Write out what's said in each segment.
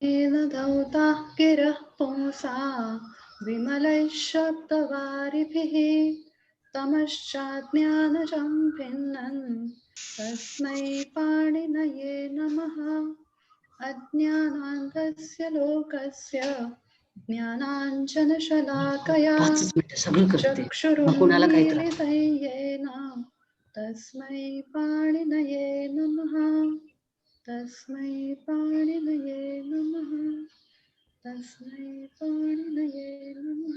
येन धौताः गिरः पुंसा विमलैः शब्दवारिभिः तमश्चाज्ञानजं भिन्नन् तस्मै पाणिनये नमः। अज्ञानान्धस्य लोकस्य ज्ञानाञ्जनशलाकया चक्षुरुन्मीलितं येन तस्मै पाणिनये नमः। तस्मै पाणिनये नमः। तस्मै पाणिनये नमः।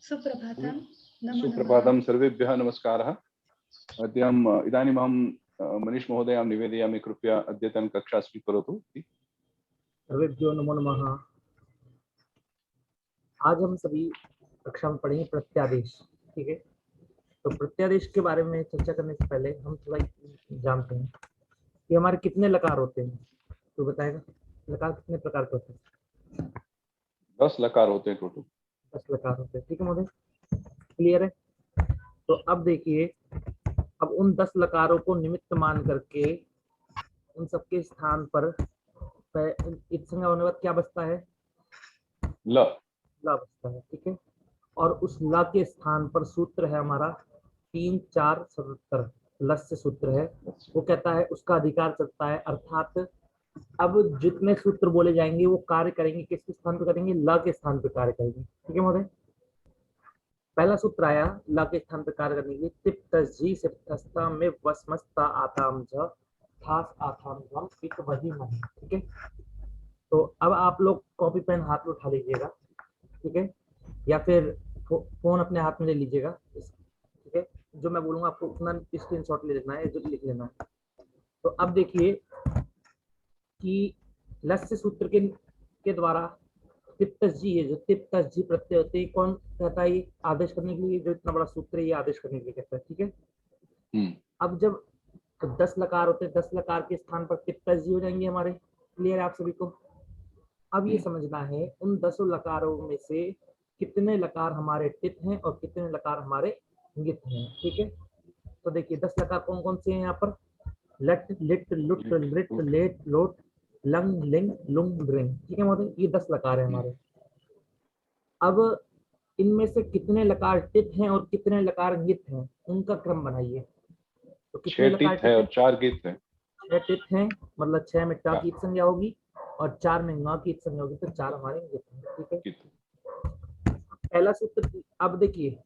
सुप्रभातं। सुप्रभातं सर्वेभ्यः नमस्कारः। इदानीम् मनीष महोदयां निवेदयामि, कृपया अद्यतन कक्षा स्वीकरोतु। सर्वेभ्यो नमो नमः। आज हम सभी कक्षा में पढ़ेंगे प्रत्यादेश। ठीक है, तो प्रत्यादेश के बारे में चर्चा करने से पहले हम थोड़ा जानते हैं कि हमारे कितने लकार होते हैं। तो बताएगा लकार कितने प्रकार के होते हैं? 10 लकार होते हैं टोटल। 10 लकार होते हैं। ठीक है महोदय, क्लियर है? तो अब देखिए, अब उन 10 लकारों को निमित्त मान करके उन सबके स्थान पर इत्संज्ञा होने के बाद क्या बचता है? ल बचता है। ठीक है, और उस ल के स्थान पर सूत्र है हमारा 3 4 77 लस्य सूत्र है। वो कहता है उसका अधिकार चलता है, अर्थात अब जितने सूत्र बोले जाएंगे वो कार्य करेंगे किसके स्थान पे करेंगे? ल के स्थान पे कार्य करेंगे। ठीक है महोदय, पहला सूत्र आया ल के स्थान पे कार्य करने के लिए, तिप्तजी सिप्तस्ता में वस्मस्ता आताम ज थास आथाम ध्वम पित वही मन। ठीक है, तो अब आप लोग कॉपी पेन हाथ में उठा लीजिएगा। ठीक है, या फिर फोन अपने हाथ में ले लीजिएगा। ठीक है, जो मैं बोलूंगा आपको उतना स्क्रीनशॉट ले लेना है, जो लिख लेना है। तो अब देखिए कि लस्य सूत्र के द्वारा तिप्तजी है, जो तिप्तजी प्रत्यय होते हैं, कौन कहता है ये आदेश करने के लिए? जो इतना बड़ा सूत्र है ये आदेश करने के लिए कहता है। ठीक है, अब जब 10 लकार होते हैं, 10 लकार के स्थान पर तिप्तजी हो जाएंगे हमारे। क्लियर है आप सभी को? अब ये समझना है उन 10 लकारों में से कितने लकार हमारे टित हैं और कितने लकार हमारे गित हैं। ठीक है, तो देखिए 10 लकार कौन कौन से हैं यहाँ पर? लट लिट लुट लिट लेट लोट लंग लिंग लुंग लिंग। ठीक है महोदय, ये 10 लकार है हमारे। अब इनमें से कितने लकार टित हैं और कितने लकार गित हैं, उनका क्रम बनाइए। तो कितने लकार है और 4 गित हैं? 6 टित हैं, मतलब 6 में टा की संज्ञा होगी और 4 में ङ की संज्ञा होगी, तो 4 हमारे गित हैं। ठीक है, पहला सूत्र। अब देखिए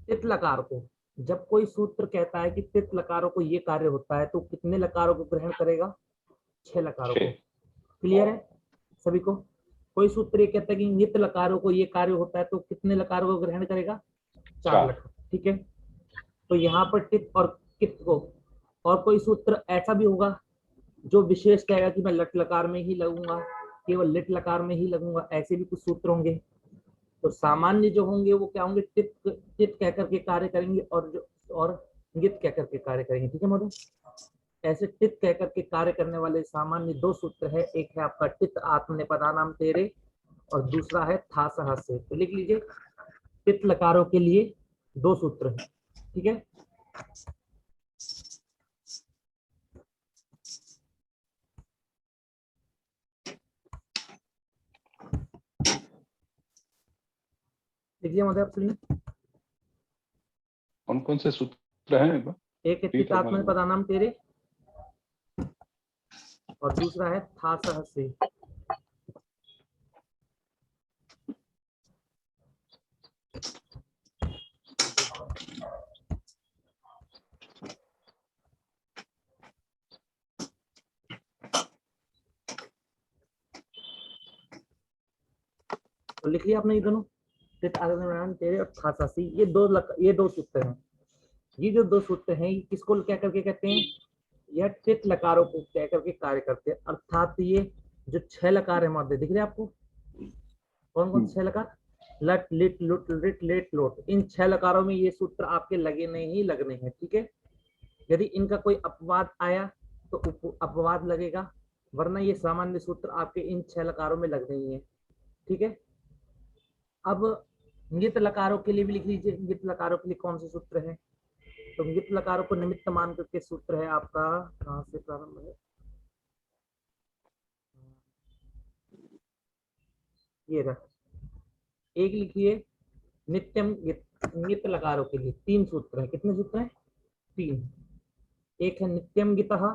तित लकार को, जब कोई सूत्र कहता है कि तित लकारों को ये कार्य होता है, तो कितने लकारों को ग्रहण करेगा? 6 लकारों को। क्लियर है सभी को? कोई सूत्र ये कहता है कि नित लकारों को ये कार्य होता है, तो कितने लकारों को ग्रहण करेगा? 4 लकार। ठीक है, तो यहाँ पर टित और कित को, और कोई सूत्र ऐसा भी होगा जो विशेष कहेगा कि मैं लट लकार में ही लगूंगा, केवल लिट लकार में ही लगूंगा, ऐसे भी कुछ सूत्र होंगे। तो सामान्य जो होंगे वो क्या होंगे? टित कह करके कार्य करेंगे और गित कह करके कार्य करेंगे। ठीक है महोदय, ऐसे टित कह करके कार्य करने वाले सामान्य 2 सूत्र है। एक है आपका टित आत्मनेपदानाम तेरे और दूसरा है था सहस्य। तो लिख लीजिए, टित लकारों के लिए 2 सूत्र है। ठीक है, देखिए महोदय आप सुनिए, कौन कौन से सूत्र हैं? एक है टित आत्मनेपदानाम तेरे और दूसरा है था सहस्य। तो लिख लिया आपने ये दोनों, टित आत्मनेपदानाम तेरे और था सहस्य। ये दो सूत्र हैं। ये जो 2 सूत्र हैं ये किसको क्या करके कहते हैं? यह टित लकारों को कह करके कार्य करते हैं। अर्थात ये जो 6 लकार है महोदय, दिख रहे हैं आपको? कौन कौन से 6 लकार? लट लिट लुट लिट लेट लोट। इन 6 लकारों में ये सूत्र आपके लगे नहीं ही लगने हैं। ठीक है, यदि इनका कोई अपवाद आया तो अपवाद लगेगा, वरना ये सामान्य सूत्र आपके इन 6 लकारों में लगने ही है। ठीक है, अब गित लकारों के लिए भी लिख लीजिए। गित लकारों के लिए कौन से सूत्र है? तो गित लकारों को निमित्त मान करके सूत्र है आपका, कहाँ से प्रारंभ है? ये रहा। एक लिखिए नित्यम गित लकारों के लिए 3 सूत्र है। कितने सूत्र हैं? 3। एक है नित्यम गितः,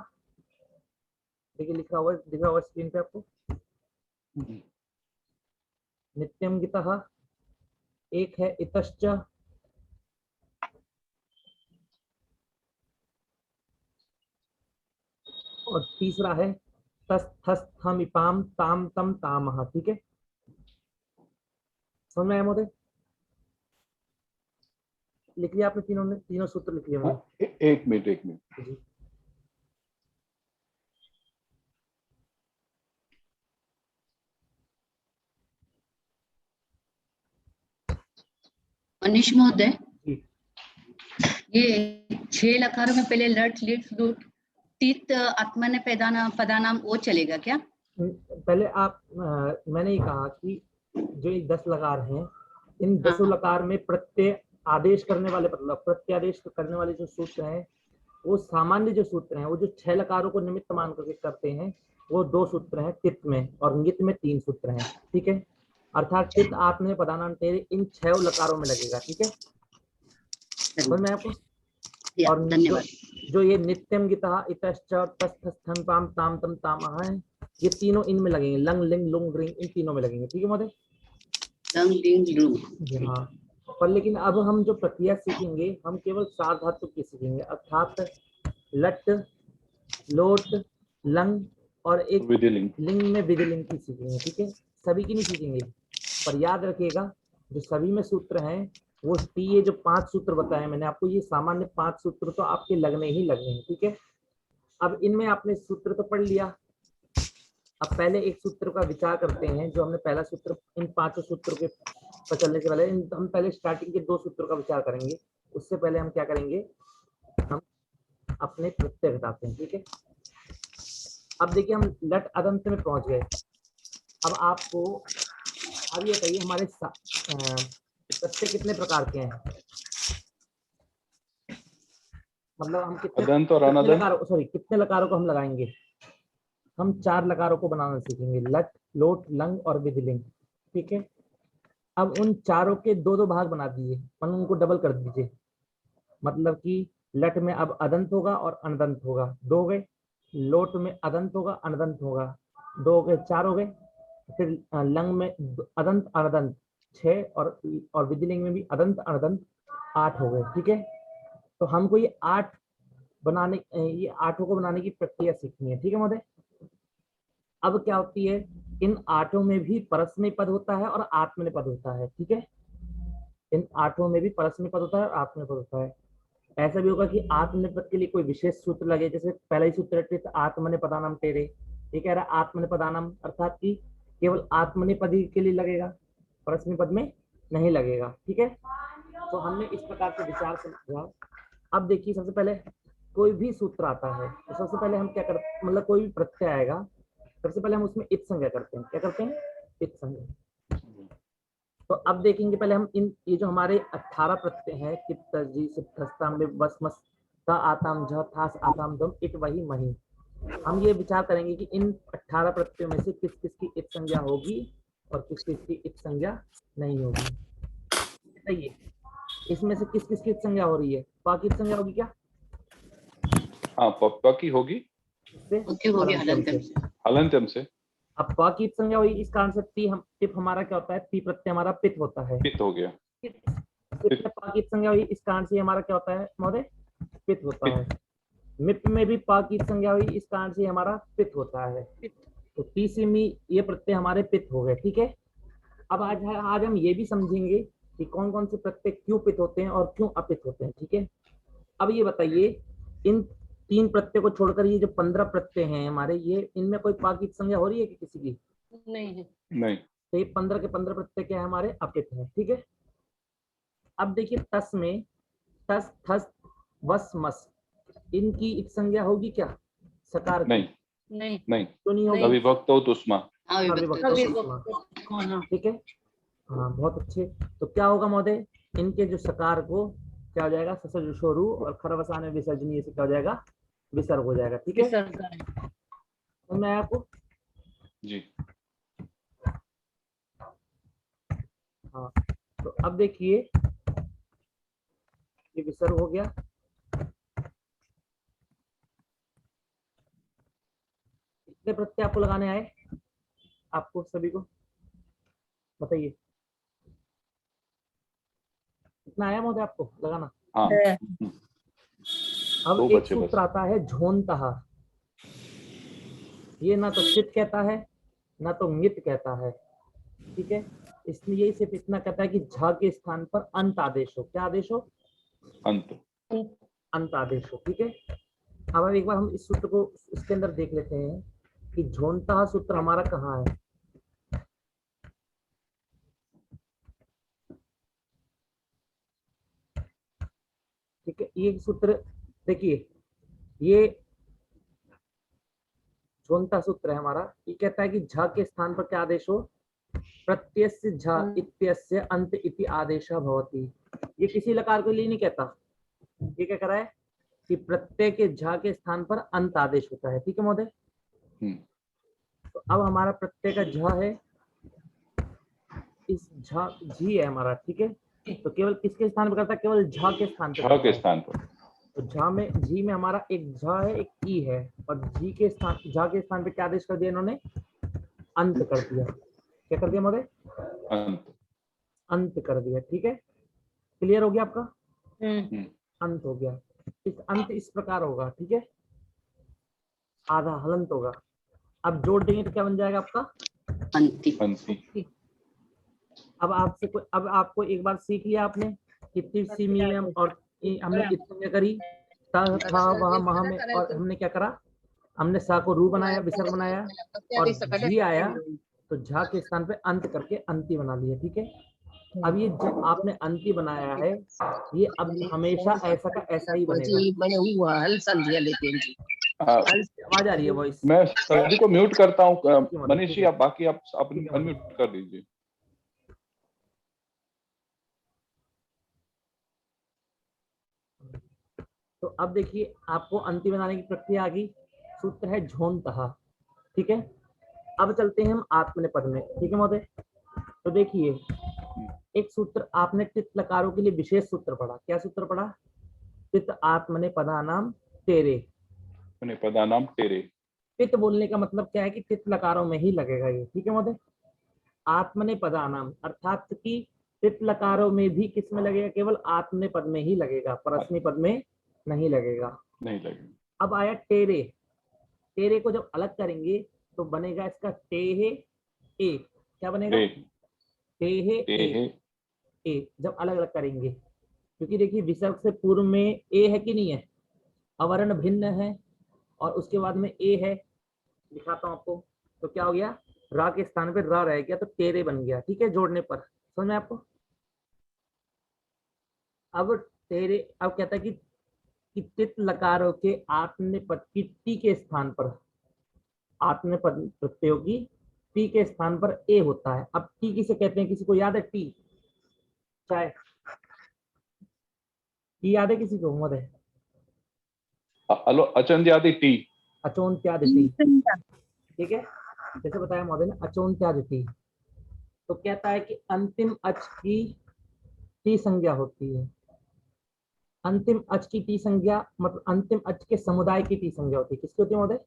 देखिए लिखा हुआ दिखा हुआ स्क्रीन पे आपको, नित्यम गितः। एक है इतश्च, और तीसरा है तस् थस् थम इपाम ताम तम तामः। ठीक है, समझ में आया महोदय? लिख लिया आपने? तीनों सूत्र लिख लिया मैंने? हाँ, एक मिनट। जी। मनीष महोदय, जी। ये 6 लकारों में पहले लट लिट लुट तीत आत्मने पदानाम वो चलेगा क्या? पहले आप मैंने ये कहा कि जो ये 10 लकार हैं, इन 10 हाँ। लकार में प्रत्यय आदेश करने वाले, मतलब प्रत्यादेश करने वाले जो सूत्र हैं, वो सामान्य जो सूत्र हैं, वो जो 6 लकारों को निमित्त मान करके करते हैं, वो 2 सूत्र हैं तित में, और गित में 3 सूत्र हैं। ठीक है, अर्थात तित आत्मने पदानाम तेरे इन 6 लकारों में लगेगा। ठीक है, समझ में आपको? और धन्यवाद। जो ये नित्यम गितः इतश्च तस्थस्थं पाम ताम तम तामः है, ये तीनों इनमें लगेंगे, लंग लिंग लुंग रिंग, इन तीनों में लगेंगे। ठीक है महोदय? लंग लिंग लुंग। हाँ, पर लेकिन अब हम जो प्रक्रिया सीखेंगे, हम केवल सार्वधातुक की सीखेंगे, अर्थात लट, लोट, लंग और एक विधिलिंग। लिंग में विधिलिंग की सीखेंगे। ठीक है, सभी की नहीं सीखेंगे, पर याद रखिएगा जो सभी में सूत्र हैं वो ये जो 5 सूत्र बताए मैंने आपको, ये सामान्य 5 सूत्र तो आपके लगने ही लगने हैं। ठीक है, अब इनमें आपने सूत्र तो पढ़ लिया, अब पहले एक सूत्र का विचार करते हैं, जो हमने पहला सूत्र, इन 5 सूत्रों के पर चलने से पहले हम पहले स्टार्टिंग के 2 सूत्रों का विचार करेंगे। उससे पहले हम क्या करेंगे, हम अपने प्रत्यय घटाते हैं। ठीक है, अब देखिए हम लट अदंत में पहुंच गए। अब आपको अब ये बताइए हमारे प्रत्यय कितने प्रकार के हैं, मतलब हम अदंत और अनदंत। कितने लकारों को हम लगाएंगे? हम 4 लकारों को बनाना सीखेंगे, लट, लोट, लंग और विधिलिंग। ठीक है, अब उन चारों के 2-2 भाग बना दीजिए, मतलब उनको डबल कर दीजिए, मतलब कि लट में अब अदंत होगा और अनदंत होगा, 2 हो गए। लोट में अदंत होगा, अनदंत होगा, 2 हो गए, 4 हो गए। फिर लंग में अदंत अनदंत 6, और विधिलिंग में भी अदंत अनदंत 8 हो गए। ठीक है, तो हमको ये 8 बनाने, ये 8 को बनाने की प्रक्रिया सीखनी है। ठीक है महोदय? अब क्या होती है, इन 8 में भी परस्मय पद होता है और आत्मनेय पद होता है। ठीक है, इन 8 में भी परस्मय पद होता है और आत्मनेय पद होता है। ऐसा भी होगा कि आत्मनेय पद के लिए कोई विशेष सूत्र लगे, जैसे पहला ही सूत्र है आत्मनेय पदानाम तेरे, ये कह रहा है आत्मनेय पदानाम, अर्थात कि केवल आत्मनेय पद ही के लिए लगेगा, परस्मय पद में नहीं लगेगा। ठीक है, तो हमने इस प्रकार से विचार समझा। अब देखिए सबसे पहले कोई भी सूत्र आता है तो सबसे पहले हम क्या करते, मतलब कोई भी प्रत्यय आएगा, सबसे पहले हम उसमें इत संज्ञा करते हैं। क्या करते हैं? इत संज्ञा। तो अब देखेंगे पहले हम ये जो हमारे 18 प्रत्यय हैं, कित जी सिद्धस्ताम बस मस ता आताम झ थास आताम दम इट वही मही, हम ये विचार करेंगे कि इन 18 प्रत्ययों में से किस किस की इत संज्ञा होगी और किस किस की इत संज्ञा नहीं होगी। बताइए इसमें से किस किस की इत संज्ञा हो रही है? पा की इत संज्ञा होगी क्या? हाँ, पप्पा की होगी, हलंत्यम से। अब पा की इत संज्ञा हुई, इस कारण से टिप हमारा क्या होता है, पी प्रत्यय हमारा पित होता है, पित हो गया। पा की इत संज्ञा हुई, इस कारण से हमारा क्या होता है महोदय? पित होता है। मिप में भी पा की संज्ञा हुई, इस कारण से हमारा पित होता है। तो पी से मी ये प्रत्यय हमारे पित हो गए। ठीक है, अब आज हम ये भी समझेंगे कि कौन कौन से प्रत्यय क्यों पित होते हैं और क्यों अपित होते हैं। ठीक है, अब ये बताइए इन 3 प्रत्यय को छोड़कर ये जो 15 प्रत्यय हैं हमारे, ये इनमें कोई पा की संज्ञा हो रही है कि किसी की? नहीं है। नहीं। तो ये 15 के 15 प्रत्यय क्या है हमारे? अपित है। ठीक है, अब देखिए तस में तस थस वस मस, इनकी इत संज्ञा होगी क्या? सकार की? नहीं। क्यों नहीं होगी? अविभक्त तुष्मा। ठीक है, हाँ बहुत अच्छे। तो क्या होगा महोदय, इनके जो सकार को क्या हो जाएगा? ससुरु, और खरवसाने विसर्जनीय से क्या हो जाएगा? विसर्ग हो जाएगा। ठीक है, तो मैं आपको जी हाँ, तो अब देखिए ये विसर्ग हो गया। कितने प्रत्यय आपको लगाने आए, आपको सभी को बताइए, कितना आया महोदय आपको लगाना? हाँ अब दो एक बचे सूत्र बस। आता है झोंतः। ये ना तो चित कहता है ना तो मित कहता है, ठीक है। इसलिए सिर्फ इतना कहता है कि झ के स्थान पर अंत आदेश हो। क्या आदेश हो? अंत। अंत आदेश हो, ठीक है। अब एक बार हम इस सूत्र को इसके अंदर देख लेते हैं कि झोंतः सूत्र हमारा कहाँ है। ठीक है, ये सूत्र देखिए, ये झोंता सूत्र है हमारा। ये कहता है कि झ के स्थान पर क्या आदेश हो? प्रत्ययस्य झ इत्यस्य अंत इति आदेशः भवति। ये किसी लकार के लिए नहीं कहता, ये क्या कर रहा है कि प्रत्यय के झ के स्थान पर अंत आदेश होता है, ठीक है महोदय। तो अब हमारा प्रत्यय का झ है, इस झ झी है हमारा, ठीक है। तो केवल किसके स्थान पर करता है? केवल झ के स्थान पर झ के स्थान पर। तो झ में, झी में हमारा एक झ है एक ई है, और झी के स्थान, झ के स्थान पे क्या आदेश कर दिया इन्होंने? अंत कर दिया। क्या कर दिया महोदय? अंत। अंत कर दिया, ठीक है। क्लियर हो गया आपका? अंत हो गया। इस अंत इस प्रकार होगा, ठीक है, आधा हलंत होगा। अब जोड़ देंगे तो क्या बन जाएगा आपका? अंति। अंति। अब आपसे कोई, अब आपको एक बार सीख लिया आपने कितनी सी मी में और हमने कितनी करी था वह महा में, और हमने क्या करा? हमने सा को रू बनाया, विसर्ग बनाया, और जी आया तो झा के स्थान पे अंत करके अंति बना लिया, ठीक है। अब ये जो आपने अंति बनाया है, ये अब हमेशा ऐसा का ऐसा ही बनेगा। आवाज आ रही है वॉइस? मैं सभी को म्यूट करता हूँ। मनीष जी आप बाकी आप अनम्यूट कर दीजिए। तो अब देखिए आपको अंति बनाने की प्रक्रिया आ गई। सूत्र है झोंतः, ठीक है। अब चलते हैं हम आत्मनेपद में, ठीक है महोदय। तो देखिए एक सूत्र आपने टित लकारों के लिए विशेष सूत्र पढ़ा। क्या सूत्र पढ़ा? टित आत्मनेपदानाम तेरे। पदानाम तेरे। टित बोलने का मतलब क्या है कि टित लकारों में ही लगेगा ये, ठीक है महोदय। आत्मनेपदानाम अर्थात कि टित लकारों में भी किस में लगेगा? केवल आत्मनेपद में ही लगेगा, परस्मै पद में नहीं लगेगा। नहीं लगेगा। अब आया टेरे। टेरे को जब अलग करेंगे तो बनेगा इसका टेहे ए। क्या बनेगा? टेहे ए। ए जब अलग अलग करेंगे, क्योंकि देखिए विसर्ग से पूर्व में ए है कि नहीं है? अवर्ण भिन्न है, और उसके बाद में ए है। दिखाता हूं आपको। तो क्या हो गया? रा के स्थान पे रा रह गया तो टेरे बन गया, ठीक है, जोड़ने पर। समझ में आपको? अब टेरे, अब कहता है कि टित लकारों के आत्मनेपद की टी के स्थान पर, आत्मनेपद प्रत्ययों की टी के स्थान पर ए होता है। अब टी किसे कहते हैं? किसी को याद है टी? चाहे टी याद है किसी को महोदय? अचंद्यादि टी। अचोन्त्यादि टी, ठीक है। जैसे बताया महोदय ने, अचोन्त्यादि टी। तो कहता है कि अंतिम अच की टी संज्ञा होती है। अंतिम अच की टी संज्ञा मतलब अंतिम अच के समुदाय की टी संज्ञा होती है। किसकी होती है महोदय?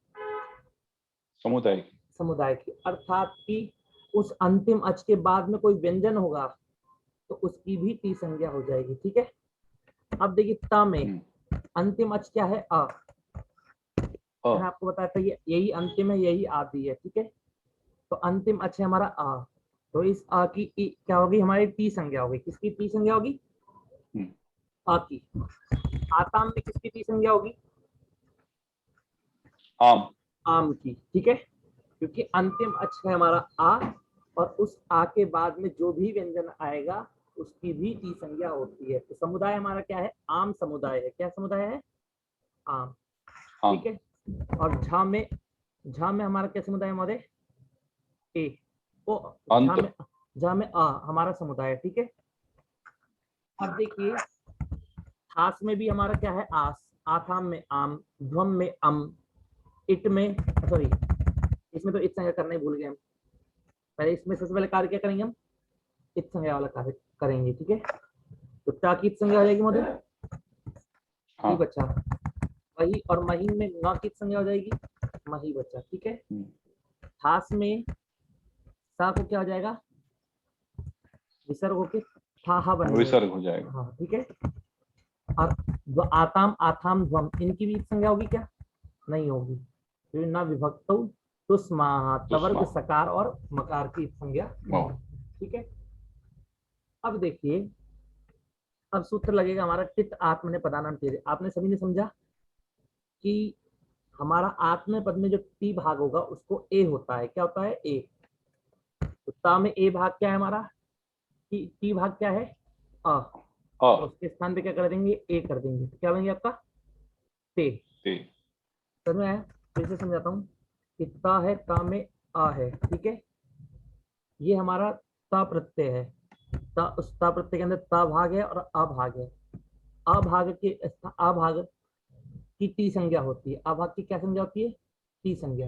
समुदाय की। समुदाय की, अर्थात कि उस अंतिम अच के बाद में कोई व्यंजन होगा तो उसकी भी टी संज्ञा हो जाएगी, ठीक है। अब देखिए ता में अंतिम अच क्या है? अ। मैंने आपको बताया था ये यही अंतिम है, यही आदि है, ठीक है। तो अंतिम अच है हमारा आ। तो इस आ की क्या होगी? हमारी टी संज्ञा होगी। किसकी टी संज्ञा होगी? आ की। आताम में किसकी टी संज्ञा होगी? आम। आम की, ठीक है। क्योंकि अंतिम अच है हमारा आ, और उस आ के बाद में जो भी व्यंजन आएगा उसकी भी टी संज्ञा होती है। तो समुदाय हमारा क्या है? आम समुदाय है। क्या समुदाय है? आम, ठीक है। और झा में हमारा क्या समुदाय है महोदय? ए। तो झा में आ हमारा समुदाय है, ठीक है। अब देखिए आस में भी हमारा क्या है? आस। आथाम में आम, ध्वम में अम, इट में, सॉरी इसमें तो इत संज्ञा करना ही भूल गए हम। पहले इसमें सबसे पहले कार्य क्या करेंगे हम? इत संज्ञा वाला कार्य करेंगे, ठीक है। तो टा की इत संज्ञा हो जाएगी महोदय, हाँ। ही बचा वही, और मही में न की इत संज्ञा हो जाएगी, मही बचा, ठीक है। थास में सा को क्या हो जाएगा, विसर्ग होके था बन जाएगा, विसर्ग हो जाएगा। हाँ ठीक है। और आताम आथाम ध्वम, इनकी भी इत संज्ञा होगी क्या, नहीं होगी, तो ना विभक्त तुस्मा, तवर्ग सकार और मकार की इत संज्ञा नहीं, ठीक है। अब देखिए, अब सूत्र लगेगा हमारा टित आत्मने पदानाम तेरे। आपने सभी ने समझा कि हमारा आत्म पद में जो टी भाग होगा उसको ए होता है, क्या होता है, ए। तो ता में ए भाग क्या है हमारा, टी भाग क्या है, अ, तो उसके स्थान पे क्या कर देंगे, ए कर देंगे, तो क्या बनेंगे आपका, ते। समझ में आया, फिर से समझाता हूँ कि ता है, ता में आ है, ठीक है। ये हमारा ता प्रत्यय है, ता, उस ता प्रत्यय के अंदर ता भाग है और आ भाग है। आ भाग के आ भाग की टी संज्ञा होती है, आ भाग की क्या संज्ञा होती है, टी संज्ञा।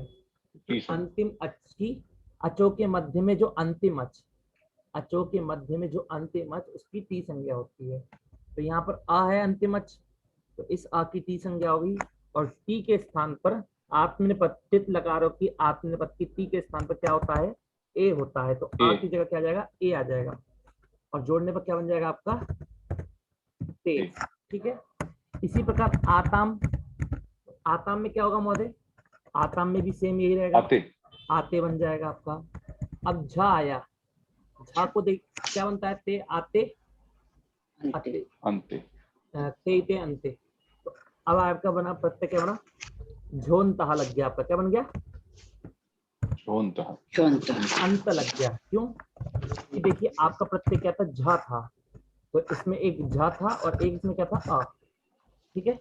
अंतिम अच्छी अचो के मध्य में जो अंतिम अच, अचो के मध्य में जो अंतिम अच, उसकी टी संज्ञा होती है। तो यहाँ पर आ है अंतिम अच, तो इस आ की टी संज्ञा होगी, और टी के स्थान पर आत्मनिपतित लकारों की आत्मनिपत की टी के स्थान पर क्या होता है, ए होता है। तो आ की जगह क्या आ जाएगा, ए आ जाएगा, और जोड़ने पर क्या बन जाएगा आपका, ते, ठीक है। इसी प्रकार आताम, आताम में क्या होगा महोदय, आताम में भी सेम यही रहेगा, आते बन जाएगा आपका। अब झा आया, झा को देख क्या बनता है, ते आते अते अंते, ते अंते। तो अब आपका बना प्रत्यय क्या बना, झोंतहा लग गया, आपका क्या बन गया, अंत लग गया। क्यों, कि देखिए आपका प्रत्यय क्या था, झा था, तो इसमें एक झा था और एक इसमें क्या था, आ, ठीक है।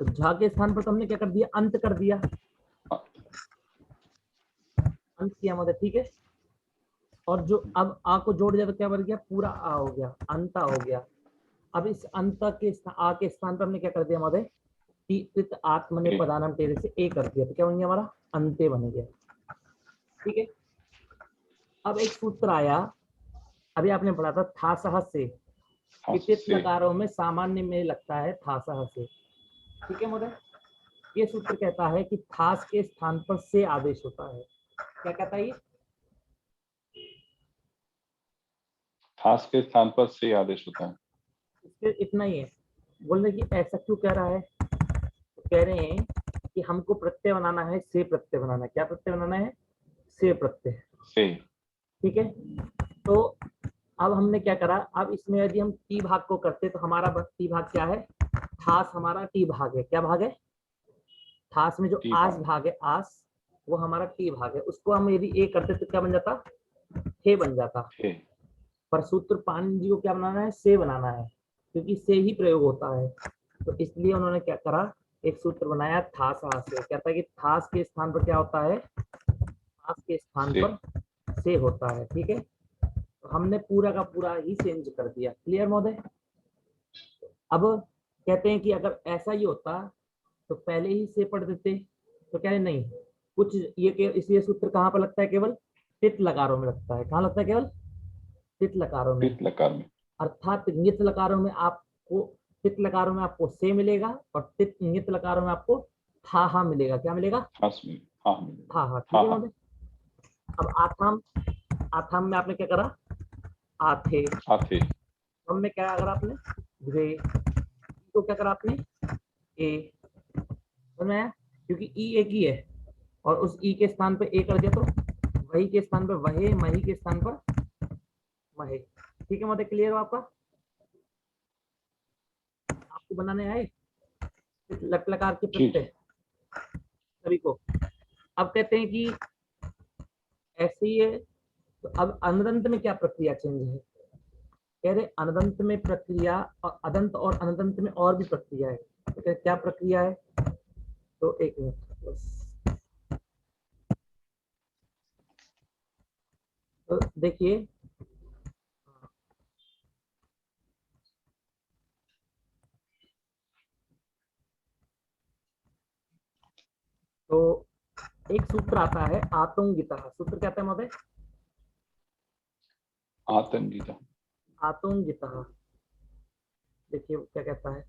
तो झा के स्थान पर तो हमने क्या कर दिया, अंत कर दिया, अंत किया मतलब, ठीक है। और जो अब आ को जोड़ दिया तो क्या बन गया, पूरा आ हो गया, अंता हो गया। अब इस अंत के आ के स्थान पर हमने क्या कर दिया महोदय, आत्मने पदानम तेरे से ए कर दिया, तो क्या बन गया हमारा, अंते बन गया, ठीक है। अब एक सूत्र आया, अभी आपने पढ़ा था था सह से, वितित लकारों में सामान्य में लगता है था सह से, ठीक है महोदय। ये सूत्र कहता है कि थास के स्थान पर से आदेश होता है, क्या कहता है ये, थास के स्थान पर से आदेश होता है। इसके इतना ही है, बोल रहे कि ऐसा क्यों कह रहा है, तो कह रहे हैं कि हमको प्रत्यय बनाना है, से प्रत्यय बनाना है, क्या प्रत्यय बनाना है, से प्रत्यय से, ठीक है। तो अब हमने क्या करा, अब इसमें यदि हम टी भाग को करते तो हमारा टी भाग क्या है, थास हमारा टी भाग है, क्या भाग है, थास में जो आस भाग है, आस वो हमारा टी भाग है, उसको हम यदि ए करते तो क्या बन जाता, थे बन जाता। पर सूत्र पाणिनि जी को क्या बनाना है, से बनाना है, क्योंकि से ही प्रयोग होता है। तो इसलिए उन्होंने क्या करा, एक सूत्र बनाया थास से, कहता है कि थास के स्थान पर क्या होता है, थास के स्थान पर से होता है, ठीक है। तो हमने पूरा का पूरा ही चेंज कर दिया, क्लियर महोदय। अब कहते हैं कि अगर ऐसा ही होता तो पहले ही से पढ़ देते, तो क्या है, नहीं कुछ ये इसलिए सूत्र कहाँ पर लगता है, केवल तित लकारों में लगता है, कहाँ लगता है, केवल तित लकारों में, अर्थात नित लकारों में आपको, तित लकारों में आपको से मिलेगा और तित नित लकारों में आपको था मिलेगा, क्या मिलेगा, था, ठीक है महोदय। अब आथाम, आथाम में आपने क्या करा, आथे, हम में क्या करा आपने, ध्वे, तो क्या करा आपने, ए, समझ आया, क्योंकि ई एक ही है और उस ई के स्थान पे ए कर दिया, तो वही के स्थान पर वहे, मही के स्थान पर महे, ठीक है मतलब, क्लियर हो आपका, आपको बनाने आए लट लकार के प्रत्यय सभी को। अब कहते हैं कि ऐसे ही है, तो अब अनदंत में क्या प्रक्रिया चेंज है, कह रहे अनदंत में प्रक्रिया, और अदंत और अनदंत में और भी प्रक्रिया है, तो क्या प्रक्रिया है, तो एक मिनट बस, तो देखिए तो एक सूत्र आता है आतंगिता, सूत्र क्या है महोदय, आतंकिता। आतंकिता, देखिए क्या कहता है।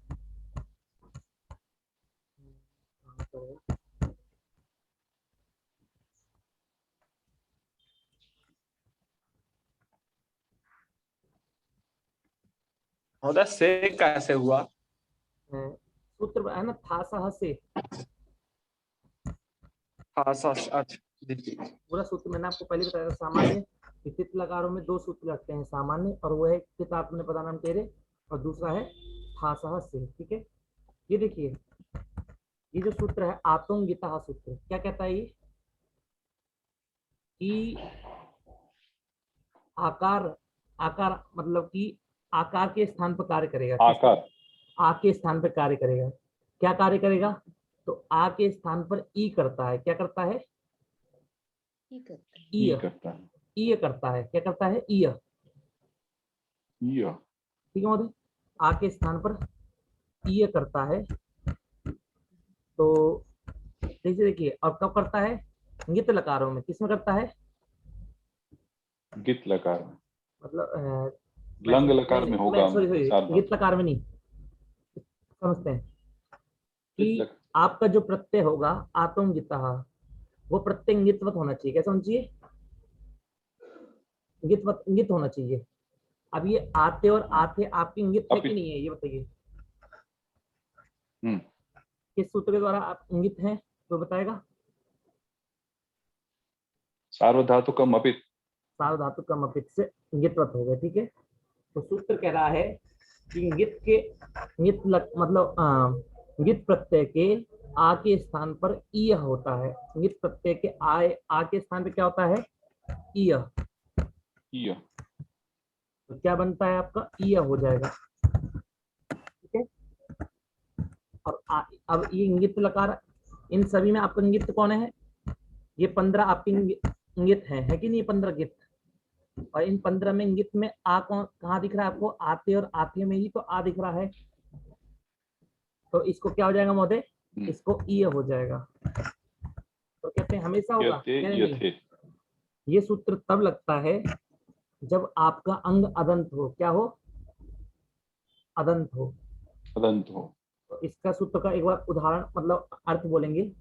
महोदय से कैसे हुआ? सूत्र है ना, था सह से, अच्छा पूरा सूत्र मैंने आपको पहले बताया था। सामान्य स्थित लकारों में दो सूत्र लगते हैं, सामान्य, और वो है किताब में पदानाम तेरे, और दूसरा है था सह से। ठीक है, ये देखिए ये जो सूत्र है आतंकिता सूत्र, क्या कहता है ये कि आकार, आकार मतलब कि आकार के स्थान पर कार्य करेगा। आकार, आ के स्थान पर कार्य करेगा। क्या कार्य करेगा? तो आ के स्थान पर ई करता है। क्या करता है? ही करता है। ई करता है। ई करता है। क्या करता है? ई। ठीक है महोदय, आ के स्थान पर ई करता है। तो जैसे देखिए, और कब करता है? गित लकारों में। किसमें करता है? गित लकार में, मतलब लंग लकार में होगा। सॉरी, सार्वधातुक। गित लकार में नहीं, समझते हैं गित कि लकार, आपका जो प्रत्यय होगा आतंगिता, वो प्रत्यय गितवत होना चाहिए। क्या समझिए? गितवत, गित होना चाहिए। अब ये आते और आते आपकी इंगित है कि नहीं है, ये बताइए। किस सूत्र के द्वारा आप इंगित हैं तो बताएगा? सार्वधातुकम अपित। सार्वधातुकम अपित से इंगितवत हो गए। ठीक है, तो सूत्र कह रहा है कि इंगित के मतलब इंगित प्रत्यय के आ के स्थान पर ई होता है। इंगित प्रत्यय के आ के स्थान पे क्या होता है? ई। तो क्या बनता है आपका? ई हो जाएगा। ठीक है, और अब ये इंगित लकार, इन सभी में आपका इंगित कौन है? ये 15 आपके इंगित है कि नहीं? 15 गित, और इन 15 में इंगित में आ कहाँ दिख रहा है आपको? आते और आते में ही तो आ दिख रहा है। तो इसको क्या हो जाएगा महोदय? इसको ई हो जाएगा। तो कहते हैं हमेशा होगा? ये सूत्र तब लगता है जब आपका अंग अदंत हो। क्या हो? अदंत हो। अदंत हो। तो इसका सूत्र का एक बार उदाहरण मतलब अर्थ बोलेंगे।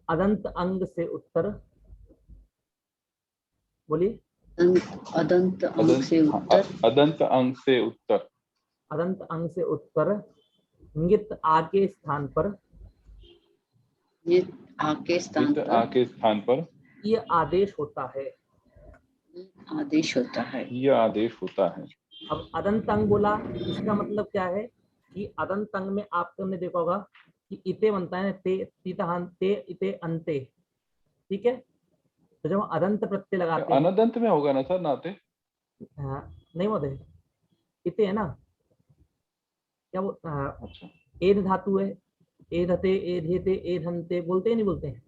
अदंत अंग से उत्तर, बोलिए। अदंत अंग से उत्तर, अदंत अंग से उत्तर, अदंत अंग से उत्तर इंगित आ के स्थान पर, ये आ के स्थान पर ये आदेश होता है। आदेश होता है। यह आदेश होता है। अब अदंत अंग बोला, इसका मतलब क्या है कि अदंत अंग में आपने देखा होगा कि इते बनता है ना, ते तीतहांते इते अंते। ठीक है, तो जब अदंत प्रत्यय लगाते हैं, अनदंत में होगा ना सर? नाते नहीं महोदय, इते है ना। क्या वो अच्छा, एध धातु है, एधते एधेते एधंते बोलते हैं, नहीं बोलते हैं?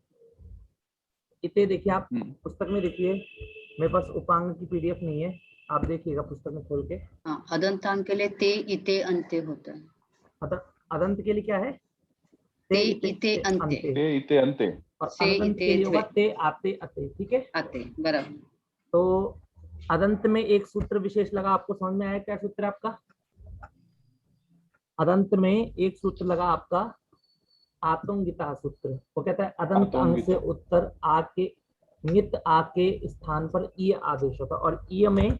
इते देखिए आप पुस्तक में देखिए, मेरे पास उपांग की पीडीएफ नहीं है, आप देखिएगा पुस्तक में खोल के। हाँ, अदंतांग के लिए ते इते अंते होता है। अदंत के लिए क्या है? ते इते अंते। ते इते अंते। और से अनदंत के इते लिए होगा द्वे। ते आते अते। ठीक है, आते बराबर। तो अदंत में एक सूत्र विशेष लगा, आपको समझ में आया? क्या सूत्र है आपका? अदंत में एक सूत्र लगा आपका आतंगिता सूत्र। वो कहता है अदंत अंग से उत्तर आके नित आके स्थान पर ई आदेश होता है, और ई में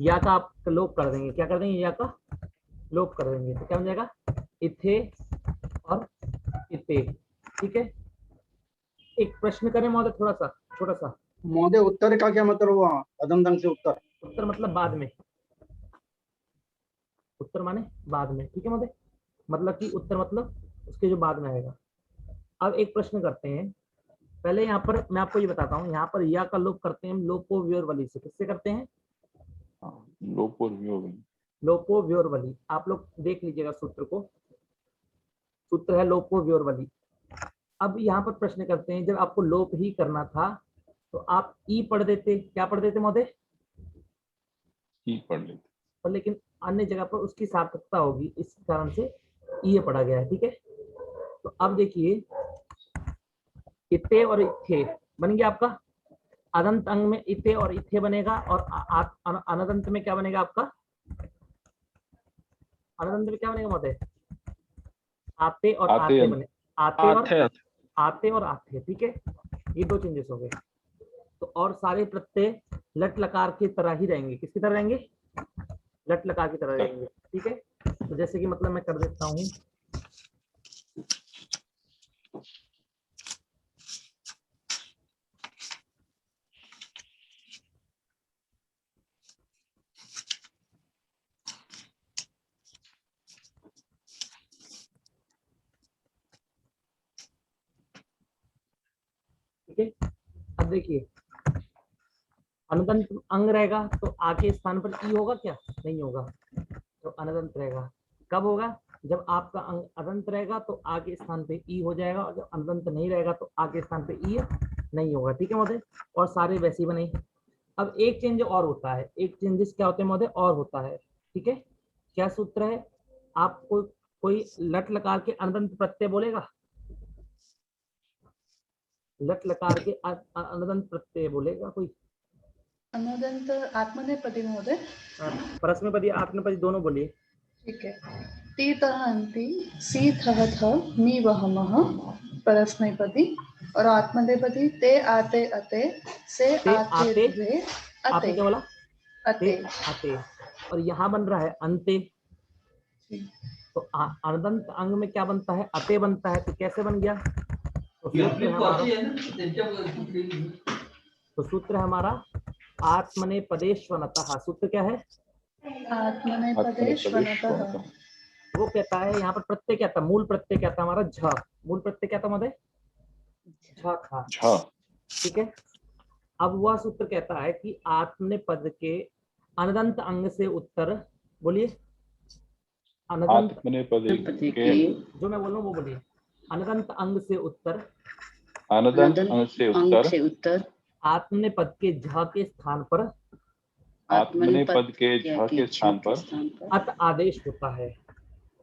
या का आप लोप कर देंगे। क्या कर देंगे? या का लोप कर देंगे, तो क्या बन जाएगा? इथे और इते। ठीक है, एक प्रश्न करें महोदय, थोड़ा सा छोटा सा। महोदय उत्तर का क्या मतलब हुआ? अदंत अंग से उत्तर? उत्तर मतलब बाद में, उत्तर माने बाद में। ठीक है महोदय, मतलब कि उत्तर मतलब उसके जो बाद में आएगा। अब एक प्रश्न करते हैं। पहले यहाँ पर मैं आपको ये बताता हूँ, यहाँ पर या का लोप करते हैं हम लोपो व्योरवली से। किससे करते हैं? लोपो व्योरवली। लोपो व्योरवली। आप लोग देख लीजिएगा सूत्र को, सूत्र है लोपो व्योरवली। अब यहाँ पर प्रश्न करते हैं, जब आपको लोप ही करना था तो आप ई पढ़ देते। क्या पढ़ देते महोदय? ई पढ़ लेते। और लेकिन अन्य जगह पर उसकी सार्थकता होगी, इस कारण से ई पढ़ा गया है। ठीक है, तो अब देखिए इते और इथे बन गया आपका अदंत अंग में इते और इथे बनेगा, और अनदंत में क्या बनेगा आपका? अनदंत में क्या बनेगा महोदय? आते और आते आते बने, आते और आते आते और आते, ठीक है, ये दो चेंजेस हो गए। तो और सारे प्रत्यय लट लकार की तरह ही रहेंगे। किसकी तरह रहेंगे? लट लकार की तरह रहेंगे, ठीक है। तो जैसे कि मतलब मैं कर देता हूँ, ठीक है। अब देखिए, अनुदंत अंग रहेगा तो आ के स्थान पर ई होगा क्या? नहीं होगा, तो अनदंत रहेगा। कब होगा? जब आपका अंग अदंत रहेगा तो आ के स्थान पे ई हो जाएगा, और जब अनदंत नहीं रहेगा तो आ के स्थान पे ई नहीं होगा, ठीक है महोदय। और सारे वैसे ही बने। अब एक चेंज और होता है, एक चेंजेस क्या होते हैं महोदय और होता है, ठीक है। क्या सूत्र है? आपको कोई लट लकार के अनदंत प्रत्यय बोलेगा? लट लकार के अनदंत प्रत्यय बोलेगा कोई? अनदंत आत्मनेपदी महोदय। परस्मैपदी आत्मनेपदी दोनों बोलिए। ठीक है। तीतहन्ति सीथहथ निवहमः परस्मैपदी, और आत्मनेपदी ते आते अते से ते आते आते, द्वे आपने अते क्या बोला? अते। ते आते, और यहाँ बन रहा है अंते। तो अनदंत अंग में क्या बनता है? अते बनता है। तो कैसे बन गया? तो सूत्र है हमारा आत्मनेपदेष्वनतः। सूत्र क्या है? आत्मनेपदे श्वनतः। वो कहता है यहाँ पर प्रत्यय क्या था? मूल प्रत्यय क्या था हमारा? झ। मूल प्रत्यय क्या था महोदय? झ था, झ। ठीक है। अब वह सूत्र कहता है कि आत्मनेपद के अनदंत अंग से उत्तर, बोलिए, अनदंत, आत्मनेपदी के जो मैं बोल रहा हूँ वो बोलिए। अनदंत अंग से उत्तर, अनदंत अंग से उत्तर आत्मनेपद के झ के स्थान पर, आत्मनेपद के झ के स्थान पर अत आदेश होता है।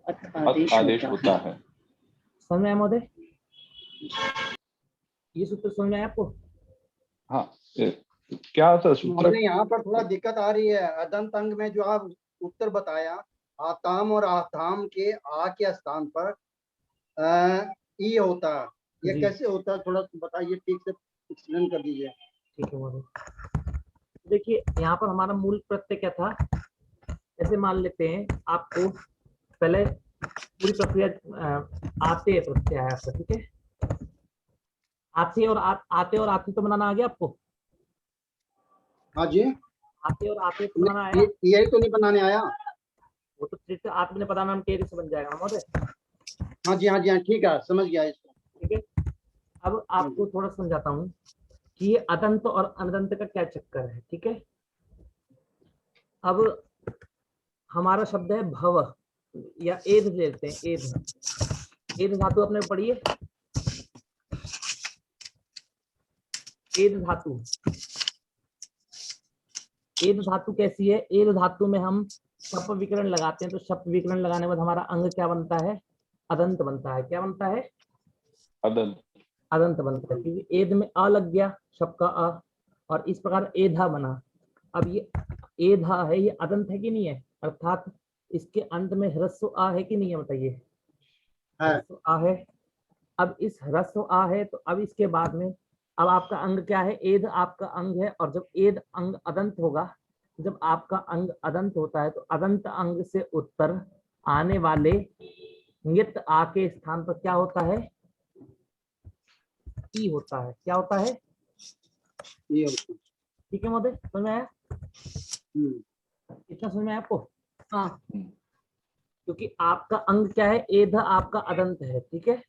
अत आदेश होता है। समझ में आया महोदय? ये सूत्र समझ में आया आपको? हाँ, क्या था सूत्र? महोदय यहाँ पर थोड़ा दिक्कत आ रही है। अदंत अंग में जो आप उत्तर बताया, आताम और आताम के आ के स्थान पर ई होता है, ये जी। कैसे होता है? थोड़ा बताइए, ठीक से एक्सप्लेन कर दीजिए। ठीक है महोदय। देखिए यहाँ पर हमारा मूल प्रत्यय क्या था? ऐसे मान लेते हैं, आपको पहले पूरी प्रक्रिया आते प्रत्यय है आपका, ठीक है। आते और आते और आते तो बनाना आ गया आपको? हाँ जी, आते और आते तो बनाना आया? ये तो नहीं बनाने आया। वो तो तृतीय आत्मनेपदानाम टेर से बन जाएगा महोदय। हाँ जी, हाँ जी, हाँ, ठीक है, समझ गया इसको। ठीक है। अब आपको थोड़ा समझाता हूँ कि ये अदंत और अनदंत का क्या चक्कर है, ठीक है। अब हमारा शब्द है भव, या एध लेते हैं, एध। एध धातु अपने पढ़िए, एध धातु। एध धातु कैसी है? एध धातु में हम शप विकरण लगाते हैं, तो शप विकरण लगाने के बाद हमारा अंग क्या बनता है? अदंत बनता है। क्या बनता है? अदंत। अदंत बनता है, क्योंकि एध में अ लग गया, शप का अ, और इस प्रकार एधा बना। अब ये एधा है, ये अदंत है कि नहीं है? अर्थात इसके अंत में ह्रस्व आ है कि नहीं है? बताइए। ह्रस्व आ है। अब इस ह्रस्व आ है, तो अब इसके बाद में अब आपका अंग क्या है? एध आपका अंग है, और जब एध अंग अदंत होगा, जब आपका अंग अदंत होता है, तो अदंत अंग से उत्तर आने वाले नियत आ के स्थान पर क्या होता है? ई होता है। क्या होता है? ये ठीक है महोदय, समझ में आया? इतना समझ में आया आपको? हाँ। क्योंकि आपका अंग क्या है? एध आपका अदंत है, ठीक है।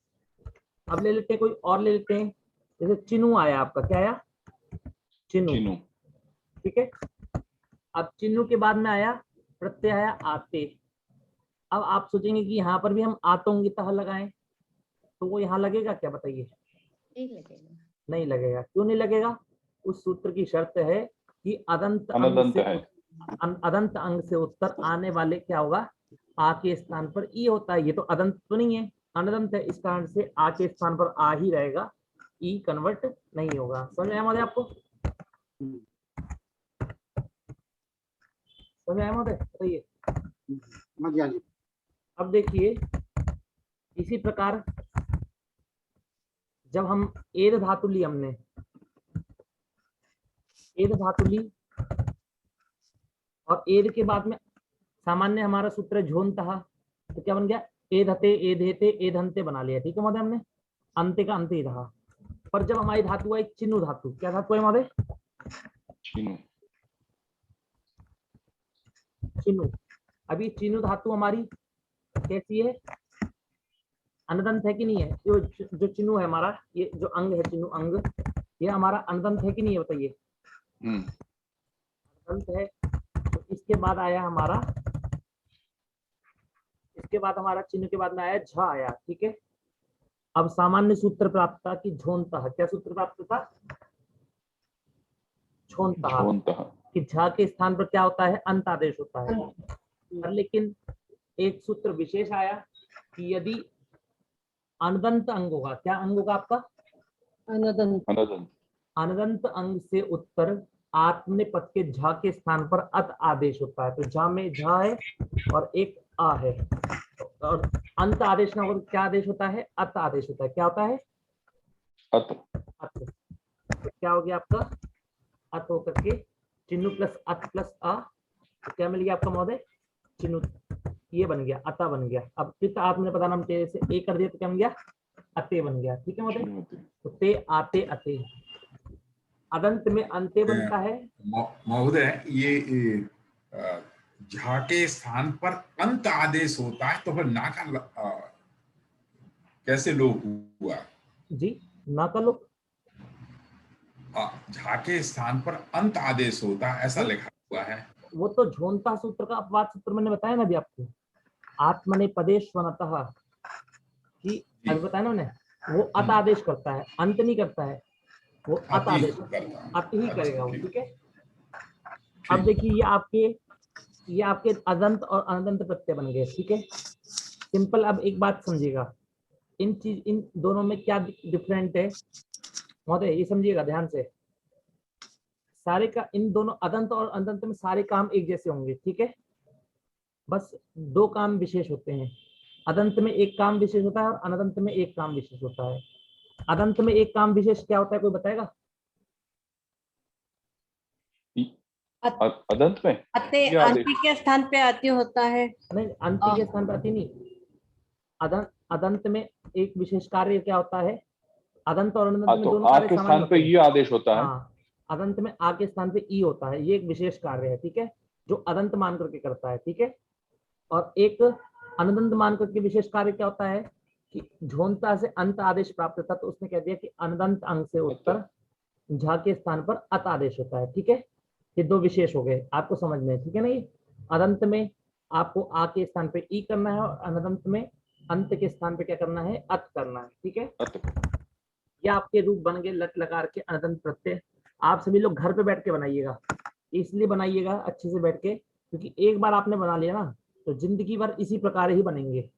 अब ले लेते हैं, कोई और ले लेते हैं। जैसे चिन्हू आया आपका, क्या आया? चिन्हू, चिन्हू। ठीक है। अब चिन्हू के बाद में आया प्रत्यय, आया आते। अब आप सोचेंगे कि यहाँ पर भी हम आतोंगितः लगाएं, तो वो यहाँ लगेगा क्या? बताइए। नहीं लगेगा। क्यों नहीं लगेगा? उस सूत्र की शर्त है कि अदंत अंग से, अदंत अंग से उत्तर आने वाले क्या होगा? आ के स्थान पर ई होता है। ये तो अदंत तो नहीं है, अनदंत है, इस कारण से आ के स्थान पर आ ही रहेगा, ई कन्वर्ट नहीं होगा। समझ में आया आपको? समझ आया महोदय? बताइए। हाँ जी, हाँ जी। अब देखिए इसी प्रकार जब हम एद धातु ली, हमने एद धातु ली और एद के बाद में सामान्य हमारा सूत्र है झोंतः, तो क्या बन गया? एधते एधेते एधंते बना लिया। ठीक है महोदय, हमने अंत्य का अंत ही रहा। पर जब हमारी धातु आई चिन्नु धातु, क्या धातु है महोदय? चिन्नु। चिन्नु। अभी चिन्नु धातु हमारी कैसी है? अनदंत है कि नहीं है? जो चिन्नु है हमारा, ये जो अंग है चिन्नु अंग, ये हमारा अनदंत है कि नहीं है? बताइए। अनदंत है। तो इसके बाद आया हमारा, इसके बाद हमारा चिन्ह के बाद में आया झ आया। ठीक है, अब सामान्य सूत्र प्राप्त था कि झोंतः। क्या सूत्र प्राप्त था? झोंतः। कि झ के स्थान पर क्या होता है? अंत आदेश होता है। पर लेकिन एक सूत्र विशेष आया कि यदि अनदंत अंग होगा, क्या अंग होगा आपका? अनदंत अंग से उत्तर आत्मनेपद के झ के स्थान पर अत आदेश होता है। तो झ में झ है और एक आ है, और अंत आदेश ना हो तो क्या आदेश होता है? अत आदेश होता है। क्या होता है? अत। तो क्या हो गया आपका? अत होकर के चिन्नु प्लस अत प्लस आ, तो क्या मिल गया आपका महोदय? चिन्नु, ये बन गया, अता बन गया। अब पित आपने पता नाम तेरे से ए कर दिया तो क्या बन गया? अते बन गया। ठीक है महोदय, तो ते आते अते। अदंत में अंते बनता है। महोदय, ये झा के स्थान पर अंत आदेश होता है, तो फिर ना का कैसे लोप हुआ जी? ना का लोप? झा के स्थान पर अंत आदेश होता है, ऐसा लिखा हुआ है। वो तो झोंता सूत्र का अपवाद सूत्र मैंने बताया ना अभी आपको, आत्मनेपदेश्वनतः कि अभी बताया ना मैंने, वो अत आदेश करता है, अंत नहीं करता है, वो अत आदेश अत ही करेगा वो। ठीक है, अब देखिए ये आपके अदंत और अनदंत प्रत्यय बन गए। ठीक है, सिंपल। अब एक बात समझिएगा, इन दोनों में क्या डिफरेंट है महोदय, ये समझिएगा ध्यान से। सारे का इन दोनों अदंत और अनदंत में सारे काम एक जैसे होंगे। ठीक है, बस दो काम विशेष होते हैं। अदंत में एक काम विशेष होता है और अनदंत में एक काम विशेष होता है। अदंत में एक काम विशेष क्या होता है, कोई बताएगा? अदंत में अंति के स्थान पे अति होता है। नहीं, अंति के स्थान पर अति नहीं। अदंत में एक विशेष कार्य क्या होता है? अदंत और अनदंत में दोनों कार्य समान स्थान पे ये आदेश होता है। हाँ, अदंत में आ के स्थान पे ई होता है, ये एक विशेष कार्य है। ठीक है, जो अदंत मान करके करता है। ठीक है, और एक अनदंत मान करके विशेष कार्य क्या होता है कि झोंता से अंत आदेश प्राप्त था, तो उसने कह दिया कि अनदंत अंग से उत्तर झा के स्थान पर अत आदेश होता है। ठीक है, ये दो विशेष हो गए, आपको समझना है। ठीक है ना, ये अदंत में आपको आ के स्थान पे ई करना है और अनदंत में अंत के स्थान पे क्या करना है? अत करना है। ठीक है, ये आपके रूप बन गए लट लकार के अनदंत प्रत्यय। आप सभी लोग घर पे बैठ के बनाइएगा, इसलिए बनाइएगा अच्छे से बैठ के, क्योंकि एक बार आपने बना लिया ना तो जिंदगी भर इसी प्रकार ही बनेंगे।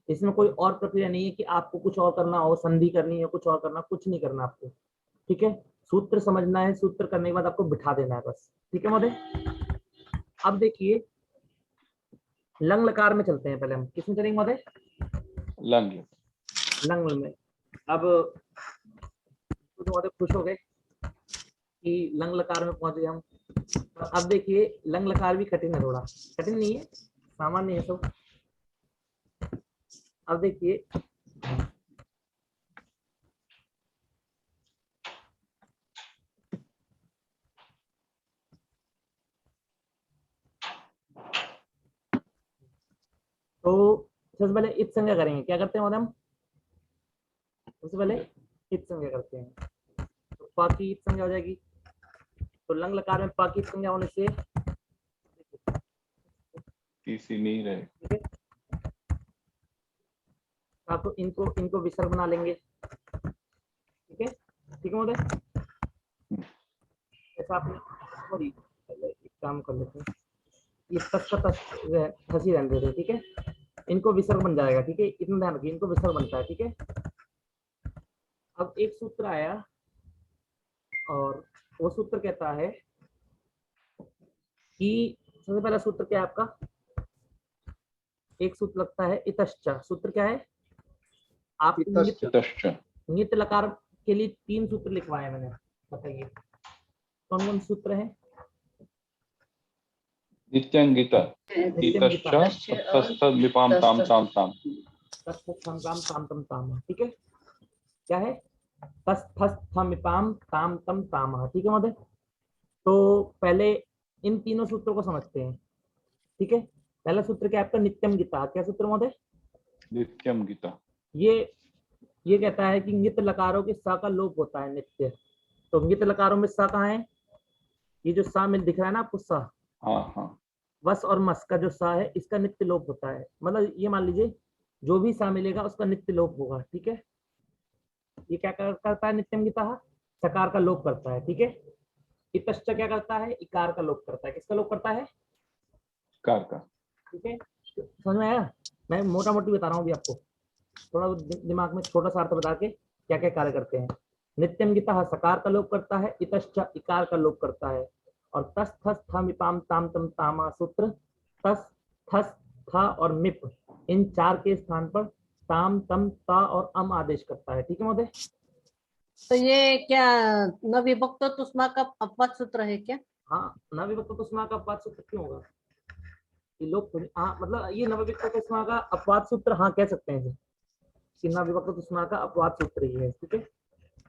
इसमें कोई और प्रक्रिया नहीं है कि आपको कुछ और करना हो, संधि करनी है, कुछ और करना, कुछ नहीं करना आपको। ठीक है, सूत्र समझना है, सूत्र करने के बाद आपको बिठा देना है बस। ठीक है महोदय, अब देखिए लंग लकार में चलते हैं। पहले हम किसमें चलेंगे महोदय? लंग में। अब महोदय खुश हो गए कि लंग लकार में पहुंच गए हम। अब देखिए लंग लकार भी कठिन है, थोड़ा कठिन नहीं है, सामान्य है सब। अब देखिए तो सबसे पहले इत संज्ञा करेंगे। क्या करते हैं हम? सबसे पहले इत संज्ञा करते हैं, तो प की इत संज्ञा हो जाएगी। तो लंग लकार में प की इत संज्ञा होने से तीसरी नहीं रहे। ठीक है, आपको इनको विसर्ग बना लेंगे। ठीक है, ठीक है महोदय, ऐसा आपने सॉरी एक काम कर लेते हैं, ये फंसी रहने देते। ठीक है, इनको विसर्ग बन जाएगा। ठीक है, इतना ध्यान रखिए, इनको विसर्ग बनता है। ठीक है, अब एक सूत्र आया और वो सूत्र कहता है कि सबसे पहला सूत्र क्या है आपका, एक सूत्र लगता है इतश्च। सूत्र क्या है, आप इतश्च नित लकार के लिए 3 सूत्र लिखवाए मैंने, बताइए कौन कौन सूत्र है। नित्यंगिता इतश्च तस्थस्थमिपां ताम ताम ताम। ताम तम ताम, ठीक है, क्या है, तस्थस्थमिपां ताम तम ताम, ठीक है महोदय। तो पहले इन तीनों सूत्रों को समझते हैं, ठीक है। पहला सूत्र क्या है आपका, नित्यम गीता। क्या सूत्र महोदय, नित्यम गीता। ये कहता है कि नित लकारों के सा का लोप होता है, नित्य। तो नित लकारों में सा कहाँ है, ये जो सा मिल दिख रहा है ना आपको, सा, हाँ हाँ, वस और मस का जो सा है, इसका नित्य लोप होता है। मतलब ये मान लीजिए जो भी सा मिलेगा उसका नित्य लोप होगा, ठीक है। ये क्या करता है नित्यम गीता, सकार का लोप करता है, ठीक है। इतश्च क्या करता है, इकार का लोप करता है। किसका लोप करता है, कार का, ठीक है। समझ में आया, मैं मोटा मोटी बता रहा हूँ अभी आपको, थोड़ा दिमाग में छोटा सा अर्थ बता के क्या क्या कार्य करते हैं। नित्यम गीता सकार का लोप करता है, इतश्च इकार का लोप करता है, और तस थस था मिपाम ताम तम तामा सूत्र तस थस था और मिप इन 4 के स्थान पर ताम तम ता और अम आदेश करता है, ठीक है महोदय। तो ये क्या नविभक्त तुष्मा का अपवाद सूत्र है क्या? हाँ, नविभक्त तुष्मा का अपवाद सूत्र क्यों होगा, ये लोग हाँ, मतलब ये नविभक्त तुष्मा का अपवाद सूत्र, हाँ कह सकते हैं कि नविभक्त तुष्मा का अपवाद सूत्र ही है, ठीक है।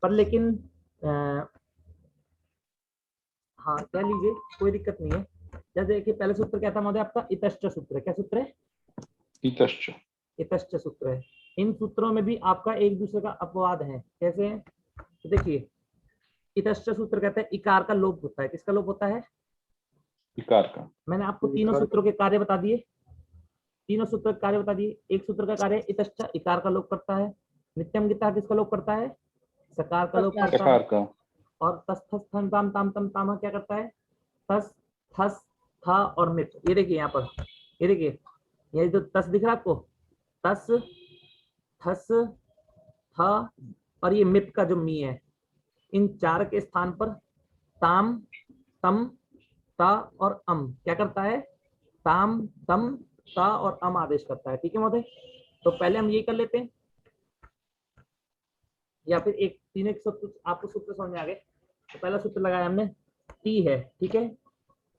पर लेकिन हाँ कह लीजिए, कोई दिक्कत नहीं है। जैसे देखिए पहले सूत्र क्या था महोदय आपका, इतश्च सूत्र। क्या सूत्र है, इतश्च, इतश्च सूत्र है। इन सूत्रों में भी आपका एक दूसरे का अपवाद है। कैसे है, तो देखिए इतश्च सूत्र कहते हैं इकार का लोप होता है। किसका लोप होता है, इकार का। मैंने आपको तीनों सूत्रों के कार्य बता दिए, तीनों सूत्र के कार्य बता दिए। एक सूत्र का कार्य इतश्च इकार का लोप करता है, नित्यम गीता किसका लोप करता है, सकार का लोप करता है, सकार का। और तस थस थम ताम ताम तम तामा क्या करता है, तस थस था और मिप। ये देखिए यहाँ पर, ये देखिए ये जो तस दिख रहा है आपको, तस थस था और ये मिप का जो मी है, इन 4 के स्थान पर ताम तम ता और अम क्या करता है, ताम तम ता और अम आदेश करता है, ठीक है महोदय। तो पहले हम यही कर लेते हैं, या फिर एक तीन एक सूत्र आपको सूत्र समझ में आ गए। तो पहला सूत्र लगाया हमने, टी है, ठीक है।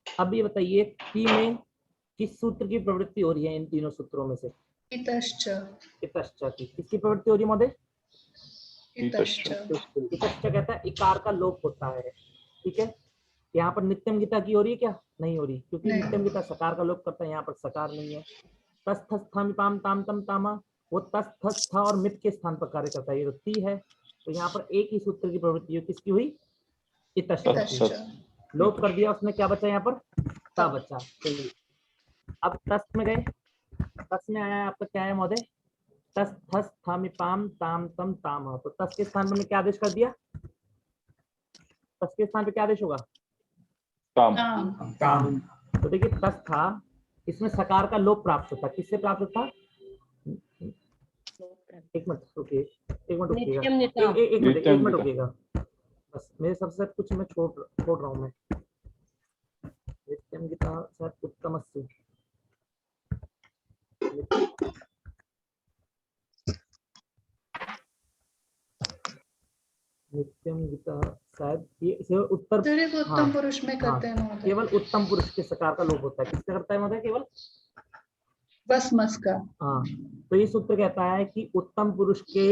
अब ये बताइए टी में किस सूत्र की प्रवृत्ति हो रही है इन तीनों सूत्रों में से, इतश्च इतश्च की किसकी प्रवृत्ति हो रही है महोदय, इतश्च इतश्च कहता है इकार का लोप होता है, ठीक है। यहाँ पर नित्यम गीता की हो रही है क्या, नहीं हो रही, क्योंकि नहीं। नित्यम गीता सकार का लोप करता है, यहाँ पर सकार नहीं है। तस थस था मिपाम ताम तम तामा, वो तस थस था और मिप के स्थान पर कार्य करता है, ये तो ती है। तो यहाँ पर एक ही सूत्र की प्रवृत्ति है, किसकी हुई, इतश्च। लोप कर दिया उसने, क्या बचा यहाँ पर, ता बचा। चलिए अब तस में गए, तस में आया आपका क्या है महोदय, तस थस था मिपाम ताम तम तामा। तो तस के स्थान पर क्या आदेश कर दिया, तस के स्थान पे क्या आदेश होगा, ताम। ताम। तो देखिए तस था, इसमें सकार का लोप प्राप्त होता, किससे प्राप्त होता, एक मिनट रुकिए, एक मिनट रुकिएगा, नित्यम गीता। एक मिनट रुकिएगा, बस मेरे सबसे कुछ मैं छोड़ रहा हूँ मैं। नित्यम गीता शायद उत्तमस्य, नित्यम गीता शायद ये उत्तर तेरे को उत्तम हाँ, पुरुष में करते हैं महोदय, केवल उत्तम पुरुष के सकार का लोप होता है। किसका करता है महोदय, केवल बस मस का। हाँ। तो ये सूत्र कहता है कि उत्तम पुरुष के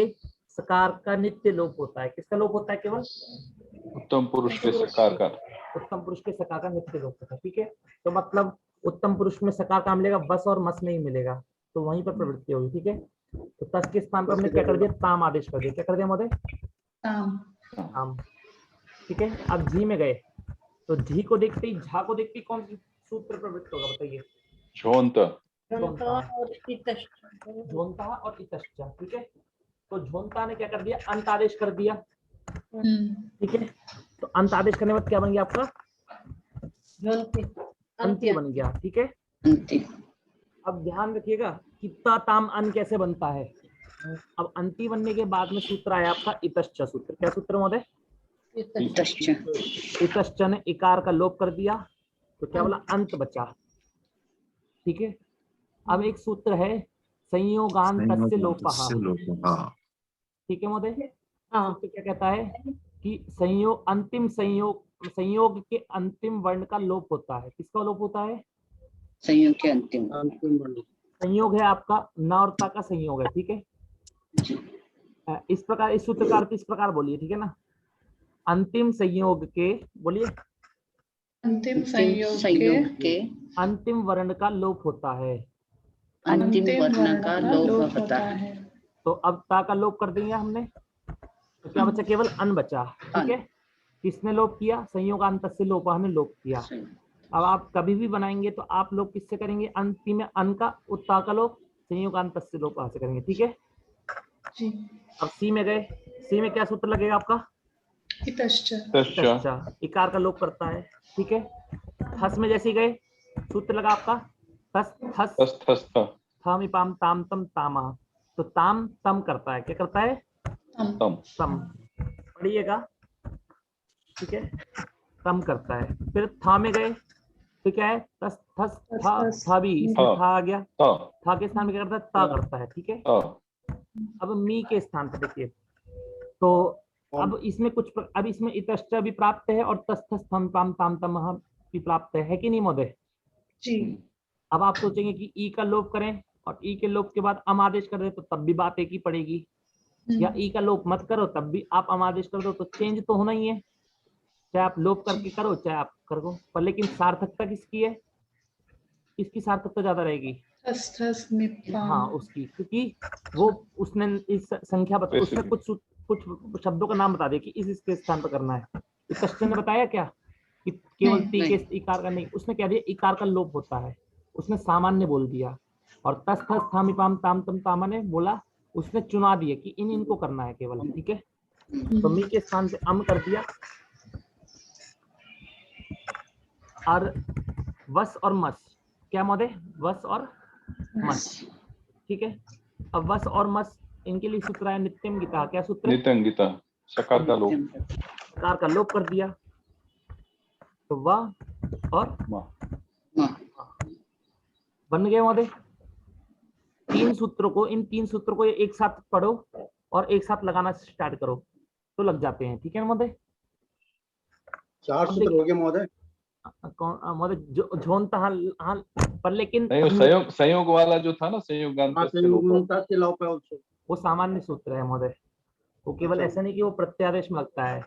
सकार का नित्य लोप होता है। किसका लोप होता है, केवल उत्तम पुरुष के सकार का, उत्तम पुरुष के सकार का नित्य लोप होता है, ठीक है। तो मतलब उत्तम पुरुष में सकार का मिलेगा, बस और मस नहीं मिलेगा, तो वहीं पर प्रवृत्ति होगी, ठीक है। तो तस के स्थान पर हमने क्या कर दिया, ताम आदेश कर दिया। क्या कर दिया महोदय, ताम। ताम, ठीक है। अब झी में गए, तो झी को देखते ही, झा को देखते ही कौन सी सूत्र प्रवृत्त होगा, बताइए, झोंत, झोंता और इतश्च। झोंता और इतश्च, ठीक है। तो झोंता ने क्या कर दिया, अंत आदेश कर दिया, ठीक है। तो अंत आदेश करने के बाद क्या बन गया आपका, झोंती अंत्य बन गया, ठीक है। अब ध्यान रखिएगा कि ता ताम अन कैसे बनता है। अब अंति बनने के बाद में सूत्र आया आपका इतश्च सूत्र। क्या सूत्र महोदय, इतश्च इतश्च ने इकार का लोप कर दिया तो क्या बोला, अंत बचा। ठीक है, अब एक सूत्र है संयोगांतस्य लोपः। ठीक है महोदय, हाँ तो क्या कहता है कि संयोग के अंतिम वर्ण का लोप होता है। किसका लोप होता है? संयोग के अंतिम संयोग है आपका न और ता का संयोग है। ठीक है, इस प्रकार इस सूत्र का अर्थ इस प्रकार बोलिए। ठीक है ना, अंतिम संयोग के, बोलिए, अंतिम संयोग संयोग के अंतिम वर्ण का लोप होता है। अंतिम वर्ण का लोप होता है। तो अब ता का लोप कर देंगे हमने, तो क्या बचा? केवल अन बचा। ठीक है, किसने लोप किया? संयोगांतस्य लोपः हमने लोप किया। अब आप कभी भी बनाएंगे तो आप लोग किससे करेंगे? अंतिम में अन का उत्ता का लोप संयोगांतस्य लोपः से करेंगे। ठीक है, जी। अब सी में गए, सी में क्या सूत्र लगेगा आपका? इतश्च इतश्च, इकार का लोप करता है। ठीक है, थस में जैसे गए सूत्र लगा आपका थस थस तस थस था थम इपाम ताम तम तामा, तो ताम तम करता है। क्या करता है? तम तम, पढ़िएगा। ठीक है, तम करता है। फिर था में गए तो क्या है? तस थस था, था भी इसमें हाँ। था आ गया, ता था के स्थान में क्या करता है? ता करता है। ठीक है, ता अब मी के स्थान पर देखिए, तो अब इसमें अब इसमें इतश्च भी प्राप्त है और तस थस थम पाम ताम तम भी प्राप्त है कि नहीं महोदय? जी। अब आप सोचेंगे कि ई का लोप करें और ई के लोप के बाद अम आदेश कर दे तो तब भी बात एक ही पड़ेगी, या ई का लोप मत करो तब भी आप अम आदेश कर दो, तो चेंज तो होना ही है, चाहे आप लोप करके करो चाहे आप करो। पर लेकिन सार्थकता किसकी है? किसकी सार्थकता ज्यादा रहेगी? थस मिपाम। हाँ उसकी, क्योंकि वो उसने इस संख्या बता, उसने कुछ शब्दों का नाम बता दिया कि इसके स्थान पर करना है। इतश्च ने बताया क्या कि केवल ती के इकार का नहीं, उसने कह दिया इकार का लोप होता है, उसने सामान्य बोल दिया। और तस थस थाम इपाम ताम तम तामा ने बोला, उसने चुना दिया कि इनको करना है केवल। ठीक है, तो मी के स्थान पे अम कर दिया, और वस और मस, क्या महोदय? वस और मस। ठीक है, अब वस और मस इनके लिए सूत्र है नित्यम गीता। क्या सूत्र? नित्यंगिता, सकार का लोप, सकार का लोप कर दिया, तो वह और बन गए महोदय। इन तीन सूत्रों को एक साथ पढ़ो और एक साथ लगाना स्टार्ट करो तो लग जाते हैं। ठीक है महोदय, 4 सूत्र हो गए महोदय। कौन महोदय? झोंता हाँ, पर लेकिन संयोग वाला जो था ना, संयोगांतस्य लोप, वो सामान्य सूत्र है महोदय, वो केवल ऐसा नहीं कि वो प्रत्यादेश में लगता है।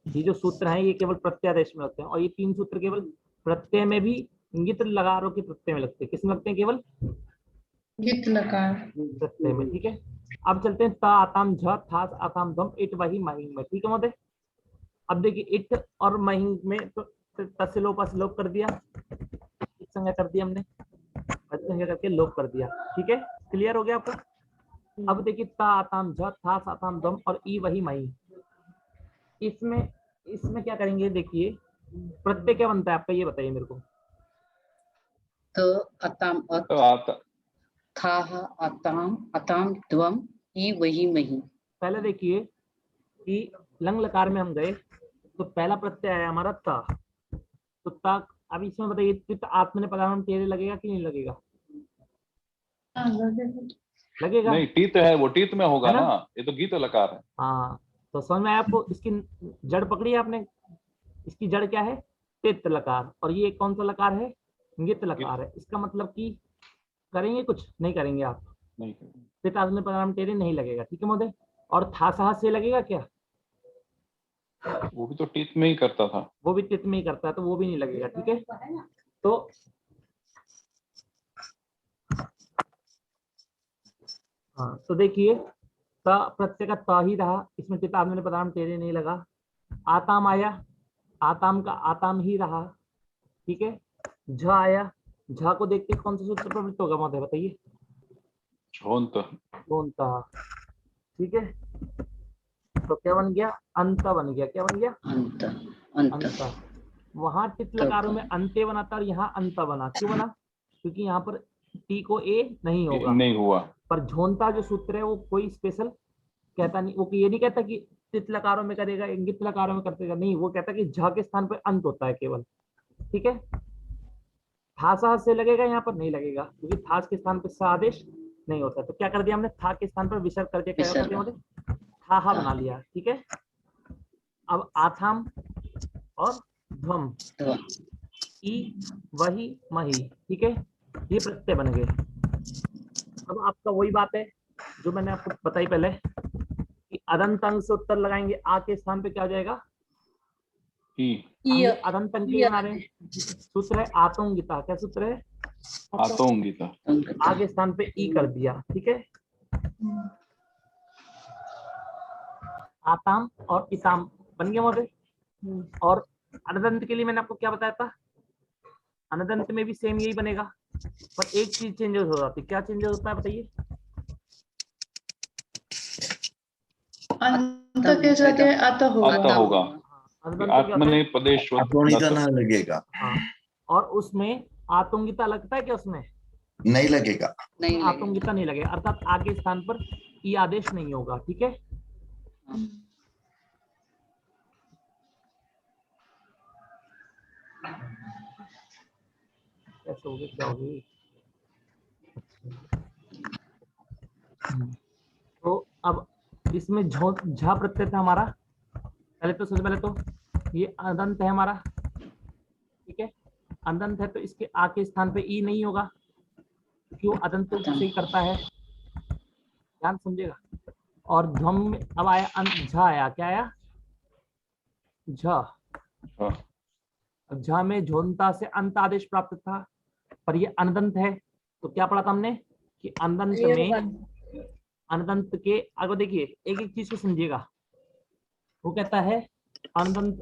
ये जो सूत्र हैं ये केवल प्रत्यादेश में लगते हैं, और ये 3 सूत्र केवल प्रत्यय में भी इंगित लकारों के प्रत्यय में लगते हैं। किसमें लगते हैं? केवल गित लकार प्रत्यय में। ठीक है, अब चलते हैं ता आताम झ थास आताम धम इट वही महिंग में। ठीक है महोदय, अब देखिए इट और महिंग में तो तस्य लोप कर दिया, एक संज्ञा कर दिया हमने, संज्ञा करके लोप कर दिया। ठीक है, क्लियर हो गया आपको? अब देखिए ता आताम झ थास आताम धम और ई वही मही, इसमें क्या करेंगे? देखिए प्रत्यय क्या बनता है आपका, ये बताइए मेरे को। तो अताम अत था अताम अताम द्वम ई वही मही। पहले देखिए कि लंग लकार में हम गए तो पहला प्रत्यय है हमारा ता, तो ता, अब इसमें बताइए तित आत्मने पदार्थ तेरे लगेगा कि नहीं लगेगा? लगेगा नहीं, टीत है, वो टीत में होगा है ना? ये तो गीत लकार है। हाँ, तो समझ में आया आपको? इसकी जड़ पकड़ी है आपने, इसकी जड़ क्या है? तित लकार, और ये कौन सा लकार है? गित लकार है। इसका मतलब कि करेंगे कुछ नहीं करेंगे आप, नहीं, तित आत्मने पदार्थ तेरे नहीं लगेगा। ठीक है महोदय, और था सहा से लगेगा क्या? वो भी तो टीत में ही करता था, वो भी तित में ही करता है, तो वो भी नहीं लगेगा। ठीक है, तो हाँ, तो देखिए ता प्रत्यय का ता ही रहा, इसमें तित आत्मने पदार्थ तेरे नहीं लगा। आताम आया, आताम का आताम ही रहा। ठीक है, झ आया, झ को देखते कौन सा सूत्र प्रवृत्त होगा महोदय बताइए? झोंता। ठीक है, तो क्या बन गया? अंत बन गया। क्या बन गया? अंत। वहां तित लकारों में अंत्य बना था और यहाँ अंत बना। क्यों बना? क्योंकि यहाँ पर टी को ए नहीं होगा, नहीं हुआ। पर झोंता जो सूत्र है वो कोई स्पेशल कहता नहीं, वो ये नहीं कहता कि तित लकारों में करेगा, इंगित लकारों में करतेगा नहीं, वो कहता है कि झ के स्थान पर अंत होता है केवल, ठीक है। था से लगेगा, यहाँ पर नहीं लगेगा क्योंकि था के स्थान पर सा आदेश नहीं होता। तो क्या कर दिया हमने, था के स्थान पर विसर्ग करके क्या कर दिया हमने, था बना लिया, ठीक है। अब आथाम और ध्वम, ई वही मही, ठीक है, ये प्रत्यय बन गए। अब आपका वही बात है जो मैंने आपको बताई पहले कि अदंत अंग से उत्तर लगाएंगे, आ के स्थान पे क्या हो जाएगा, य अदंत अंग के बना रहे हैं। सूत्र है आतोंगिता, क्या सूत्र है, आतोंगिता। आ के स्थान पे ई कर दिया, ठीक है। आताम और इताम बन गया महोदय। और अनदंत के लिए मैंने आपको क्या बताया था, अनदंत में भी सेम यही बनेगा, पर एक चीज चेंजेस हो जाती है। क्या चेंजेस होता है बताइए, अंत के जगह अत आता होगा। होगा, अनदंत क्या होता है? आत्मनेपदेश्व अतोणिता ना लगेगा, हाँ, और उसमें आतंगिता लगता है क्या, उसमें नहीं लगेगा। नहीं लगेगा। आतंगिता नहीं लगेगा, अर्थात आगे स्थान पर ई आदेश नहीं होगा, ठीक है। कैसे होगी, क्या होगी, तो अब इसमें झा प्रत्यय था हमारा, पहले तो सबसे पहले तो ये अदंत है हमारा, ठीक है। अदंत है तो इसके आ के स्थान पे ई नहीं होगा क्योंकि वो अदंत से ही करता है, ध्यान समझेगा। और ध्वम में अब आया झ आया, क्या आया, झ। झ में झोंता से अंत आदेश प्राप्त था, पर ये अनदंत है, तो क्या पढ़ा था हमने कि अनदंत में, अनदंत के आगे देखिए एक एक चीज को समझिएगा। वो कहता है अनदंत,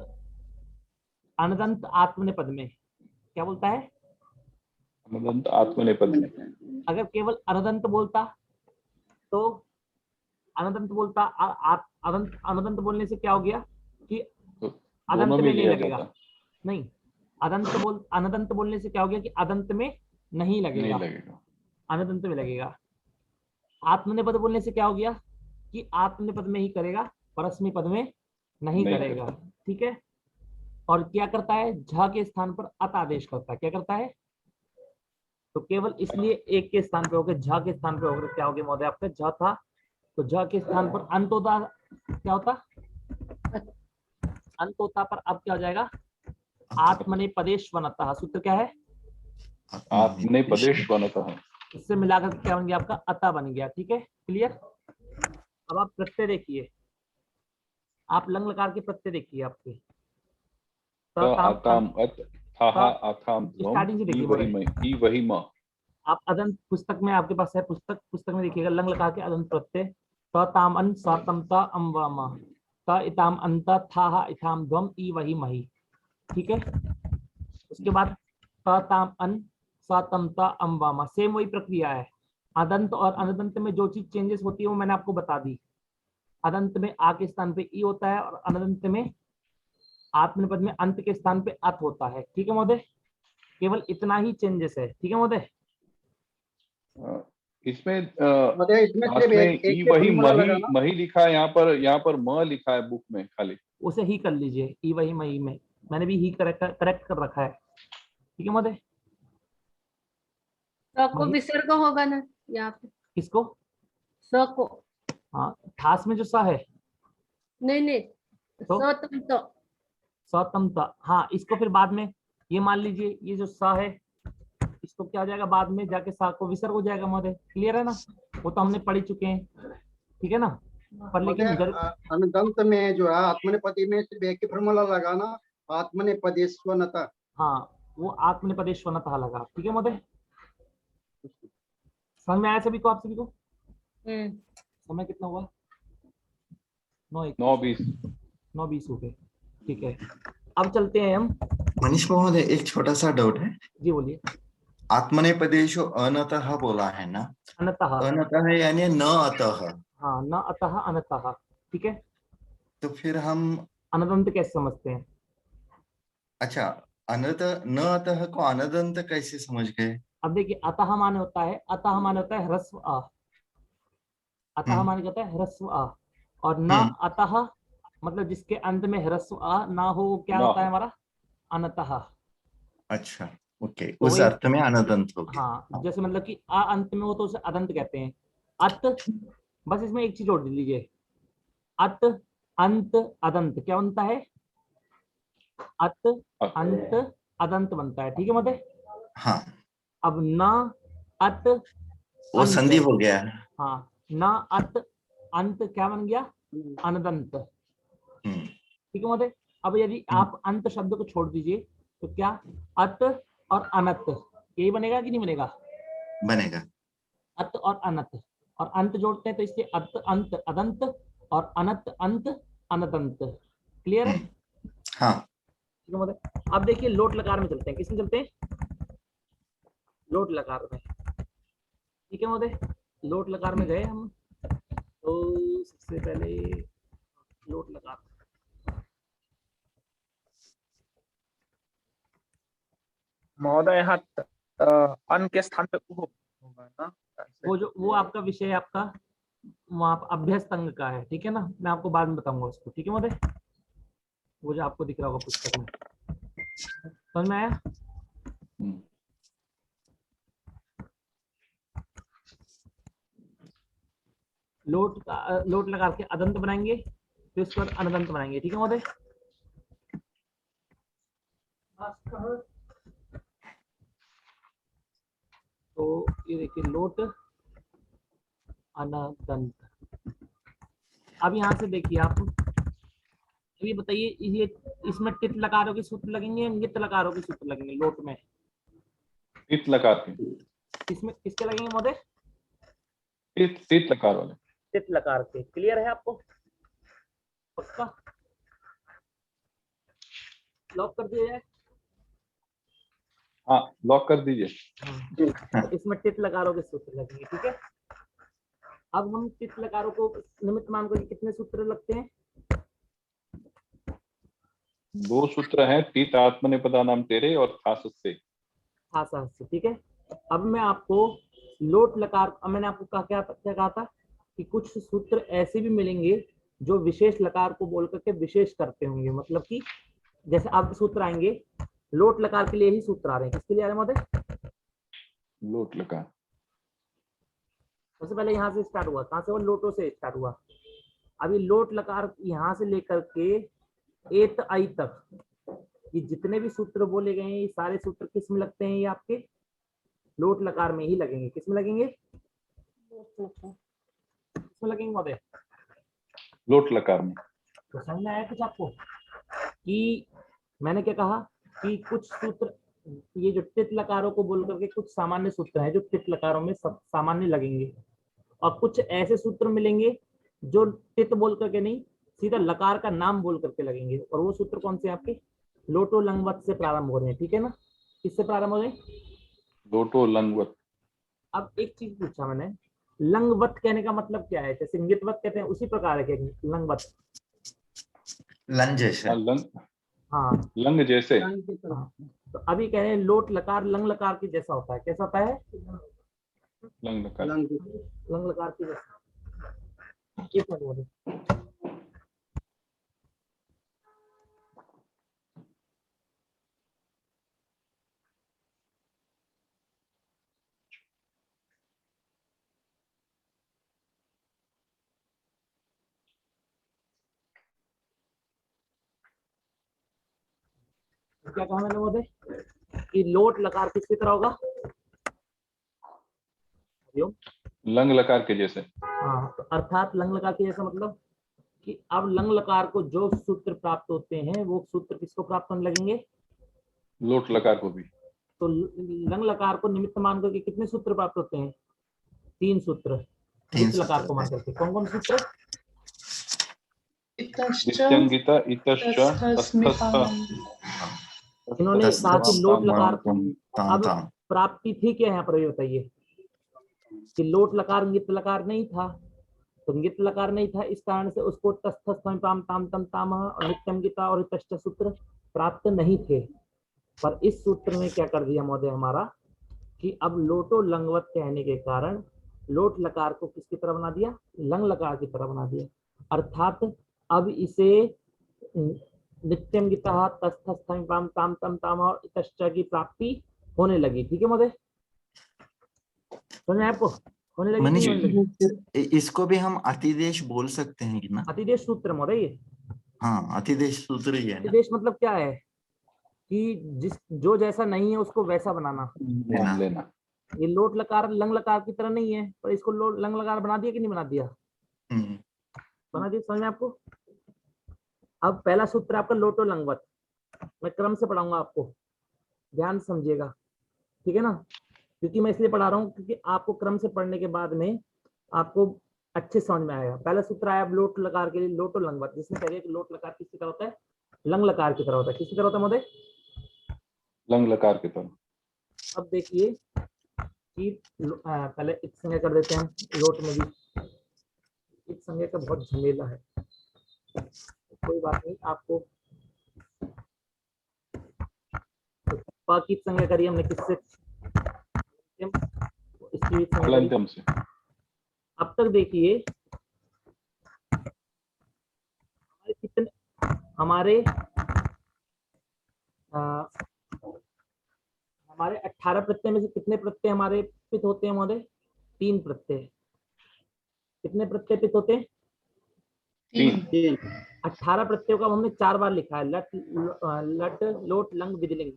अनदंत आत्मनेपद में क्या बोलता है, अनदंत आत्मनेपद में। अगर केवल अनदंत बोलता तो, अनदंत बोलता, अनदंत बोलने से क्या हो गया कि अदंत में नहीं लगेगा, नहीं, अनदंत बोलने से क्या हो गया कि अदंत में नहीं लगेगा, अनदंत में लगेगा। आत्मनेपद बोलने से क्या हो गया कि आत्मनेपद में ही करेगा, परस्मै पद में नहीं करेगा, ठीक है। और क्या करता है, झ के स्थान पर अत आदेश करता है, क्या करता है, तो केवल इसलिए एक के स्थान पे हो गया, झ के स्थान पे हो गया, क्या हो गया महोदय आपका, झ था तो झ के स्थान पर अंत होता, क्या होता, अंत होता, पर अब क्या हो जाएगा, आत्मनेपदेश्वनतः, सूत्र क्या है, आत्मनेपदेश्वनतः, इससे मिलाकर क्या बन गया आपका, अता बन गया, ठीक है, क्लियर। अब आप प्रत्यय देखिए, आप लंग लकार के प्रत्यय देखिए आपके, स्टार्टिंग से देखिए, वही म। आप अदंत पुस्तक में आपके पास है, पुस्तक में देखिएगा लंग लकार के अदंत प्रत्यय, त ताम अन सा तम ता अम व म, त इताम अंत था इथाम ध्वम ई वही मही, ठीक है। उसके बाद त ताम अन सा तम ता अम व म, सेम वही प्रक्रिया है। अदंत और अनदंत में जो चीज चेंजेस होती है वो मैंने आपको बता दी। अदंत में आ के स्थान पे ई होता है और अनदंत में आत्मनिपद में अंत के स्थान पे अत होता है, ठीक है महोदय, केवल इतना ही चेंजेस है, ठीक है महोदय। इसमें इसमें लास्ट में ई वही मही लिखा है, यहाँ पर म लिखा है बुक में खाली, उसे ही कर लीजिए, ई वही मही में मैंने भी ही करेक्ट कर रखा है, ठीक है महोदय। स को विसर्ग होगा ना यहाँ पे, किसको, स को, हाँ ठास में जो सा है, नहीं तो सतम ता, हाँ इसको फिर बाद में ये मान लीजिए, ये जो सा है इसको क्या हो जाएगा, बाद में जाके सा को विसर्ग हो जाएगा महोदय, क्लियर है ना, वो तो हमने पढ़ चुके हैं, ठीक है ना। पर लेकिन अनदंत में जो है आत्मनेपदी में सिर्फ एक ही फॉर्मूला लगाना, आत्मनेपदेश्वनतः, हाँ वो आत्मनेपदेश्वनतः लगा, ठीक है महोदय। समझ में आया सभी को, आप सभी को। समय कितना हुआ, 9:20 हो गए, ठीक है। अब चलते हैं हम, मनीष महोदय एक छोटा सा डाउट है, जी बोलिए। आत्मनेपदेशो अनतः बोला है ना, अनतः, अनतः यानी न अतः, हाँ न अतः अनतः, ठीक है। तो फिर हम अनदंत कैसे समझते हैं, अच्छा अनत न अतः को अनदंत कैसे समझ गए। अब देखिए अतः माने होता है, अतः माने होता है ह्रस्व अ, अतः माने होता है ह्रस्व अ, और न अतः मतलब जिसके अंत में ह्रस्व आ ना हो, क्या ना होता है हो। हमारा अनतः। अच्छा, ओके, तो उस वही, अर्थ में अनदंत हो गया। हाँ, जैसे मतलब कि आ अंत में हो तो उसे अदंत कहते हैं। अत, बस इसमें एक चीज जोड़ दीजिए, अत अंत अदंत क्या बनता है? अत अंत अदंत बनता है, ठीक है महोदय। हाँ, अब न अत वो अंत, संधि हो गया। हाँ, न अत अंत क्या बन गया? अनदंत, हम्म, ठीक है महोदय। अब यदि आप अंत शब्द को छोड़ दीजिए तो क्या अत और अनत यही बनेगा कि नहीं बनेगा? बनेगा। अत और अनत, और अंत जोड़ते हैं तो इसलिए अत अंत अदंत और अनत अंत अनदंत। क्लियर है? हाँ, ठीक है महोदय। अब देखिए लोट लकार में चलते हैं। किसमें चलते हैं? लोट लकार में। ठीक है महोदय, लोट लकार में गए हम, तो सबसे पहले लोट लकार, महोदय यहाँ अन के स्थान पे उ होगा ना? वो आपका विषय आपका वहाँ पर अभ्यस्त अंग का है, ठीक है ना, मैं आपको बाद में बताऊंगा उसको, ठीक है महोदय। वो जो आपको दिख रहा होगा पुस्तक में, समझ में आया? लोट लगा के अदंत बनाएंगे, फिर उसके बाद अनदंत बनाएंगे, ठीक है महोदय। तो ये देखिए लोट अनदंत। अब यहाँ से देखिए आप, ये बताइए ये इसमें टित लकारों के सूत्र लगेंगे, नित लकारों के सूत्र लगेंगे लोट में? टित लकार के, इसमें किसके लगेंगे महोदय? टित लकार वाले। टित लकार के। क्लियर है आपको? पक्का? लॉक कर दिया जाए? हाँ, लॉक कर दीजिए। तो इसमें टित लकारों के सूत्र लगेंगे, ठीक है। अब हम टित लकारों को निमित्त मान करके कितने सूत्र लगते हैं? 2 सूत्र हैं, टित आत्मनेपदा नाम तेरे और खास से। ठीक है। अब मैं आपको लोट लकार, मैंने आपको क्या कहा था कि कुछ सूत्र ऐसे भी मिलेंगे जो विशेष लकार को बोल करके विशेष करते होंगे, मतलब कि जैसे अब सूत्र आएंगे लोट लकार के लिए ही सूत्र आ रहे हैं। किसके लिए आ रहे हैं महोदय? लोट लकार। सबसे पहले यहाँ से स्टार्ट हुआ, कहाँ से? वो लोटो से स्टार्ट हुआ। अभी लोट लकार यहाँ से लेकर के एत आई तक ये जितने भी सूत्र बोले गए हैं, ये सारे सूत्र किस में लगते हैं? ये आपके लोट लकार में ही लगेंगे। किस में लगेंगे? किसमें लगेंगे महोदय? लोट लकार में। तो समझ में आया कुछ आपको कि मैंने क्या कहा कि कुछ सूत्र, ये जो टित लकारों को बोल करके कुछ सामान्य सूत्र हैं जो टित लकारों में सब सामान्य लगेंगे, और कुछ ऐसे सूत्र मिलेंगे जो टित बोल करके नहीं, सीधा लकार का नाम बोल करके लगेंगे। और वो सूत्र कौन से? आपके लोटो लंगवत से प्रारंभ हो रहे हैं, ठीक है ना। किससे प्रारंभ हो रहे हैं? लोटो लंगवत। अब एक चीज पूछा मैंने, लंगवत कहने का मतलब क्या है? जैसे इंगितवत कहते हैं उसी प्रकार है क्या लंगवत? लंग जैसे। हाँ, लंग जैसे। हाँ। तो अभी कह रहे हैं लोट लकार लंग लकार की जैसा होता है। कैसा होता है? लंग लकार। लंग लकार की जैसा। एक मिनट बोले, क्या कहा मैंने महोदय कि लोट लकार किसकी तरह होगा? लंग लकार के जैसे। हाँ, तो अर्थात लंग लकार के जैसा मतलब कि अब लंग लकार को जो सूत्र प्राप्त होते हैं वो सूत्र किसको प्राप्त होने लगेंगे? लोट लकार को भी। तो लंग लकार को निमित्त मान करके कितने सूत्र प्राप्त होते हैं? 3 सूत्र। निमित्त लकार को मान करके कौन कौन सूत्र? दित्यंगिता इतश्च तस्थस्थ। इन्होंने कहा कि लोट लकार, ताम अब ताम। प्राप्ति थी क्या यहाँ पर? ये बताइए कि लोट लकार नित्य लकार नहीं था, तो नित्य लकार नहीं था, इस कारण से उसको तस्थस्थम ताम ताम तम ताम और नित्यम गीता और तष्ट सूत्र प्राप्त नहीं थे। पर इस सूत्र में क्या कर दिया महोदय हमारा कि अब लोटो लंगवत कहने के कारण लोट लकार को किसकी तरह बना दिया? लंग लकार की तरह बना दिया। अर्थात अब इसे नित्यम गितः तस्थस्थं पाम ताम तम ताम और इतश्च की प्राप्ति होने लगी। ठीक है महोदय, समझ में आपको? होने लगी कि मनीष नहीं होने लगी? इसको भी हम अतिदेश बोल सकते हैं कि ना? अतिदेश सूत्र महोदय ये। हाँ, अतिदेश सूत्र ही है ना? अतिदेश मतलब क्या है कि जो जैसा नहीं है उसको वैसा बनाना। लेना। ये लोट लकार लंग लकार की तरह नहीं है, पर इसको लोट लंग लकार बना दिया कि नहीं बना दिया? बना दिया, समझ में आपको? अब पहला सूत्र आपका लोटो लंगवत, मैं क्रम से पढ़ाऊंगा आपको, ध्यान से समझिएगा, ठीक है ना? क्योंकि मैं इसलिए पढ़ा रहा हूँ क्योंकि आपको क्रम से पढ़ने के बाद में आपको अच्छे समझ में आएगा। पहला सूत्र आया लोट लकार के लिए, लोटो लंगवत, जिसमें कह रहे कि लोट लकार किसकी तरह होता है? लंग लकार की तरह होता है। किसकी तरह होता है महोदय? लंग लकार की तरह। अब देखिए कि पहले इत संज्ञा कर देते हैं, लोट में भी इत संज्ञा का बहुत झमेला है, कोई बात नहीं। आपको प की संज्ञा करी हमने किससे? इसकी इत संज्ञा करी। हलंत्यम से। अब तक देखिए हमारे 18 प्रत्यय में से कितने प्रत्यय हमारे पित होते हैं महोदय? 3 प्रत्यय। कितने प्रत्यय पित होते हैं? 3। 18 प्रत्ययों का हमने 4 बार लिखा है, लट लोट लंग विधिलिंग,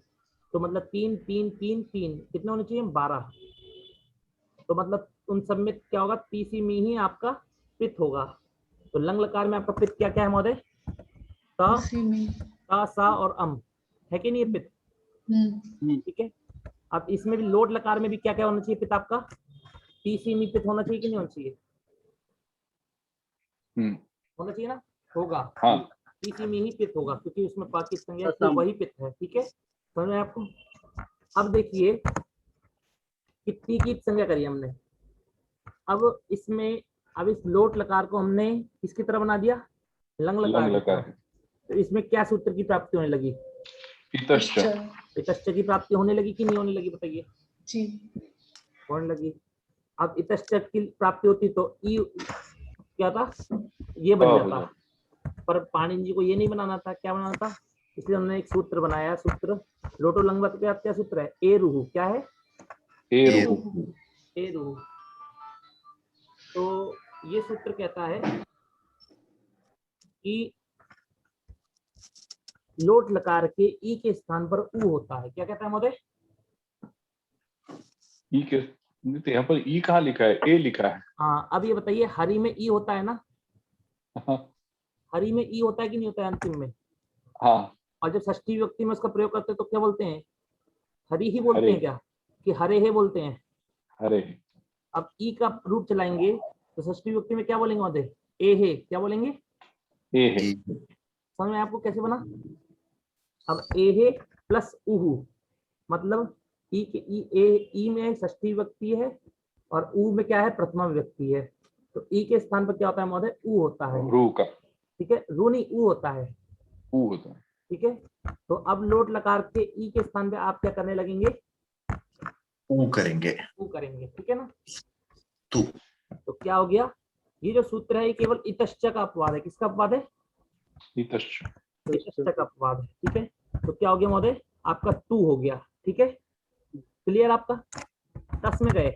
तो मतलब 3 3 3 3 कितने होने चाहिए? 12। तो मतलब उन सब में क्या होगा? तीसरी में ही आपका पित होगा। तो लंग लकार में आपका पित क्या क्या है महोदय? ता सा और अम है कि नहीं ये पित? ठीक है। अब इसमें भी लोट लकार में भी क्या क्या होना चाहिए पित आपका? तीसरी में पित होना चाहिए कि नहीं होना चाहिए? होना चाहिए ना? होगा। हाँ। तीसरी में ही पित होगा क्योंकि उसमें पाकी संज्ञा तो वही पित है। ठीक है, समझ में आपको? अब देखिए कितनी की संज्ञा करी हमने। अब इसमें अब इस लोट लकार को हमने किसकी तरह बना दिया? लंग लकार की तरह। तो इसमें क्या सूत्र की प्राप्ति होने लगी? इतश्च। इतश्च की प्राप्ति होने लगी कि नहीं होने लगी? बताइए जी, होने लगी। अब इतश्च की प्राप्ति होती तो ई क्या था? ये बन जाता, पर पाणिनि जी को ये नहीं बनाना था। क्या बनाना था? इसलिए हमने एक सूत्र बनाया। सूत्र लोटो लंगवत का क्या सूत्र है? ए रुहु। क्या है? ए रुहु। ए रुहु। तो ये सूत्र कहता है कि लोट लकार के ई के स्थान पर ऊ होता है। क्या कहता है महोदय? ई के तो यहाँ पर ई कहाँ लिखा है? ए लिखा है। हाँ, अब ये बताइए हरि में ई होता है ना? हरि में ई होता है कि नहीं होता है अंतिम में? हाँ। और जब षष्ठी विभक्ति में उसका प्रयोग करते हैं तो क्या बोलते हैं? हरि ही बोलते हैं क्या कि हरे है बोलते हैं? हरे। अब ई का रूप चलाएंगे तो षष्ठी विभक्ति में क्या बोलेंगे महोदय? ए है। क्या बोलेंगे? ए है। समझ में आपको कैसे बना? अब ए है प्लस उहु, मतलब ई के ई में षष्ठी विभक्ति है और ऊ में क्या है? प्रथमा विभक्ति है। तो ई के स्थान पर क्या होता है महोदय? ऊ होता है। रू का। ठीक है, रू नहीं ऊ होता है। ऊ होता है। ठीक है, तो अब लोट लकार के ई के स्थान पे आप क्या करने लगेंगे? ऊ करेंगे। ऊ करेंगे। ठीक है ना? तू। तो क्या हो गया? ये जो सूत्र है ये केवल इतश्च का अपवाद है। किसका अपवाद है? इतश्च का अपवाद है। ठीक है, तो क्या हो गया महोदय? आपका तू हो गया। ठीक है, क्लियर आपका? तस में गए।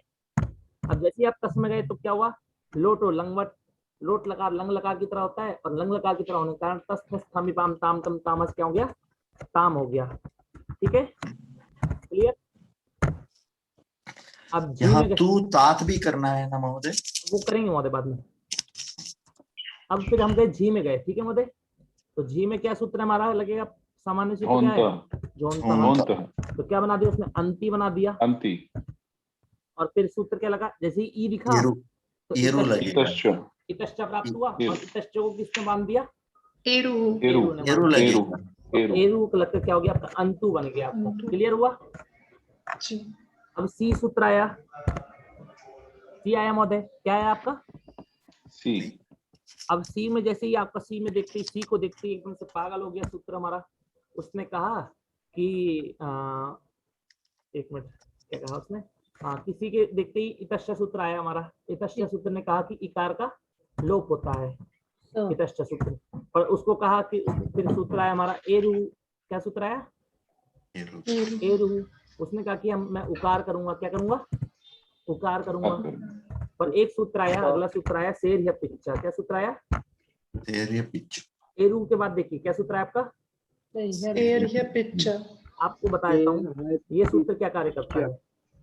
अब जैसे ही आप तस में गए तो क्या हुआ? लोटो लंगवट, लोट लकार लंग लकार की तरह होता है और लंग लकार की तरह होने के कारण तस तस थामी पाम ताम तम तामस क्या हो गया? ताम हो गया। ठीक है, क्लियर? अब यहाँ तू तात भी करना है ना महोदय? वो करेंगे महोदय बाद में। अब फिर हम गए झी में गए। ठीक है महोदय, तो झी में क्या सूत्र हमारा लगेगा? सामान्य सूत्र क्या है? झोंता। तो क्या बना दिया उसने? अंति बना दिया। अंति। और फिर सूत्र क्या लगा? जैसे ही ई दिखा तो इतश्च प्राप्त हुआ और इतश्च को किसने बांध दिया? एरू को लगकर क्या हो गया? आपका अंतु बन गया। आपका क्लियर हुआ? अब सी सूत्र आया। सी आया महोदय, क्या है आपका? सी। अब सी में जैसे ही आपका सी में देखते ही सी को देखते ही एकदम से पागल हो गया सूत्र हमारा। उसने कहा कि एक मिनट, क्या कहा उसने? हाँ, किसी के देखते ही इतश्च सूत्र आया हमारा। इतश्च सूत्र ने कहा कि इकार का लोप होता है। इतश्च सूत्र और उसको कहा कि फिर सूत्र आया हमारा एरू, क्या सूत्र आया? एरू। उसने कहा कि मैं उकार करूंगा, क्या करूंगा? उकार करूंगा। पर एक सूत्र आया, अगला सूत्र आया शेर या पिच्चा। क्या सूत्र आया? शेर या पिच। एरू के बाद देखिए क्या सूत्र है आपका? एयर या पिक्चर। आपको बता देता हूँ ये सूत्र क्या कार्य करता है।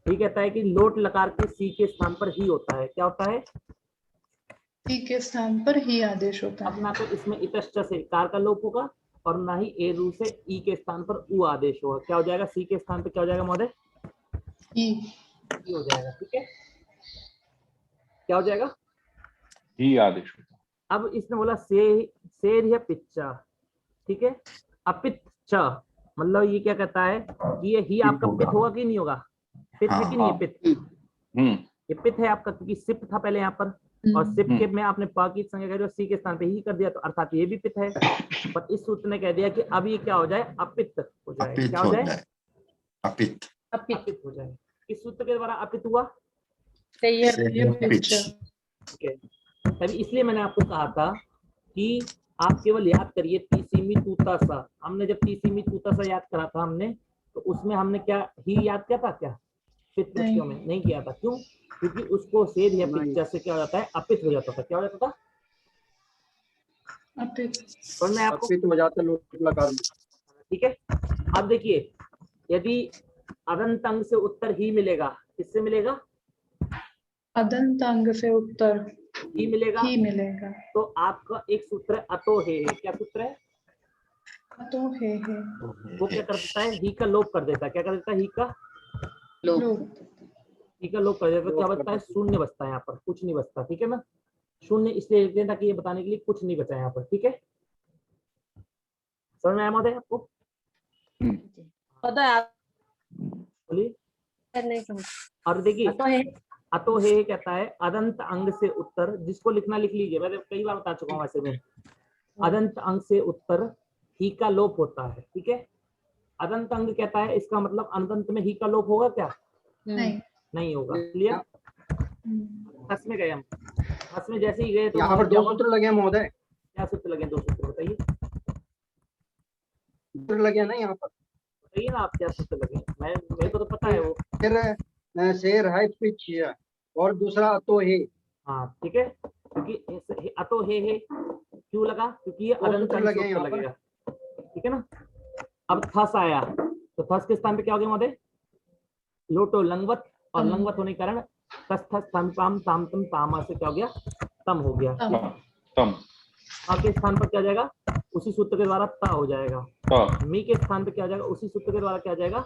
ये कहता है कि लोट लकार के सी के स्थान पर ही होता है। क्या होता है? सी के स्थान पर ही आदेश होता अब है। ना तो इसमें इतश्च से कार का लोप होगा और ना ही एरू से ई के स्थान पर उ आदेश होगा। क्या हो जाएगा? सी के स्थान पर क्या हो जाएगा महोदय? ई हो जाएगा। ठीक है, क्या हो जाएगा? ही आदेश होता। अब इसने बोला शेर या पिच्चा, ठीक है। अपित च मतलब ये क्या कहता है कि ये ही आपका पित होगा कि नहीं होगा? पित है कि नहीं? पित, ये पित है आपका, क्योंकि सिप था पहले यहाँ पर और सिप के में आपने प की संज्ञा कर सी के स्थान पे ही कर दिया, तो अर्थात ये भी पित है। पर इस सूत्र ने कह दिया कि अब ये क्या हो जाए? अपित हो जाए। क्या हो जाए? अपित। अपित हो जाए। इस सूत्र के द्वारा अपित हुआ तभी, इसलिए मैंने आपको कहा था कि आप केवल याद करिए तीसीमी तूता सा। हमने जब तीसीमी तूता सा याद करा था हमने, तो उसमें हमने क्या ही याद किया था? क्या पित प्रत्ययों में नहीं किया था? क्यों? क्योंकि उसको शेर या पिच्चा से क्या हो जाता है? अपित हो जाता था। क्या हो जाता था? और मैं आपको अपित हो जाता लोट लकार। ठीक है, अब देखिए यदि अदंत अंग से उत्तर ही मिलेगा, किससे मिलेगा? अदंत अंग से उत्तर ही मिलेगा। ही मिलेगा। तो आपका एक सूत्र है अतो है। क्या सूत्र है? तो है वो क्या कर देता है? ही का लोप कर देता है। क्या कर देता है? ही का लोप। ही का लोप कर देता है। क्या बचता है? शून्य बचता है यहाँ पर, कुछ नहीं बचता। ठीक है ना, शून्य इसलिए लिखते हैं ताकि ये बताने के लिए कुछ नहीं बचा यहाँ पर। ठीक है, समझ में आया महोदय आपको? पता है आप बोलिए। नहीं समझ। और देखिए अतो है कहता है अदंत अंग से उत्तर, जिसको लिखना लिख लीजिए, मैंने कई बार बता चुका हूँ वैसे में। अदंत अंग से उत्तर ही का लोप होता है। ठीक है, अदंत अंग कहता है, इसका मतलब अनंत में ही का लोप होगा क्या? नहीं होगा। क्लियर? हस में गए हम, हस में जैसे ही गए तो यहाँ पर दो सूत्र लगे महोदय। क्या सूत्र लगे? दो सूत्र बताइए, सूत्र लगे ना यहाँ पर, बताइए ना आप क्या सूत्र लगे। मैं मेरे को तो पता है वो। फिर शेर है पिच है और दूसरा अतो है। हाँ ठीक है, क्योंकि अतो है क्यों लगा? क्योंकि ये अदंत अंग से उत्तर लगेगा। ठीक है ना। अब थस आया तो थस के स्थान पे क्या हो गया महोदय? लोटो लंगवत, और लंगवत होने के कारण तस थस तम ताम ताम तम तामा से क्या हो गया? तम हो गया। तम के स्थान पर क्या जाएगा? उसी सूत्र के द्वारा ता हो जाएगा। मी के स्थान पे क्या हो जाएगा? उसी सूत्र के द्वारा क्या जाएगा?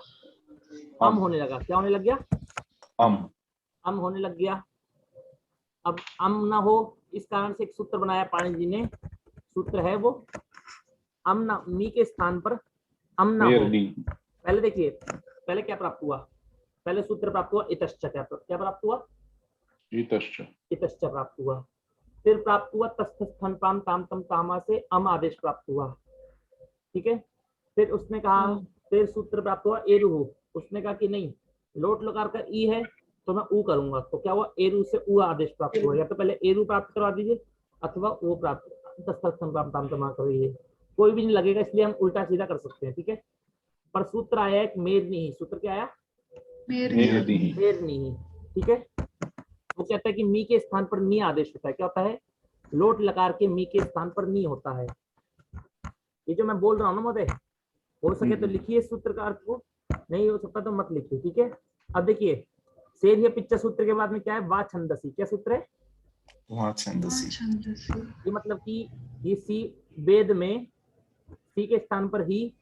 अम होने लगा। क्या होने लग गया? अम होने लग गया। अब अम ना हो इस कारण से एक सूत्र बनाया पाणिनि जी ने, सूत्र है वो अम ना, मी के स्थान पर अम ना हो। पहले देखिए, पहले क्या प्राप्त हुआ? पहले सूत्र प्राप्त हुआ इतश्च। क्या प्राप्त हुआ? इतश्च प्राप्त हुआ। फिर प्राप्त हुआ तस्थस्थन पाम ताम तम तामा से अम आदेश प्राप्त हुआ। ठीक है, फिर उसने कहा, फिर सूत्र प्राप्त हुआ एरु। उसने कहा कि नहीं, लोट लकार का ई है तो मैं ऊ करूंगा, तो क्या हुआ? एरु से ऊ आदेश प्राप्त हुआ। या तो पहले एरु प्राप्त करवा दीजिए अथवा वो प्राप्त तस्थस्थन पाम ताम तमा करिए, कोई भी नहीं लगेगा, इसलिए हम उल्टा सीधा कर सकते हैं। ठीक है, पर सूत्र आया एक मेरनी। सूत्र क्या आया? मेरनी। ठीक है, वो कहता है कि मी के स्थान पर नी आदेश होता है। क्या होता है? लोट लकार के मी के स्थान पर नी होता है। ये जो मैं बोल रहा हूँ ना महोदय, हो सके तो लिखिए सूत्र का अर्थ को, नहीं हो सकता तो मत लिखिए। ठीक है, अब देखिए शेर या पिच्चा सूत्र के बाद में क्या है? वा छंदसी। क्या सूत्र है? वा छंदसी। ये मतलब कि ये सी वेद में सी के स्थान पर ही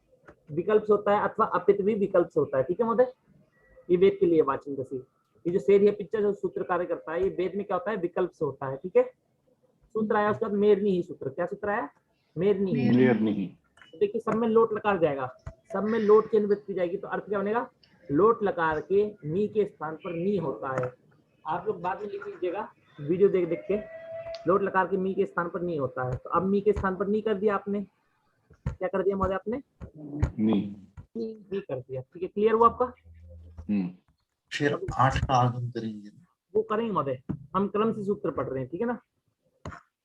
विकल्प से होता है अथवा अपित भी विकल्प से होता है। ठीक है महोदय, ये वेद के लिए वा छंदसी। ये जो शेर या पिच्चा जो सूत्र कार्य करता है, ये वेद में क्या होता है? विकल्प से होता है। ठीक है, सूत्र आया उसके बाद मेरनी ही सूत्र। क्या सूत्र आया? मेरनी ही। देखिए सब में लोट लकार जाएगा, सब में लोट की अनुवृत्ति जाएगी, तो अर्थ क्या बनेगा? लोट लकार के नी के स्थान पर नी होता है। आप लोग बाद में लिख लीजिएगा वीडियो देख देख के, लोट लकार के मी के स्थान पर नी होता है। तो अब मी के स्थान पर नी कर दिया आपने। क्या कर दिया महोदय आपने? नी कर दिया। ठीक है, क्लियर हुआ आपका? फिर 8 का आगम करेंगे, वो करेंगे महोदय, हम क्रम से सूत्र पढ़ रहे हैं। ठीक है ना,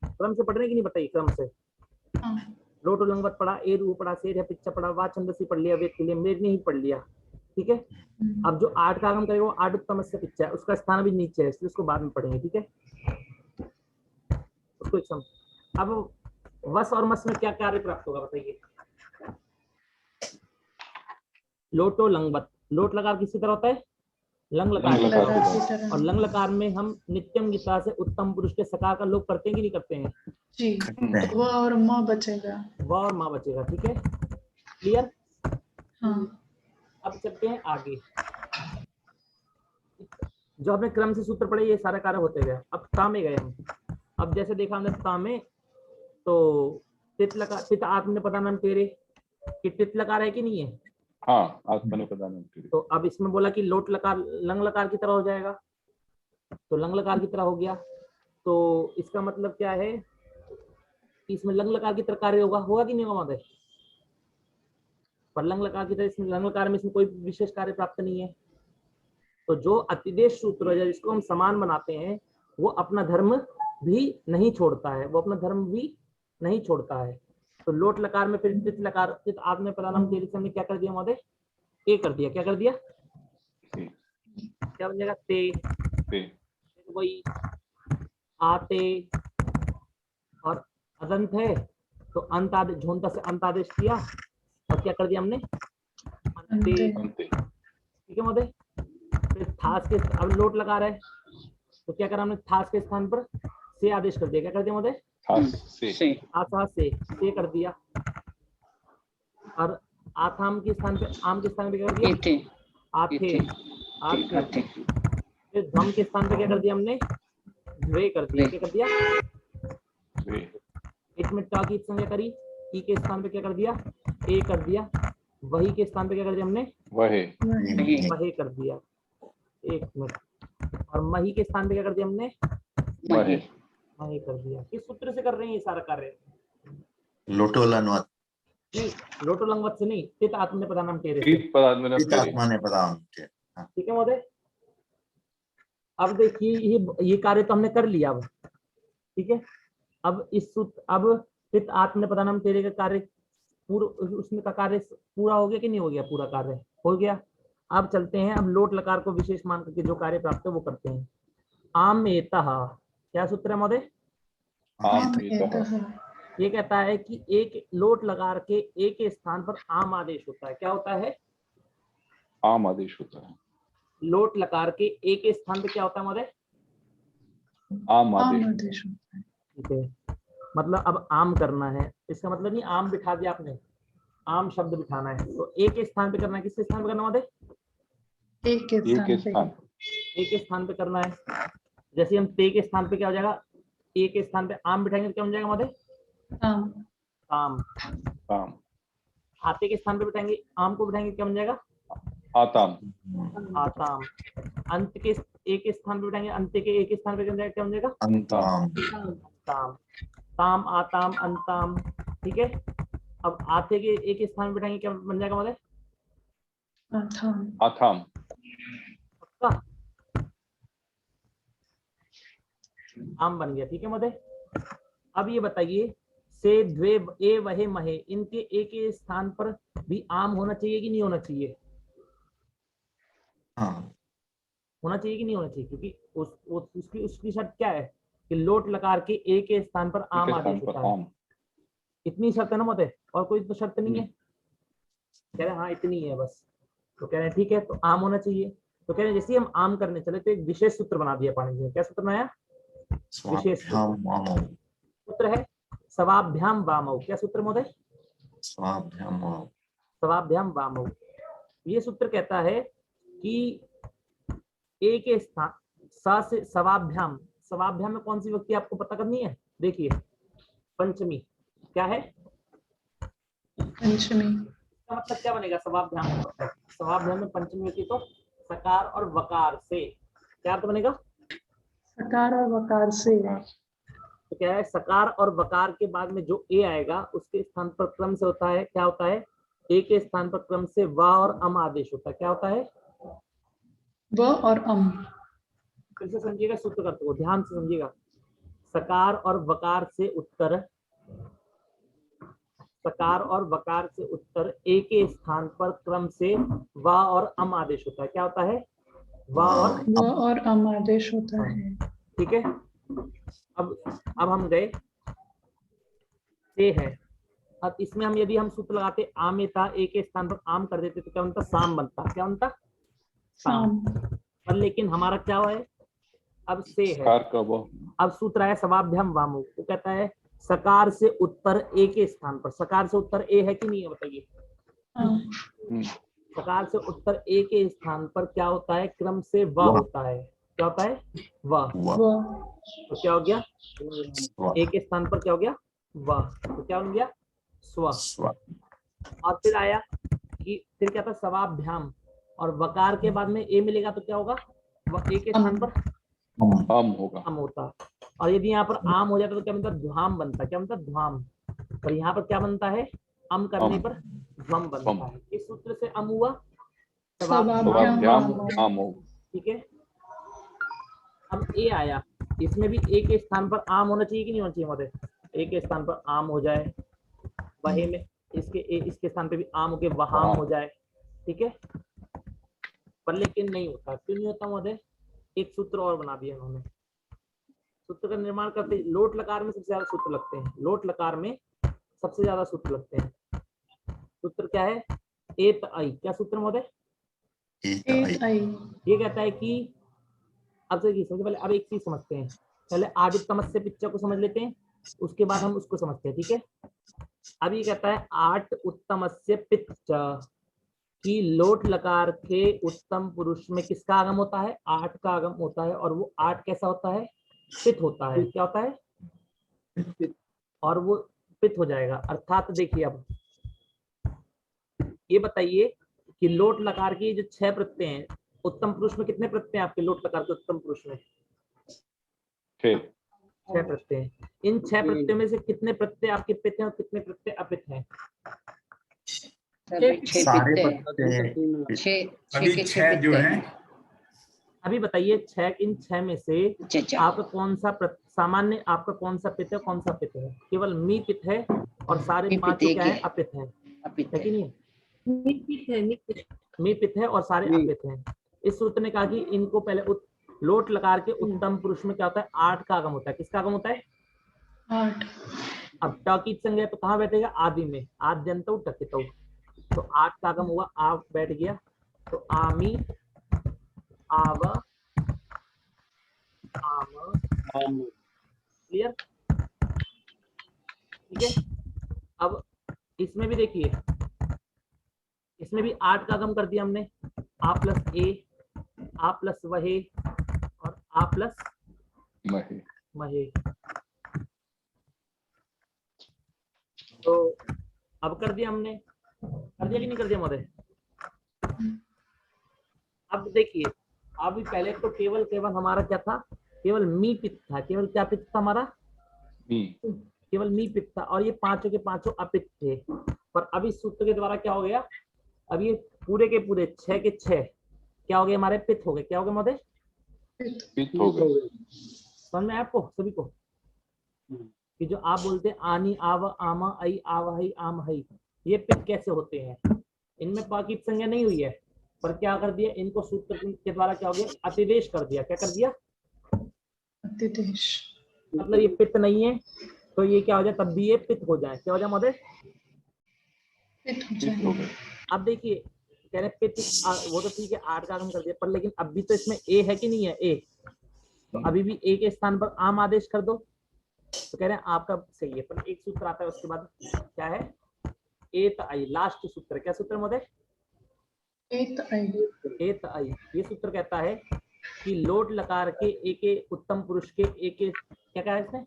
क्रम से पढ़ रहे हैं कि नहीं बताइए? क्रम से हाँ। लोटो लंगवत पढ़ा, ए रू पढ़ा, सेठ है पिच्चा पढ़ा, वा छंदसी पढ़ लिया, वेद के लिए मेरे नहीं पढ़ लिया। ठीक है, अब जो आठ का आगम करेगा वो आठ उत्तम से पिच्चा है, उसका स्थान अभी नीचे है, इसलिए उसको बाद में पढ़ेंगे। ठीक है, उसको एक अब वस और मस में क्या कार्य प्राप्त होगा बताइए। लोटो लंगवत, लोट लकार किसी तरह होता है, लंग लकार की तरह। और लंग लकार में हम नित्यम गीता से उत्तम पुरुष के सकार का लोप करते हैं कि नहीं करते हैं? जी, तो वह और माँ बचेगा, वह और माँ बचेगा। ठीक है, क्लियर? हाँ। अब चलते हैं आगे, जो हमने क्रम से सूत्र पढ़े ये सारे कार्य होते गए। अब ता में गए हम। अब जैसे देखा हमने ता में, तो तित लकार, तित आत्मनेपदानम तेरे, कि तित लकार है कि नहीं है? हाँ, आत्मनेपदानम तेरे। तो अब इसमें बोला कि लोट लकार लंग लकार की तरह हो जाएगा, तो लंग लकार की तरह हो गया। तो इसका मतलब क्या है कि इसमें लंग लकार की तरह कार्य होगा कि नहीं होगा माधव? पर लंग लकार की तरह इसमें लंग लकार में इसमें कोई विशेष कार्य प्राप्त नहीं है। तो जो अतिदेश सूत्र है जिसको हम समान बनाते हैं वो अपना धर्म भी नहीं छोड़ता है, वो अपना धर्म भी नहीं छोड़ता है। तो लोट लकार में फिर तित लकार, तित आत्म प्रधानम तेरे से हमने क्या कर दिया माधव? ए कर दिया। क्या कर दिया? क्या बन जाएगा? ते। वही आते और अदंत है तो अंत आदेश, झोंता से अंत आदेश किया और क्या कर दिया हमने? अंते। ठीक है माधव, फिर थास के, अब लोट लगा रहा है तो क्या करा हमने? थास के स्थान पर से आदेश कर दिया। क्या कर दिया माधव? से कर दिया। और आथाम के स्थान पे, आम के स्थान पे क्या कर दिया? आथे। आथे। फिर ध्वम के स्थान पे क्या कर दिया हमने? द्वे कर दिया। क्या कर दिया? इसमें टा की संज्ञा करी, ई के स्थान पे क्या कर दिया? ए कर दिया। वही के स्थान पे क्या कर दिया हमने? वहे कर दिया। एक मिनट, और मही के स्थान पे क्या कर दिया हमने? मही कर दिया। किस सूत्र से कर रहे हैं ये सारा कार्य? लोटो लंगवत नहीं, लोटो लंगवत से नहीं, तित आत्मनेपदानम तेरे से। तित आत्मनेपदानम तेरे। ठीक है महोदय, अब देखिए ये कार्य तो हमने कर लिया। अब ठीक है, अब इस सूत्र, अब तित आत्मनेपदानम तेरे का कार्य पूरा, उसमें का कार्य पूरा हो गया कि नहीं हो गया? पूरा कार्य हो गया। अब चलते हैं, अब लोट लकार को विशेष मान करके जो कार्य प्राप्त है वो करते हैं। आमेतः, क्या सूत्र है महोदय? ये कहता है कि एक लोट लकार के एक के स्थान पर आम आदेश होता है। क्या होता है? आम आदेश होता है। लोट लकार के एक के स्थान पे क्या होता है महोदय? आम आदेश। ठीक है, मतलब अब आम करना है, इसका मतलब नहीं आम बिठा दिया आपने, आम शब्द बिठाना है तो एक के स्थान पे करना है। किसके स्थान पे करना महोदय? एक के स्थान पे। एक के स्थान पे करना है। जैसे हम ते के स्थान पे क्या हो जाएगा? एक के स्थान पे आम बिठाएंगे तो क्या बन जाएगा महोदय? आम। आम। आते के स्थान पे बिठाएंगे, आम को बिठाएंगे क्या बन जाएगा? आताम। आताम। अंत के एक के स्थान पे बिठाएंगे, अंत के एक के स्थान पे क्या बन जाएगा? अंताम। ताम। ताम आताम अंताम। ठीक है, अब आते के एक के स्थान पे बिठाएंगे क्या बन जाएगा महोदय? आथाम। पक्का? आम बन गया। ठीक है महोदय, अब ये बताइए से द्वे ए वहे महे, इनके एक के स्थान पर भी आम होना चाहिए कि नहीं होना चाहिए? होना चाहिए कि नहीं होना चाहिए? क्योंकि उसकी शर्त क्या है कि लोट लकार के एक के स्थान पर आम आदेश होता है। इतनी शर्त है ना महोदय, और कोई तो शर्त नहीं है? कह रहे हाँ इतनी है बस। तो कह रहे हैं ठीक है, तो आम होना चाहिए। तो कह रहे हैं जैसे हम आम करने चले तो एक विशेष सूत्र बना दिया पानी जी। क्या सूत्र बनाया? विशेष सूत्र है सवाभ्याम वामौ। क्या सूत्र महोदय? सवाभ्याम वामौ। ये सूत्र कहता है कि एक के स्थान सा से सवाभ्याम, सवाभ्याम में कौन सी व्यक्ति आपको पता करनी है? देखिए पंचमी। क्या है? पंचमी। इसका मतलब क्या बनेगा सवाभ्याम में? सवाभ्याम में पंचमी व्यक्ति तो सकार और वकार से। क्या अर्थ बनेगा? सकार और वकार से। तो क्या है? सकार और वकार के बाद में जो ए आएगा उसके स्थान पर क्रम से होता है, क्या होता है? ए के स्थान पर क्रम से व और अम आदेश होता है। क्या होता है? व और अम। फिर से समझिएगा सूत्र करते हो, ध्यान से समझिएगा। सकार और वकार से उत्तर सकार और वकार से उत्तर ए के स्थान पर क्रम से वा और अम आदेश होता है। क्या होता है? वा और व और अम आदेश होता है। ठीक है। अब हम गए से है। अब इसमें हम यदि हम सूत्र लगाते आमेता ए के स्थान पर आम कर देते तो क्या बनता? साम बनता। क्या बनता? साम। पर लेकिन हमारा क्या है? अब से है। सकार का वो अब सूत्र आया सवाभ्याम वामो। वो कहता है सकार से उत्तर ए के स्थान पर। सकार से उत्तर ए है कि नहीं है बताइए? हाँ। सकार से उत्तर ए के स्थान पर क्या होता है? क्रम से व होता है। क्या होता है? व। व। तो क्या हो गया? ए के स्थान पर क्या हो गया? व। तो क्या बन गया? स्व। और फिर आया कि फिर क्या था? सवाभ्याम, और वकार के बाद में ए मिलेगा तो क्या होगा? ए के स्थान पर आम होगा। आम होता। और यदि यहाँ पर आम हो जाता तो क्या बनता? ध्वाम बनता। क्या बनता? ध्वाम। और यहाँ पर क्या बनता है? अम करने पर ध्वम बनता है। इस सूत्र से अम हुआ सवाभ्याम आम होगा। ठीक है। अब ए आया, इसमें भी ए के स्थान पर आम होना चाहिए कि नहीं होना चाहिए हमारे? ए के स्थान पर आम हो जाए, वही में इसके स्थान पे भी आम होके वहां हो जाए। ठीक है। पर लेकिन नहीं होता। क्यों नहीं होता महोदय? एक सूत्र और बना दिया उन्होंने। सूत्र का निर्माण करते लोट लकार में सबसे ज्यादा सूत्र लगते हैं। लोट लकार में सबसे ज्यादा सूत्र लगते हैं। सूत्र क्या है? एत आई। क्या सूत्र महोदय? एत आई। ये कहता है कि अब सबसे पहले अब एक चीज समझते हैं। पहले आदितमस्य से पिक्चर को समझ लेते हैं, उसके बाद हम उसको समझते हैं। ठीक है। अब ये कहता है आठ उत्तमस्य पिच्च कि लोट लकार के उत्तम पुरुष में किसका आगम होता है? आठ का आगम होता है। और वो आठ कैसा होता है? पित होता है। क्या होता है? और वो पित हो जाएगा। अर्थात देखिए अब ये बताइए कि लोट लकार की जो 6 प्रत्यय हैं, उत्तम पुरुष में कितने प्रत्यय हैं आपके लोट लकार के उत्तम पुरुष में? 6 प्रत्यय हैं। इन 6 प्रत्ययों में से कितने प्रत्यय आपके पित हैं और कितने प्रत्यय अपित हैं? अभी 6 जो हैं। अभी बताइए इन 6 में से आपका कौन सा सामान्य आपका कौन सा पित है, कौन सा पित है? केवल मी पित है और सारे 5 क्या है? अपित है। है कि नहीं? मी पित है और सारे अपित हैं। इस सूत्र ने कहा कि इनको पहले लोट लकार के उत्तम पुरुष में क्या होता है? 8 का आगम होता है। किसका आगम होता है? 8। अब ट की संज्ञा तो कहाँ बैठेगा? आदि में। आद्यंतौ टकितौ। तो 8 का आगम हुआ, आप बैठ गया। तो आमी, आव, आम। क्लियर? ठीक है। अब इसमें भी देखिए, इसमें भी 8 का आगम कर दिया हमने। आ प्लस ए, आ प्लस वहे और आ प्लस महे। तो अब कर दिया हमने। कर दिया कि नहीं कर दिया महोदय? अब देखिए, अभी पहले तो केवल हमारा क्या था? केवल मी पित था। केवल क्या पित था हमारा? केवल मी पित था। और ये 5 के 5 अपित थे। पर अभी सूत्र के द्वारा क्या हो गया? अब ये पूरे के पूरे 6 के 6 क्या हो गए? हमारे पित हो गए। क्या हो गए महोदय? पित हो गए। समझ में आपको सभी को कि जो आप बोलते हैं आनी, आव, आमा, आई, आवहई, आमहई, ये पित कैसे होते हैं? इनमें पाकित संज्ञा नहीं हुई है, पर क्या कर दिया? इनको सूत्र के द्वारा क्या हो गया? अतिदेश कर दिया। क्या कर दिया? अतिदेश। मतलब ये पित नहीं है तो ये क्या हो जाए? तब भी ये पित हो जाए। क्या हो जाए महोदय? पित हो जाए। अब देखिए कह रहे पित, वो तो ठीक है 8 का आगम कर दिया, पर लेकिन अब भी तो इसमें ए है कि नहीं है? ए तो अभी भी ए के स्थान पर आम आदेश कर दो। तो कह रहे हैं आपका सही है, पर एक सूत्र आता है उसके बाद क्या है? एत आई। लास्ट सूत्र क्या सूत्र महोदय? एत आई। एत आई। ये सूत्र कहता है कि लोट लकार के एक उत्तम पुरुष के एक क्या कहा है इसने?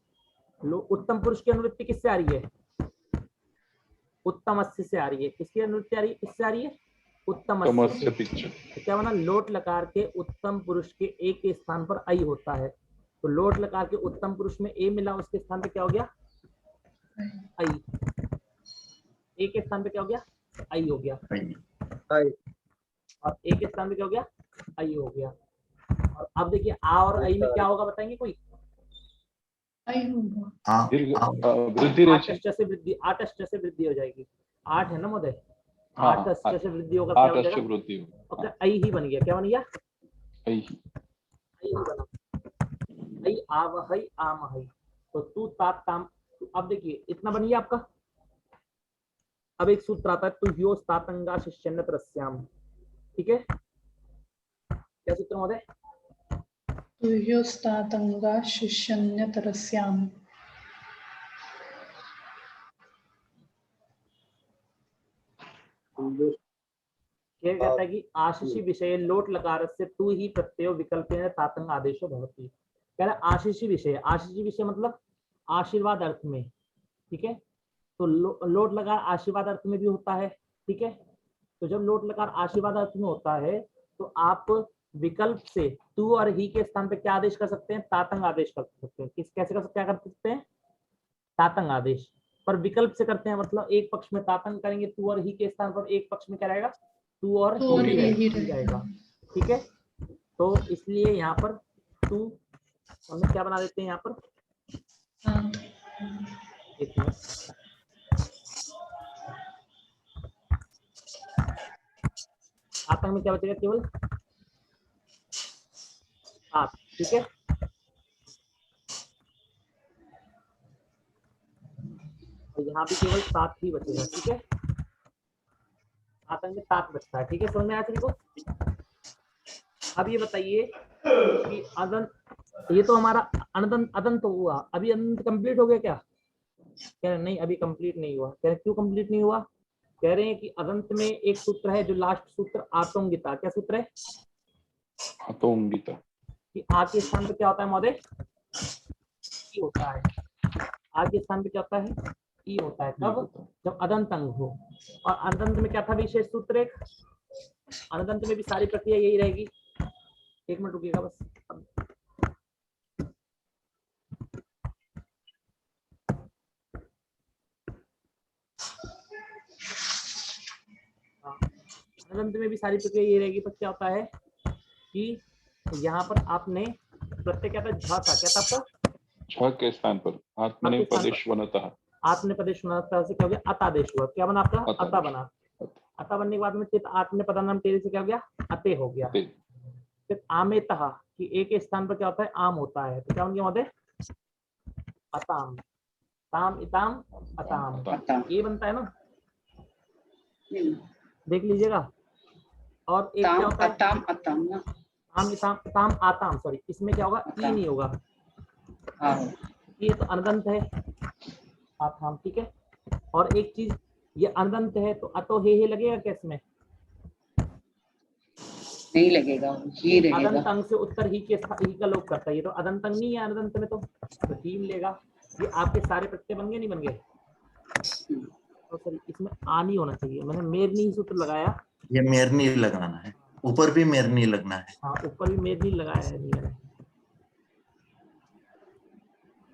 उत्तम पुरुष की अनुवृत्ति किससे आ रही है? उत्तमस्य से आ रही है। किसकी अनुवृत्ति आ रही है? किससे आ रही है? उत्तमस्य। तो क्या बना? लोट लकार के उत्तम पुरुष के एक के स्थान पर आई होता है। तो लोट लकार के उत्तम पुरुष में ए मिला, उसके स्थान पे क्या हो गया? आई। ए के स्थान पे क्या हो गया? आई हो गया। और ए के स्थान पे क्या हो गया? आई हो गया। और अब देखिए आ और आई में क्या होगा बताएंगे कोई? आई होगा। दीर्घ वृद्धि रेचि। आठश्च से वृद्धि, आठश्च से वृद्धि हो जाएगी। 8 है ना महोदय, हाँ, 8श्च से वृद्धि होगा, क्या हो आठश्च जाएगा? वृद्धि होगी। ओके, आई ही बन गया। क्या बन गया? ऐ। आई ही बना। आई आवहै आमहै, तो तू तात ताम। अब देखिए इतना बन गया आपका। अब एक सूत्र आता है तुह्यो तातंगा शिष्यन्नत रस्याम, ठीक है? क्या सूत्र महोदय? तुह्योस्तातंगा शिष्यन्यतरस्याम। क्या कहता है कि आशिषि विषय लोट लकारस्य तू ही प्रत्ययो विकल्पेन तातंग आदेशो भवति। कह रहा है आशिषि विषय, आशिषि विषय मतलब आशीर्वाद अर्थ में, ठीक है? तो लोट लकार आशीर्वाद अर्थ में भी होता है, ठीक है? तो जब लोट लकार आशीर्वाद अर्थ में होता है तो आप विकल्प से तू और ही के स्थान पे क्या आदेश कर सकते हैं? तातंग आदेश कर सकते हैं। किस कैसे कर सकते हैं? क्या कर सकते हैं? तातंग आदेश। पर विकल्प से करते हैं, मतलब एक पक्ष में तातंग करेंगे तू और ही के स्थान पर, एक पक्ष में क्या रहेगा? तू और ही रहेगा, ठीक है? तो इसलिए यहाँ पर तू हम क्या बना देते हैं यहाँ पर? एक मिनट, तातंग में क्या बचेगा? केवल 7, ठीक है? तो यहाँ भी केवल 7 ही बचेगा, ठीक है? तातंग में 7 बचता है, ठीक है? समझ में आया सभी को? अब ये बताइए कि अदंत, ये तो हमारा अनदंत अदंत हुआ, अभी अदंत कंप्लीट हो गया क्या? कह रहे नहीं अभी कंप्लीट नहीं हुआ। कह रहे क्यों कंप्लीट नहीं हुआ? कह रहे हैं कि अदंत में एक सूत्र है जो लास्ट सूत्र आतोंगिता। क्या सूत्र है? आतोंगिता। कि आ के स्थान पे क्या होता है महोदय? ई होता है। आ के स्थान पे क्या होता है? ई होता है। कब? जब अदंत अंग हो। और अदंत में क्या था विशेष सूत्र? एक अदंत में भी सारी प्रक्रिया यही रहेगी। एक मिनट रुकिएगा बस। अदंत में भी सारी प्रक्रिया ये रहेगी। पर क्या होता है कि यहाँ पर आपने प्रत्यय क्या था? झ था। क्या था आपका? छ के स्थान पर आत्मनेपदेश वनतः। आत्मनेपदेश वनतः से क्या हो गया? अतादेश हुआ। क्या बना आपका? अता बना। अता बनने के बाद में चित आत्मनेपदानाम तेरे से क्या हो गया? अते हो गया। फिर आमेतः कि एक स्थान पर क्या होता है? आम होता है। तो क्या बन गया महोदय? अताम। ताम इताम अताम। ये बनता है ना, देख लीजिएगा। और एक क्या होता है? अताम अताम ना, ताम इताम ताम आताम, सॉरी इसमें क्या होगा? ई नहीं होगा। ये तो अनदंत है आताम, ठीक है? और एक चीज ये अनदंत है तो अतो हे लगेगा क्या इसमें? नहीं लगेगा, ही रहेगा। अदंत अंग से उत्तर ही के ही का लोप करता है। ये तो अदंत अंग नहीं है अनदंत में, तो ही मिलेगा। ये आपके सारे प्रत्यय बन गए नहीं बन गए? और सॉरी इसमें आ नहीं होना चाहिए, मैंने मेरनी सूत्र लगाया। ये मेरनी लगाना है, ऊपर भी मेरनी लगना है। हाँ ऊपर भी मेरनी लगाया है नहीं मैंने,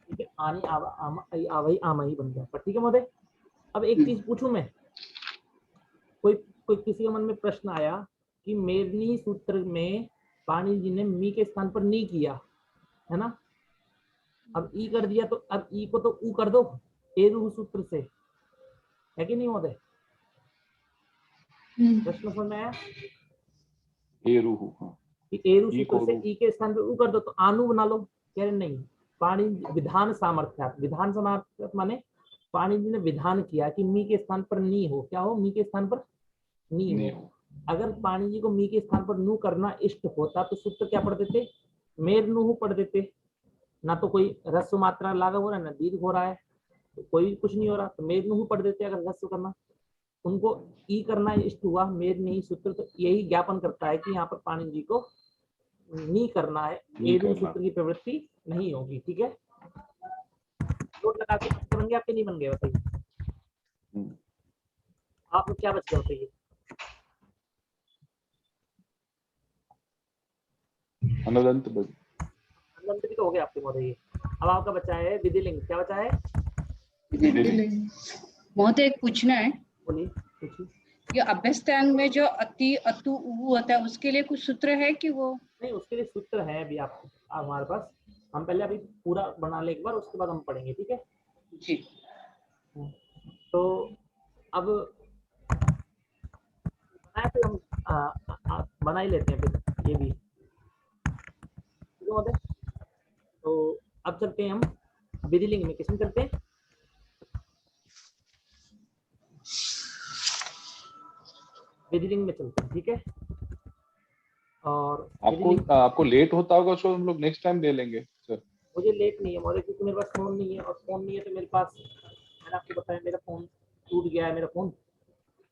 ठीक है? आनी आवई आमही बन गया। पर ठीक है महोदय, अब एक चीज पूछूं मैं, कोई किसी के मन में प्रश्न आया कि मेरनी सूत्र में पाणिनि जी ने मी के स्थान पर नी किया है ना, अब ई कर दिया, तो अब ई को तो ऊ कर दो एरु सूत्र से, है कि नहीं महोदय? प्रश्न समझ में आया? एरु कि एरु सूत्र से ई के स्थान पर ऊ कर दो तो आनु बना लो। कह रहे नहीं, पाणिनि विधान सामर्थ्य, विधान सामर्थ्य माने पाणिनि जी ने विधान किया कि मी के स्थान पर नी हो। क्या हो? मी के स्थान पर नी हो। अगर पाणिनि जी को मी के स्थान पर नु करना इष्ट होता तो सूत्र क्या पढ़ देते? मेर नु पढ़ देते। ना तो कोई रस्व मात्रा लागू हो रहा है ना दीर्घ हो रहा है, तो कोई कुछ नहीं हो रहा, तो मेर नु पढ़ देते। अगर रस्व करना, उनको ई करना इष्ट हुआ, मेर नहीं सूत्र, तो यही ज्ञापन करता है कि यहाँ पर पाणिनि जी को नी करना है, एरु सूत्र की प्रवृत्ति नहीं होगी। ठीक है, नोट लगा के बन गया आपके नहीं बन गए? बताइए आप क्या बच गया, बताइए। अनदंत भी तो हो गया आपके महोदय। अब आपका बचा है विधिलिंग। क्या बचा है? बहुत एक पूछना है, बोलिए पूछिए। ये अभ्यस्तांग में जो अति अतु उ होता है उसके लिए कुछ सूत्र है कि वो? नहीं, उसके लिए सूत्र है अभी आप हमारे पास, हम पहले अभी पूरा बना ले एक बार, उसके बाद हम पढ़ेंगे, ठीक है। जी। तो अब बनाए फिर हम बना ही लेते हैं फिर ये भी, ठीक है महोदय। तो अब चलते हैं हम विधिलिंग में, किसमें चलते हैं? विधिलिंग में चलते हैं, ठीक है। और आपको लेट होता होगा तो हम लोग नेक्स्ट टाइम ले लेंगे सर। मुझे लेट नहीं है महोदय, क्योंकि मेरे पास फोन नहीं है, और फोन नहीं है तो मेरे पास, मैंने आपको बताया मेरा फोन टूट गया है मेरा फोन,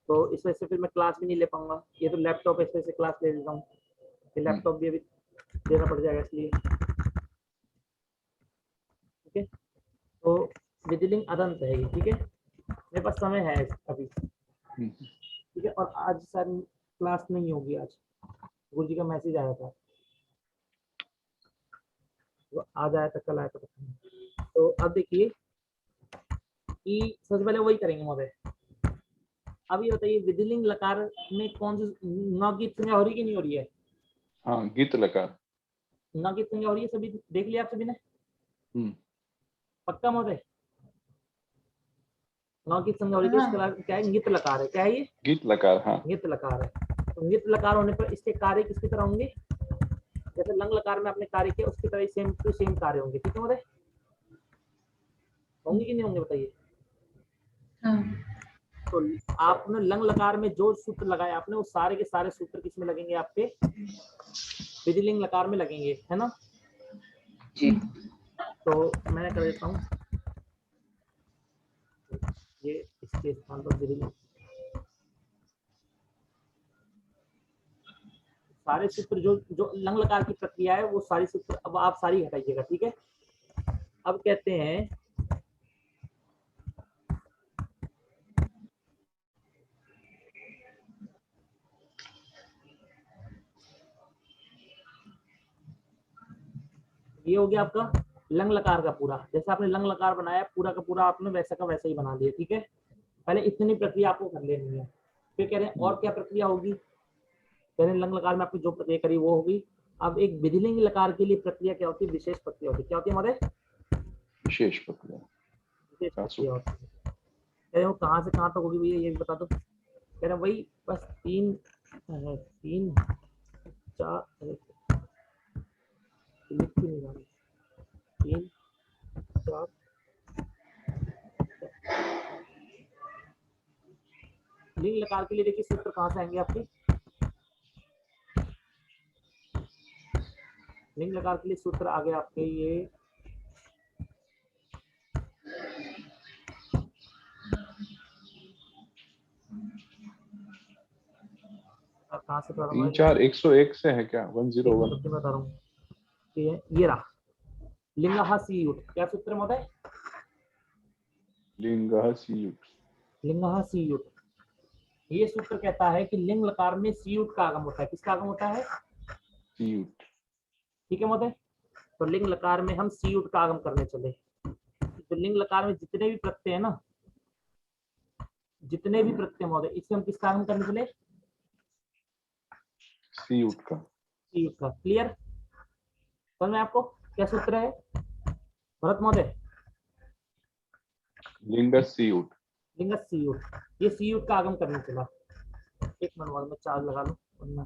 तो इस वजह से फिर मैं क्लास भी नहीं ले पाऊंगा। ये तो लैपटॉप है, इस वजह से क्लास ले लेता हूँ, ये लैपटॉप भी अभी देना पड़ जाएगा इसलिए, ठीक है। तो विधिलिंग अदंत है ये, ठीक है। मेरे पास समय है अभी, ठीक है। और आज सर क्लास नहीं होगी, आज गुरु जी का मैसेज आया था, तो आज आया था, कल आया था पता नहीं। तो अब देखिए कि सबसे पहले वही करेंगे महोदय। अब ये बताइए विधिलिंग लकार में कौन सी नौगीत संज्ञा हो रही कि नहीं हो रही है? हाँ, गीत लकार नौगीत संज्ञा हो रही है, सभी देख लिया आप सभी ने? पक्का महोदय? नौगीत संज्ञा हो रही है, इसका क्या है? गीत लकार है, क्या है ये? गीत लकार, हाँ गीत लकार है। तो गीत लकार होने पर इसके कार्य किसकी तरह होंगे? जैसे लंग लकार में आपने कार्य किया उसकी तरह सेम टू सेम कार्य होंगे, ठीक है महोदय? होंगे कि नहीं होंगे बताइए? तो आपने लंग लकार में जो सूत्र लगाए आपने, वो सारे के सारे सूत्र किसमें लगेंगे? आपके विधिलिंग लकार में लगेंगे, है ना जी। तो मैं कर देता हूँ ये इसके स्थान पर विधिलिंग, सारे सूत्र जो जो लंग लकार की प्रक्रिया है वो सारी सूत्र अब आप सारी हटाइएगा, ठीक है। अब कहते हैं ये हो गया आपका लंग लकार का पूरा, जैसे आपने लंग लकार बनाया पूरा का पूरा आपने वैसा का वैसा ही बना दिया, ठीक है। पहले इतनी प्रक्रिया आपको कर लेनी है। फिर कह रहे हैं और क्या प्रक्रिया होगी? कह रहे हैं लंग लकार में आपने जो प्रक्रिया करी वो होगी। अब एक विधिलिंग लकार के लिए प्रक्रिया क्या होती है? विशेष प्रक्रिया होती है। क्या होती है हमारे? विशेष प्रक्रिया। विशेष प्रक्रिया होती है। कह रहे हो कहाँ से कहाँ तक होगी भैया ये भी बता दो। कह रहे वही बस 3 4 3 4 लिंग लकार के लिए देखिए सूत्र कहाँ से आएंगे आपके? लिंग लकार के लिए सूत्र आ गए आपके ये कहाँ से? 3 4 101 से है क्या? 101 बता रहा हूँ ये रहा लिंगः सीयुट। क्या सूत्र महोदय? लिंगः सीयुट। लिंगः सीयुट ये सूत्र कहता है कि लिंग लकार में सीयुट का आगम होता है। किसका आगम होता है? सीयुट, ठीक है महोदय। तो लिंग लकार में हम सीयुट का आगम करने चले। तो लिंग लकार में जितने भी प्रत्यय है ना, जितने भी प्रत्यय महोदय, इससे हम किसका आगम करने चले? सीयुट का। सीयुट का। क्लियर? समझ में आपको? क्या सूत्र है भरत महोदय? लिंगः सीयुट। लिंगः सीयुट, ये सीयुट का आगम करने चला। एक मिनट बाद में चार्ज लगा लो वरना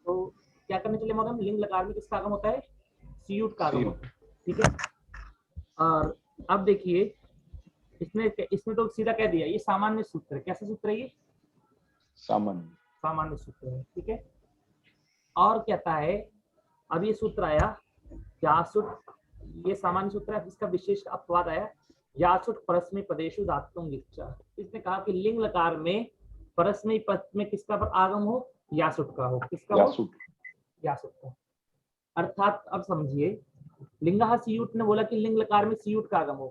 तो क्या करने चले महोदय? लिंग लकार में किसका आगम होता है? सीयुट का आगम होता है, ठीक है। और अब देखिए इसमें तो सीधा कह दिया ये सामान्य सूत्र है। कैसा सूत्र है ये? सामान्य सूत्र है, ठीक है। और कहता है अब ये सूत्र आया यासुट, ये सामान्य सूत्र है। इसका विशेष अपवाद आया यासुट परस्मै पदेषु धातुं विच्चा। इसने कहा कि लिंग लकार में परस्मै पद में किसका पर आगम हो? यासुट का हो। किसका हो? यासुट का। अर्थात अब समझिए लिंगः सीयुट ने बोला कि लिंग लकार में सीयुट का आगम हो,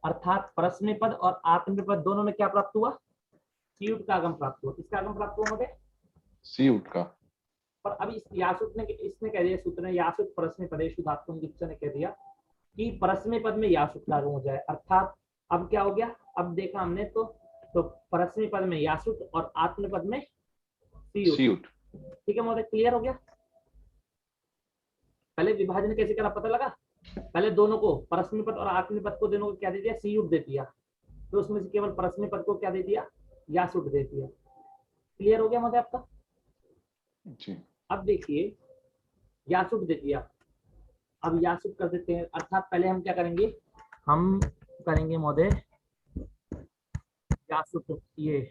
अर्थात परस्मै पद और आत्मनेपद दोनों में क्या प्राप्त हुआ? सीयुट का आगम प्राप्त हुआ। किसका आगम प्राप्त हुआ महोदय? सीयुट का। पर अभी यासुट ने इसने कह दिया, सूत्र ने यासुट परस्मै पदेषु धातुं गीच्च ने कह दिया कि परस्मै पद में यासुट का आगम हो जाए, अर्थात अब क्या हो गया, अब देखा हमने तो परस्मै पद में यासुट और आत्म पद में सीयुट। ठीक है महोदय, क्लियर हो गया। पहले विभाजन कैसे करा पता लगा, पहले दोनों को परस्मै पद और आत्म पद को दोनों को क्या दे दिया, सीयुट दे दिया, तो उसमें से केवल परस्मै पद को क्या दे दिया, यासुट दे दिया। क्लियर हो गया महोदय आपका। अब देखिए यासुट दे दिया, अब यासुट कर देते हैं, अर्थात पहले हम क्या करेंगे, हम करेंगे महोदय यासुट, ये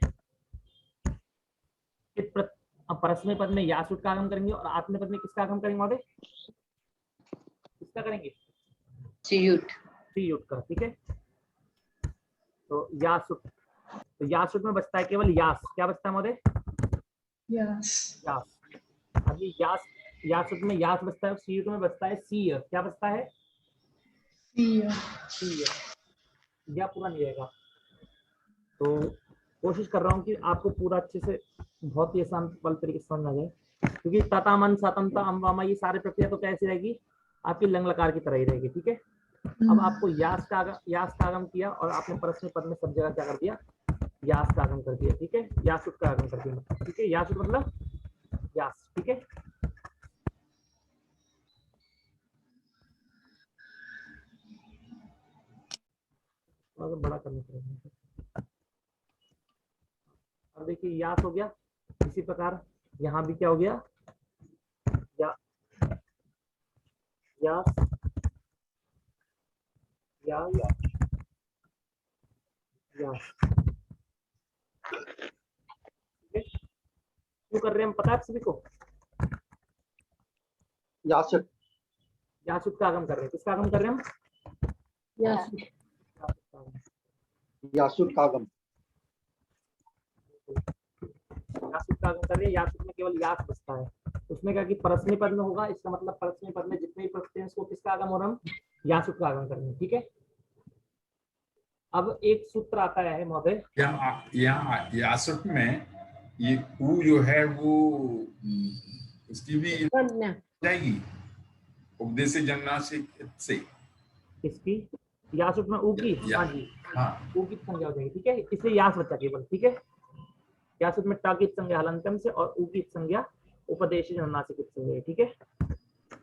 परस्मै पद में यासुट का आगम करेंगे और आत्म पद में किसका आगम करेंगे महोदय, किसका करेंगे, सीयुट। सीयुट का। ठीक है, तो यासुट, तो यासुट में बचता है केवल यास, क्या बचता है महोदय, यस। यास। अभी यासुट में यास बचता है, सीयुट में बचता है सीय, क्या बचता है, सीय। सीय, या पूरा नहीं रहेगा। तो कोशिश कर रहा हूँ कि आपको पूरा अच्छे से बहुत ही आसान पल तरीके से समझ आ जाए, क्योंकि तता मन सतंता अम्बामा ये सारी प्रक्रिया तो कैसी रहेगी, आपकी लंग लकार की तरह ही रहेगी। ठीक है, अब आपको यास का आगम किया और आपने परस्मै पद में सब जगह क्या कर दिया, यास का आगम कर दिया। ठीक है, यासुट का आगम कर दिया। ठीक है, यासुट मतलब यास। ठीक है, बड़ा करना पड़ेगा। अब देखिए यास हो गया, इसी प्रकार यहाँ भी क्या हो गया, या यास, या यास। क्यों कर रहे हैं हम, पता है आप सभी को, यासुट, यासुट का आगम कर रहे हैं, किसका आगम कर रहे हैं हम, यासुट। यासुट का आगम, यासुट का आगम कर रहे हैं। यासुट में केवल यास बचता है, उसमें क्या कि परस्मै पद में होगा, इसका मतलब परस्मै पद में जितने भी प्रत्यय हैं उसको किसका आगम हो रहा है, हम यासुट का आगम कर रहे हैं। ठीक है, अब एक सूत्र आता है महोदय, यहाँ यासुट में ये ऊ जो है वो उसकी भी संज्ञा जाएगी, उपदेश जन्ना से किसकी, यासुट में ऊ की, हाँ जी, ऊ की संज्ञा हो जाएगी। ठीक है, इसलिए यास बचा केवल। ठीक है, यासुट में टा की संज्ञा हलंतम से और ऊ की संज्ञा उपदेश जन्ना से संज्ञा। ठीक है,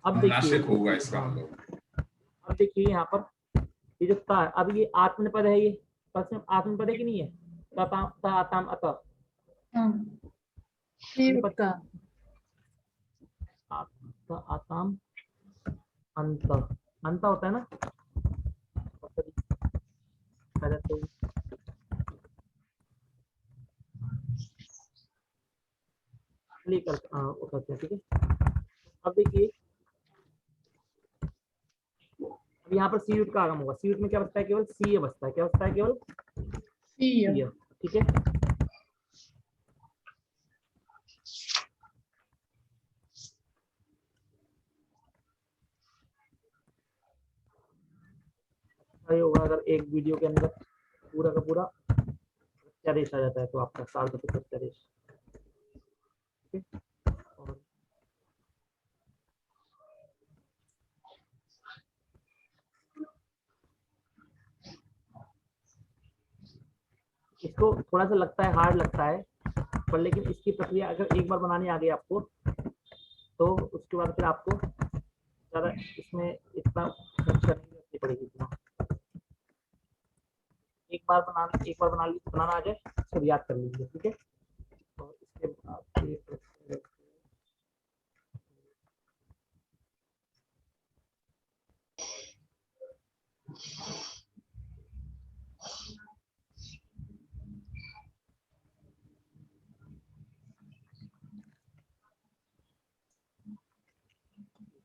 अब देखिए होगा इसका मतलब, अब देखिए यहाँ पर ये जो ता, अब ये आत्मपद है, ये आत्मपद है कि नहीं है, तताम ताताम अत, सीयुट का। आताम अंत, अंत होता है ना, तो करते हैं। ठीक है, अब देखिए अब यहाँ पर सीयुट का आगम होगा, सीयुट में क्या बचता है, केवल सीय बचता है, क्या बचता है, केवल सीय। ठीक है, होगा अगर एक वीडियो के अंदर पूरा का पूरा प्रत्यादेश आ जाता है, तो आपका साल का प्रत्यादेश। ठीक है, और इसको थोड़ा सा लगता है, हार्ड लगता है, पर लेकिन इसकी प्रक्रिया अगर एक बार बनानी आ गई आपको, तो उसके बाद फिर आपको ज़्यादा इसमें इतना खर्च करनी पड़ेगी। इतना एक बार बनाना आ जाए, फिर याद कर लीजिए। ठीक है, और इसके बाद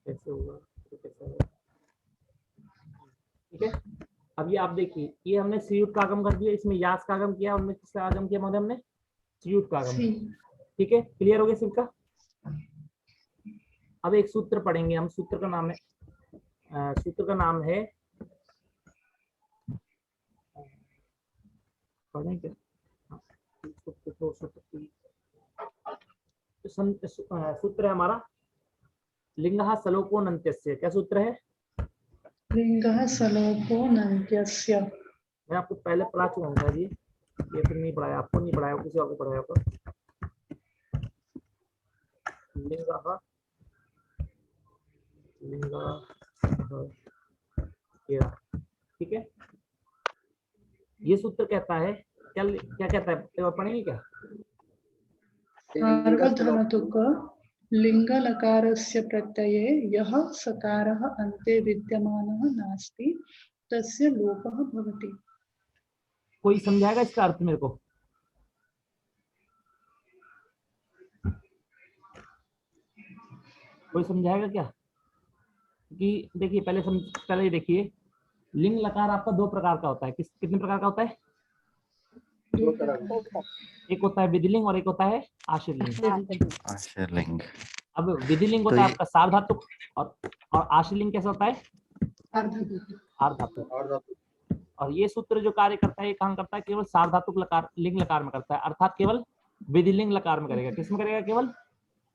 कैसे होगा, कैसे होगा। ठीक है, अब ये आप देखिए, ये हमने सीयुट का आगम कर दिया, इसमें यास का आगम किया, हमने किसका आगम किया मतलब हमने सीयुट का आगम। ठीक है, क्लियर हो गया सिर्फ का। अब एक सूत्र पढ़ेंगे हम, सूत्र का नाम है पढ़ें क्या, सूत्र है हमारा लिंगः सलोपो नन्त्यस्य। क्या सूत्र है? लिंगः सलोपो नन्त्यस्य। मैं आपको पहले पढ़ा चुका हूँ शायद ये फिर नहीं पढ़ाया, आपको नहीं पढ़ाया, किसी और को पढ़ाया होगा। लिंगः ठीक है। ये सूत्र कहता है क्या क्या कहता है, एक बार पढ़ेंगे क्या? सार्वधातुक लिंग लकारस्य प्रत्यये यः सकारः अन्ते विद्यमानः नास्ति तस्य लोपः भवति। कोई समझाएगा इसका अर्थ मेरे को? कोई समझाएगा क्या? कि देखिए पहले देखिए, लिंग लकार आपका दो प्रकार का होता है। कितने प्रकार का होता है? एक होता है विधिलिंग और एक होता है आश्रयलिंग। अब विधिलिंग होता है आपका सार्वधातुक और आश्रयलिंग कैसा होता है? अर्धधातुक। और ये सूत्र जो कार्य करता है ये कहाँ करता है? केवल सार्वधातुक लकार लिंग लकार में करता है, अर्थात केवल विधिलिंग लकार में करेगा। किसमें करेगा? केवल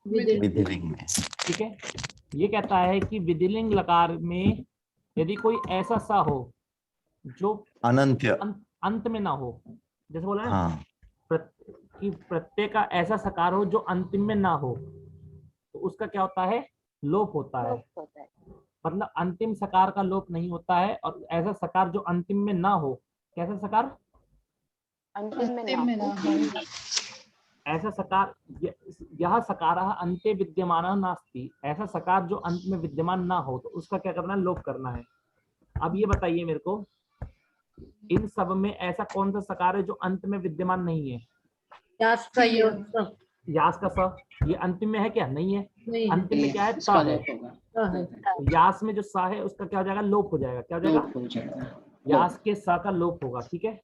विधिलिंग में। ठीक है। ये कहता है कि विधिलिंग लकार में यदि कोई ऐसा सा हो जो अंत में ना हो, जैसे बोला ना कि प्रत्यय का ऐसा सकार हो जो अंतिम में ना हो, तो उसका क्या होता है? लोप होता है। मतलब अंतिम सकार का लोप नहीं होता है। और ऐसा सकार जो अंतिम में ना हो, कैसा सकार? अंतिम में ना हो। ऐसा सकार यह सकारः अन्ते विद्यमानः नास्ति, ऐसा सकार जो अंत में विद्यमान ना हो तो उसका क्या करना है? लोप करना है। अब ये बताइए मेरे को, इन सब में ऐसा कौन सा सकार है जो अंत में विद्यमान नहीं है? यास का स। यास का स ये अंतिम में है क्या? नहीं है। अंतिम में क्या है? स है। तो यास में जो स है उसका क्या हो जाएगा? लोप हो जाएगा। क्या हो जाएगा? यास के स का लोप होगा। ठीक है।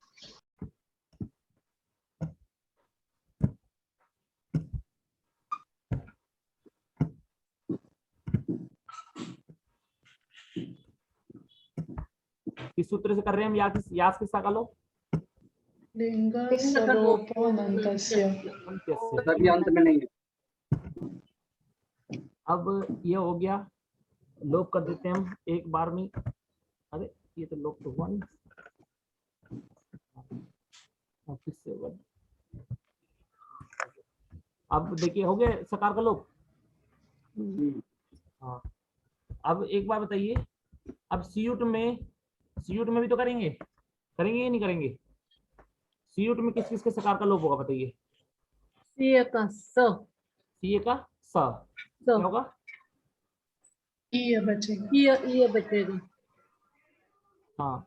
किस सूत्र से कर रहे हैं हम यास के सा का लोप? लिंग सलोपो नन्तस्य। सभी अंत में नहीं है। अब ये हो गया, लोप कर देते हैं हम एक बार में। अरे ये तो लोप तो हुआ नहीं। अब देखिए हो गया सकार का लोप। हाँ। अब एक बार बताइए, अब सीयूट में भी तो करेंगे या नहीं करेंगे? सीयूट में किस किस के सकार का लोप होगा बताइए? सीए का स। क्या होगा? ये बचेगा। हाँ,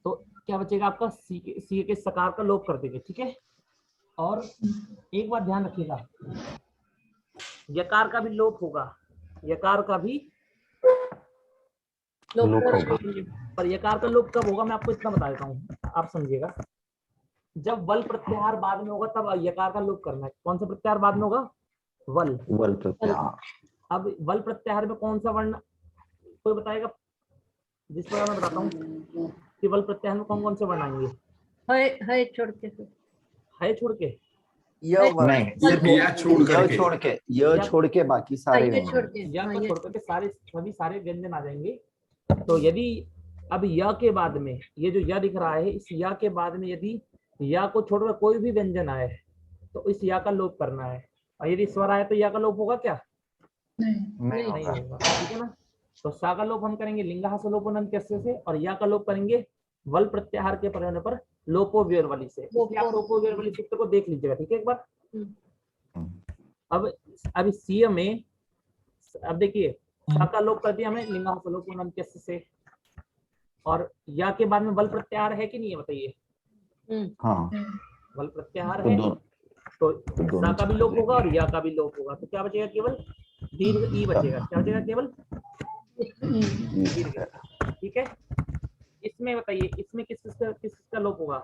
तो क्या बचेगा आपका? सी के सकार का लोप कर देंगे। ठीक है। और एक बात ध्यान रखिएगा, यकार का भी लोप होगा। यकार का भी लोप होगा। पर यकार का लोप कब होगा मैं आपको इतना बता देता हूँ, आप समझिएगा। जब वल प्रत्याहार बाद में होगा तब यकार का लोप करना है। कौन सा प्रत्याहार बाद में होगा? वल प्रत्याहार। अब वल प्रत्याहार में कौन सा वर्ण कोई बताएगा? जिस पर मैं बताता हूँ कि वल प्रत्याहार में कौन कौन से वर्ण आएंगे? है छोड़ के छोड़ के बाकी सारे सभी सारे व्यंजन आ जाएंगे। तो यदि अब य के बाद में ये जो य दिख रहा है, इस य के बाद में यदि या को छोड़कर कोई भी व्यंजन आए तो इस या का लोप करना है। और यदि स्वर आए तो या का लोप होगा क्या? नहीं होगा। ठीक है ना। तो सा का लोप हम करेंगे लिंगः सलोपो नन्त्यस्य से, और या का लोप करेंगे वल प्रत्याहार के प्रयोग पर लोपो व्यवली से। आप लोपो व्यवली सूत्र को देख लीजिएगा। ठीक है एक बार। अब सी में अब देखिए सा का लोप कर दिया हमें लिंगः सलोपो नन्त्यस्य से, और या के बाद में वल प्रत्याहार है कि नहीं है बताइए? हाँ, वल प्रत्याहार है तो सा का भी लोप होगा और या का भी लोप होगा। तो क्या बचेगा? केवल दीर्घ ई बचेगा। क्या बचेगा? केवल दीर्घ। ठीक है। इसमें बताइए, इसमें किसका लोप होगा?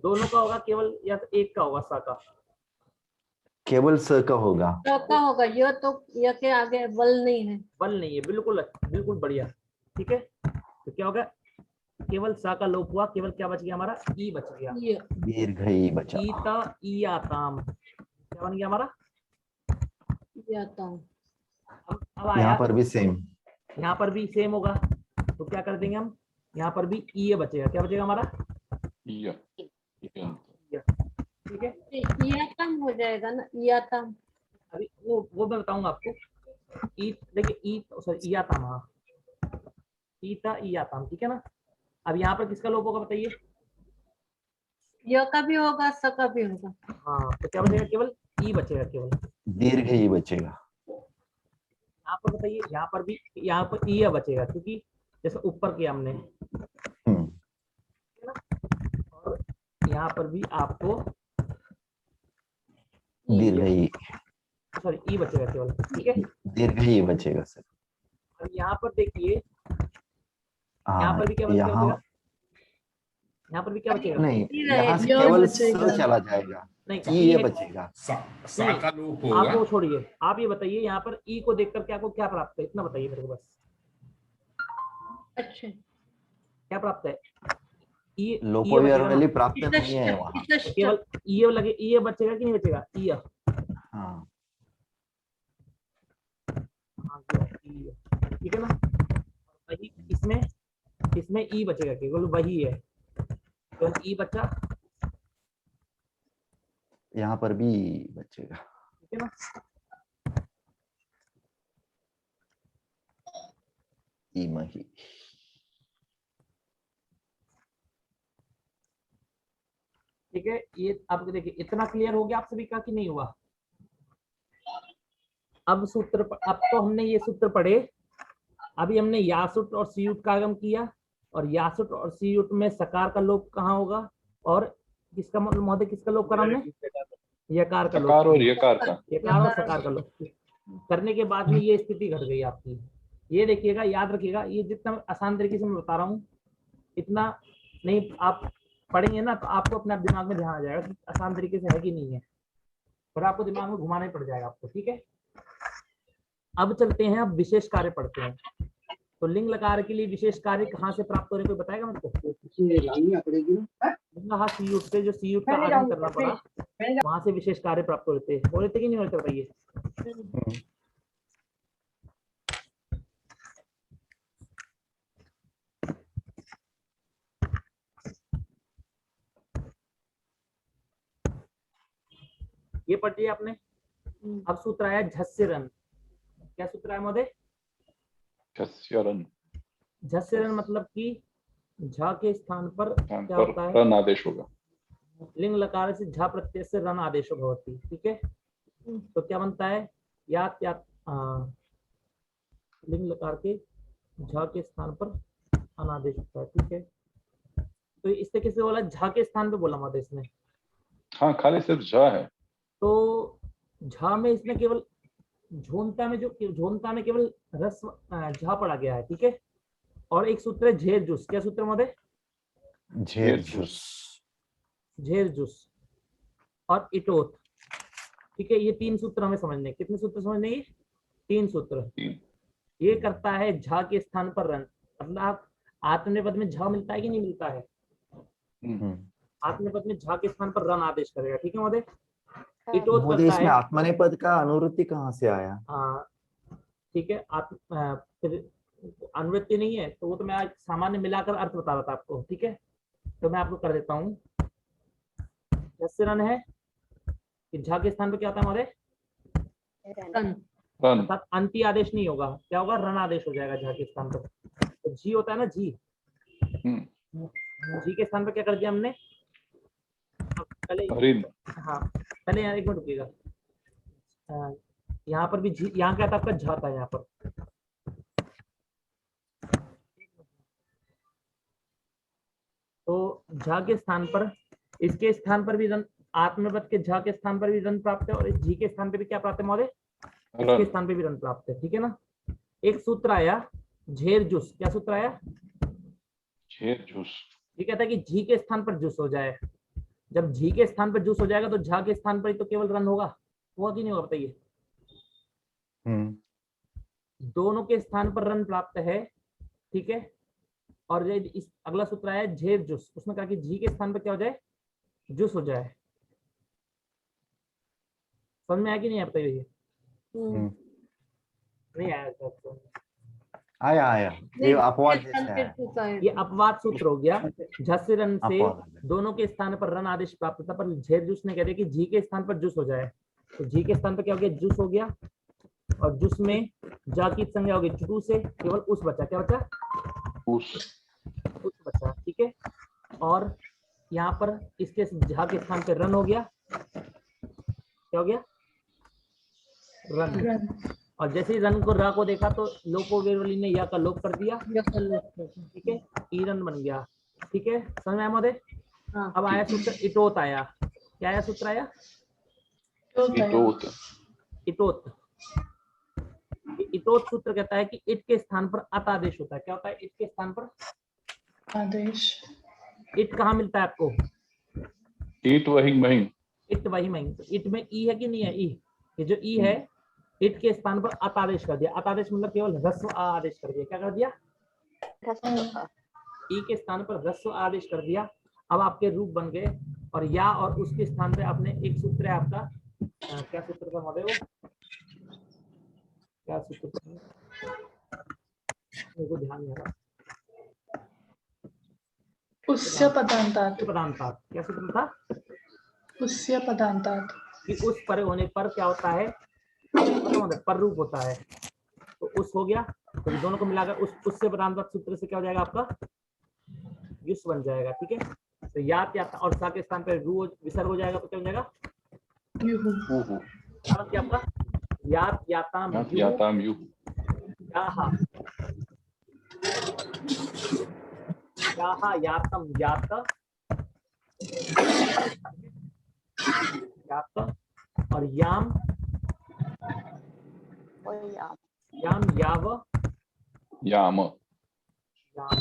दोनों का होगा केवल, या तो एक का होगा? सा का केवल स का होगा। ये तो ये के आगे वल नहीं है। बिल्कुल बढ़िया। ठीक है। तो क्या होगा? केवल सा का लोप हुआ, केवल क्या बच गया हमारा? ई बच गया। दीर्घ ई बचा। ईता ईयाताम। क्या बन गया हमारा? याताम। अब आया, यहाँ पर भी सेम। यहाँ पर भी सेम होगा, तो क्या कर देंगे हम, यहाँ पर भी ई बचेगा। क्या बचेगा हमारा? या ठीक है, याताम हो जाएगा ना, याताम। अभी वो मैं बताऊंगा आपको। ई देखिए, ई सॉरी इयाताम, हाँ ईता इयाताम, ठीक है ना। अब यहाँ पर किसका लोप होगा बताइए? य का भी होगा, स का भी होगा। हाँ, तो क्या बचेगा? केवल ई बचेगा, केवल दीर्घ ही बचेगा। यहाँ पर बताइए, यहाँ पर भी, यहाँ पर ई बचेगा, क्योंकि जैसे ऊपर किया हमने, हम्म, और यहाँ पर भी आपको दीर्घ ही, सॉरी ई बचेगा केवल, ठीक है। दीर्घ ही बचेगा सर। अब यहाँ पर देखिए, यहाँ हाँ पर भी क्या बचेगा? यहाँ यहाँ पर भी क्या बचेगा? नहीं, यहाँ से य केवल बचेगा। स चला जाएगा, नहीं, ई ये बचेगा। सा का लोप आप होगा। वो छोड़िए, आप ये बताइए यहाँ पर ई को देख करके आपको क्या प्राप्त है, इतना बताइए मेरे को बस। अच्छा, क्या प्राप्त है? ई लोपोयर्वली प्राप्त नहीं है वहाँ। केवल ई लगे, ई बचेगा कि नहीं बचेगा? ई, हाँ ठीक है ना। वही इसमें ई बचेगा, केवल वही है, केवल ई बचा, यहाँ पर भी बचेगा। ठीक है ना। इमहि। ठीक है, ये आप देखिए, इतना क्लियर हो गया आप सभी का कि नहीं हुआ? अब सूत्र, अब तो हमने ये सूत्र पढ़े, अभी हमने यासुट और सीयुट का आगम किया, और यासुट और सीयुट में सकार का लोप कहाँ होगा, और किसका महोदय किसका लोप करा हमने? यकार का सकार लोप, और यकार का। यकार और सकार का लोप करने के बाद में ये स्थिति घट गई आपकी। ये देखिएगा, याद रखिएगा, ये जितना आसान तरीके से मैं बता रहा हूँ, इतना नहीं आप पढ़ेंगे ना तो आपको अपने दिमाग में ध्यान आ जाएगा कि आसान तरीके से है कि नहीं है, पर आपको दिमाग में घुमाना ही पड़ जाएगा आपको, ठीक है। अब चलते हैं, अब विशेष कार्य पढ़ते हैं। तो लिंग लकार के लिए विशेष कार्य कहाँ से प्राप्त हो रहे, कोई बताएगा मेरे को? हाँ, सीयूट से, जो सीयूट का आगम करना पड़ा, वहां से विशेष कार्य प्राप्त हो रहे थे, हो रहे थे कि नहीं हो रहे थे बताइए? ये पढ़ लिया आपने। अब सूत्र आया झस्यरन। क्या सूत्र आया महोदय? झस्यरन। झस्यरन मतलब कि झ के स्थान पर स्थान क्या पर होता है? रन आदेश होगा। लिंग लकार से झ प्रत्यय से रन आदेशो भवति, ठीक है। तो क्या बनता है? यात लिंग लकार के झ के स्थान पर अनादेश होता है, ठीक है। तो इस तरीके से बोला, झ के स्थान पे बोला महोदय इसने। हाँ, खाली सिर्फ झ है। तो झ में इसमें केवल झोंता में, जो झोंता में केवल रस झ पड़ा गया है, ठीक है। और एक सूत्र है झेर जुस। क्या सूत्र महोदय? झेर जुस। झेर जुस और इटोत, ठीक है। ये तीन सूत्र हमें समझने। कितने सूत्र समझने? ये तीन सूत्र। ये करता है झ के स्थान पर रन, मतलब आत्मनेपद में झ मिलता है कि नहीं मिलता है? आत्मनेपद में झ के स्थान पर रन आदेश करेगा, ठीक है महोदय। इटोत करता इसमें है, आत्मनेपद का अनुवृत्ति कहाँ से आया? ठीक है, फिर अनुवृत्ति नहीं है तो वो तो मैं आज सामान्य मिलाकर अर्थ बता रहा था आपको, ठीक है। तो मैं आपको कर देता हूँ। जैसे रन है कि झ के स्थान पे क्या होता है हमारे? अर्थात अंति आदेश नहीं होगा, क्या होगा? रन आदेश हो जाएगा झ के स्थान पर। तो जी होता है ना, जी। जी के स्थान पर क्या कर दिया हमने? पहले, हाँ पहले यहाँ एक मिनट रुकिएगा, यहाँ पर भी जी, यहाँ क्या था आपका? झ था यहाँ पर। तो झ के स्थान पर, इसके स्थान पर भी रन, आत्मनेपद के झ के स्थान पर भी रन प्राप्त है, और इस जी के स्थान पर भी क्या प्राप्त है महोदय? इसके स्थान पर भी रन प्राप्त है, ठीक है ना। एक सूत्र आया झेर जुस। क्या सूत्र आया? झेर जुस। ये कहता है कि जी के स्थान पर जुस हो जाए। जब जी के स्थान पर जुस हो जाएगा तो झ के स्थान पर ही तो केवल रन होगा कि नहीं होगा बताइए? दोनों के स्थान पर रन प्राप्त है, ठीक है। और इस अगला सूत्र आया झेर जुस, उसने कहा कि जी के स्थान पर क्या हो जाए? जुस हो जाए। समझ में आया कि नहीं आया बताइए? हम्म। नहीं आया तो आया आया, ये अपवाद जैसा है। ये अपवाद सूत्र हो गया। झस रन से अपवाद। दोनों के स्थान पर रन आदेश प्राप्त होता, पर झेर जूस ने कह दिया कि जी के स्थान पर जूस हो जाए, तो जी के स्थान पर क्या हो गया, जूस हो गया, और जूस में जा की संज्ञा हो गई जुटू से, केवल उस बचा, क्या बचा, उस उस बचा, ठीक है। और यहाँ पर इसके झा के स्थान पर रन हो गया, क्या हो गया, रन। रन। और जैसे ही रन को रा को देखा तो लोको वेरवली ने या का लोप कर दिया, ठीक है, ईरन बन गया, ठीक है, समझ में आया महोदय? हाँ। अब आया सूत्र इटोत आया, क्या आया सूत्र आया, इटोत। इटोत। इटोत सूत्र कहता है कि इट के स्थान पर अत आदेश होता है। क्या होता है इट के स्थान पर आदेश? इट कहाँ मिलता है आपको, ईट वही मही। इट वही मही, तो इट में ई है कि नहीं है, ई, ये जो ई है इट के स्थान पर अत आदेश कर दिया, अत आदेश मतलब केवल ह्रस्व आ आदेश कर दिया, क्या कर दिया, ई के स्थान पर ह्रस्व आदेश कर दिया। अब आपके रूप बन गए, और या और उसके स्थान पे आपने एक सूत्र है आपका, क्या सूत्र का महोदय वो, क्या सूत्र था? मेरे को ध्यान नहीं आ रहा। उस्य पदांतात। पदांतात, क्या सूत्र था, उस्य पदांतात। कि उस परे होने पर क्या होता है, पर रूप होता है, तो उस हो गया, तो दोनों को मिलाकर उससे पदांतात सूत्र से क्या हो जाएगा आपका, युस बन जाएगा, ठीक है। तो यात याता और सा के स्थान पर रू विसर्ग हो जाएगा, तो क्या हो जाएगा, युहु। क्या आपका, यात याताम याताम यू। याहा याहा यातम यात यात, और याम याम याव याम। याम।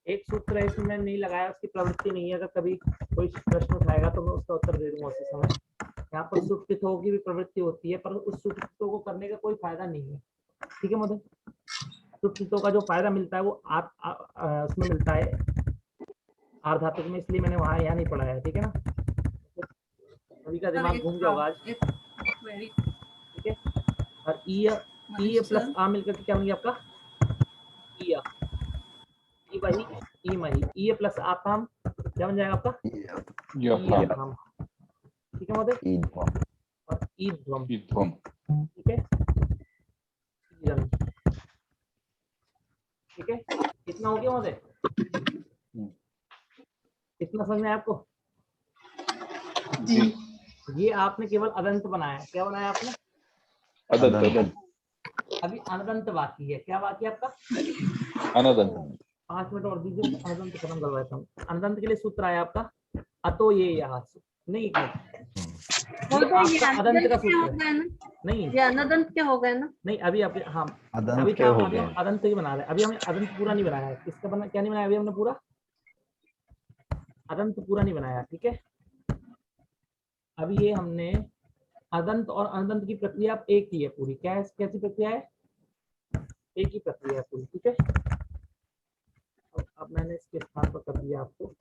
एक सूत्र है इसमें नहीं लगाया, उसकी प्रवृत्ति नहीं है, अगर कभी कोई प्रश्न उठाएगा तो मैं उसका उत्तर दे दूंगा उसी समय। यहाँ पर सुकृतों की भी प्रवृत्ति होती है, पर उस सुकृतों को करने का कोई फायदा नहीं है, ठीक है महोदय। सुकृतों का जो फायदा मिलता है वो उसमें मिलता है आर्धातुक में, इसलिए मैंने वहां यहाँ नहीं पढ़ाया है, ठीक है ना। सभी का दिमाग घूम गया होगा आज, ठीक है। और ई प्लस आ मिलकर के क्या बन गया आपका, ई वही ई मही, ई प्लस आताम क्या बन जाएगा आपका, यफाम। ठीक है महोदय। और ईध्वम, ईध्वम। ठीक है, ठीक है, इतना हो गया महोदय, इतना समझ में आया आपको जी। ये आपने केवल अदंत बनाया, क्या बनाया आपने, अदंत। अदंत। अभी अनदंत बाकी है, क्या बाकी है आपका, अनदंत। 5 मिनट और दीजिए, अनदंत खत्म करवा देता हूँ। अनदंत के लिए सूत्र आया आपका अतो ये यहाँ नहीं, एक मिनट, आपका अदंत का सूत्र है नहीं, ये अनदंत क्या हो गया ना, नहीं अभी आप, हाँ अभी क्या अभी हम अदंत ही बना रहे हैं, अभी हमने अदंत पूरा नहीं बनाया है, किसका बना, क्या नहीं बनाया अभी हमने, पूरा अदंत पूरा नहीं बनाया, ठीक है। अभी ये हमने अदंत और अनदंत की प्रक्रिया एक ही है पूरी, क्या है, कैसी प्रक्रिया है, एक ही प्रक्रिया है पूरी, ठीक है। अब मैंने इसके स्थान पर कर दिया आपको,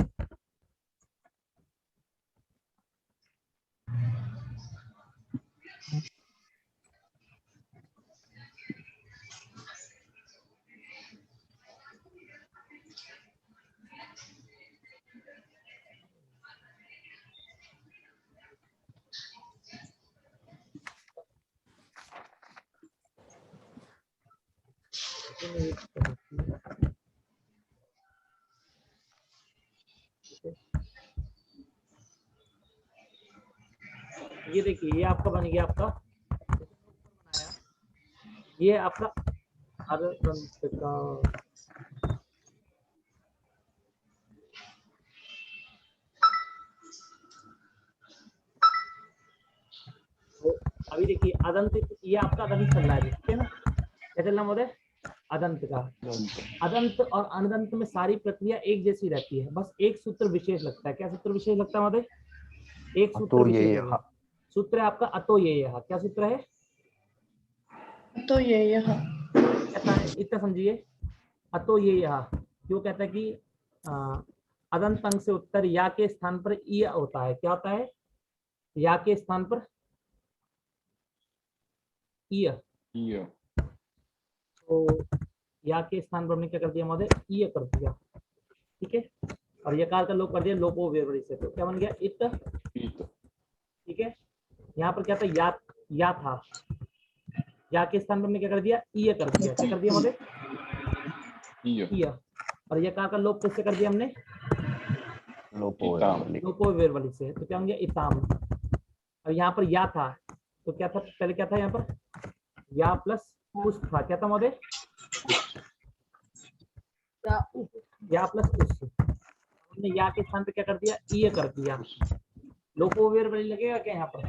ये देखिए ये आपका बन गया, आपका ये आपका अदंत का, तो अभी देखिए अदंत, ये आपका अदंत चल रहा है, ठीक है ना, क्या चल रहा महोदय, अदंत का। अदंत और अनदंत में सारी प्रक्रिया एक जैसी रहती है, बस एक सूत्र विशेष लगता है, क्या सूत्र विशेष लगता है महोदय, एक सूत्र विशेष है, सूत्र है आपका अतो ये यहाँ, क्या सूत्र है, तो ये यहाँ कहता है, इतना समझिए, अतो ये यहाँ क्यों कहता है कि अदंत अंग से उत्तर या के स्थान पर ई होता है, क्या होता है, या के स्थान पर ईय, ईय, तो या के स्थान पर हमने क्या कर दिया महोदय, ईय कर दिया, ठीक है। और यकार का लोप कर दिया लोपो व्यवहारी से, तो क्या बन गया इत, ईत, ठीक है। यहाँ पर क्या था, या था, या के स्थान पर हमने क्या कर दिया, ईय कर दिया, क्या कर दिया महोदय, ईय, ईय। और यकार का लोप किससे कर दिया हमने, इताम, लोपो व्यवहारी से, तो क्या बन गया इताम। और यहाँ पर या था, तो क्या था, पहले क्या था यहाँ पर, या प्लस उस था, क्या था महोदय, या प्लस उस, हमने या के स्थान पे क्या कर दिया, ईय कर दिया। लोपो व्यवहारी लगेगा क्या यहाँ पर,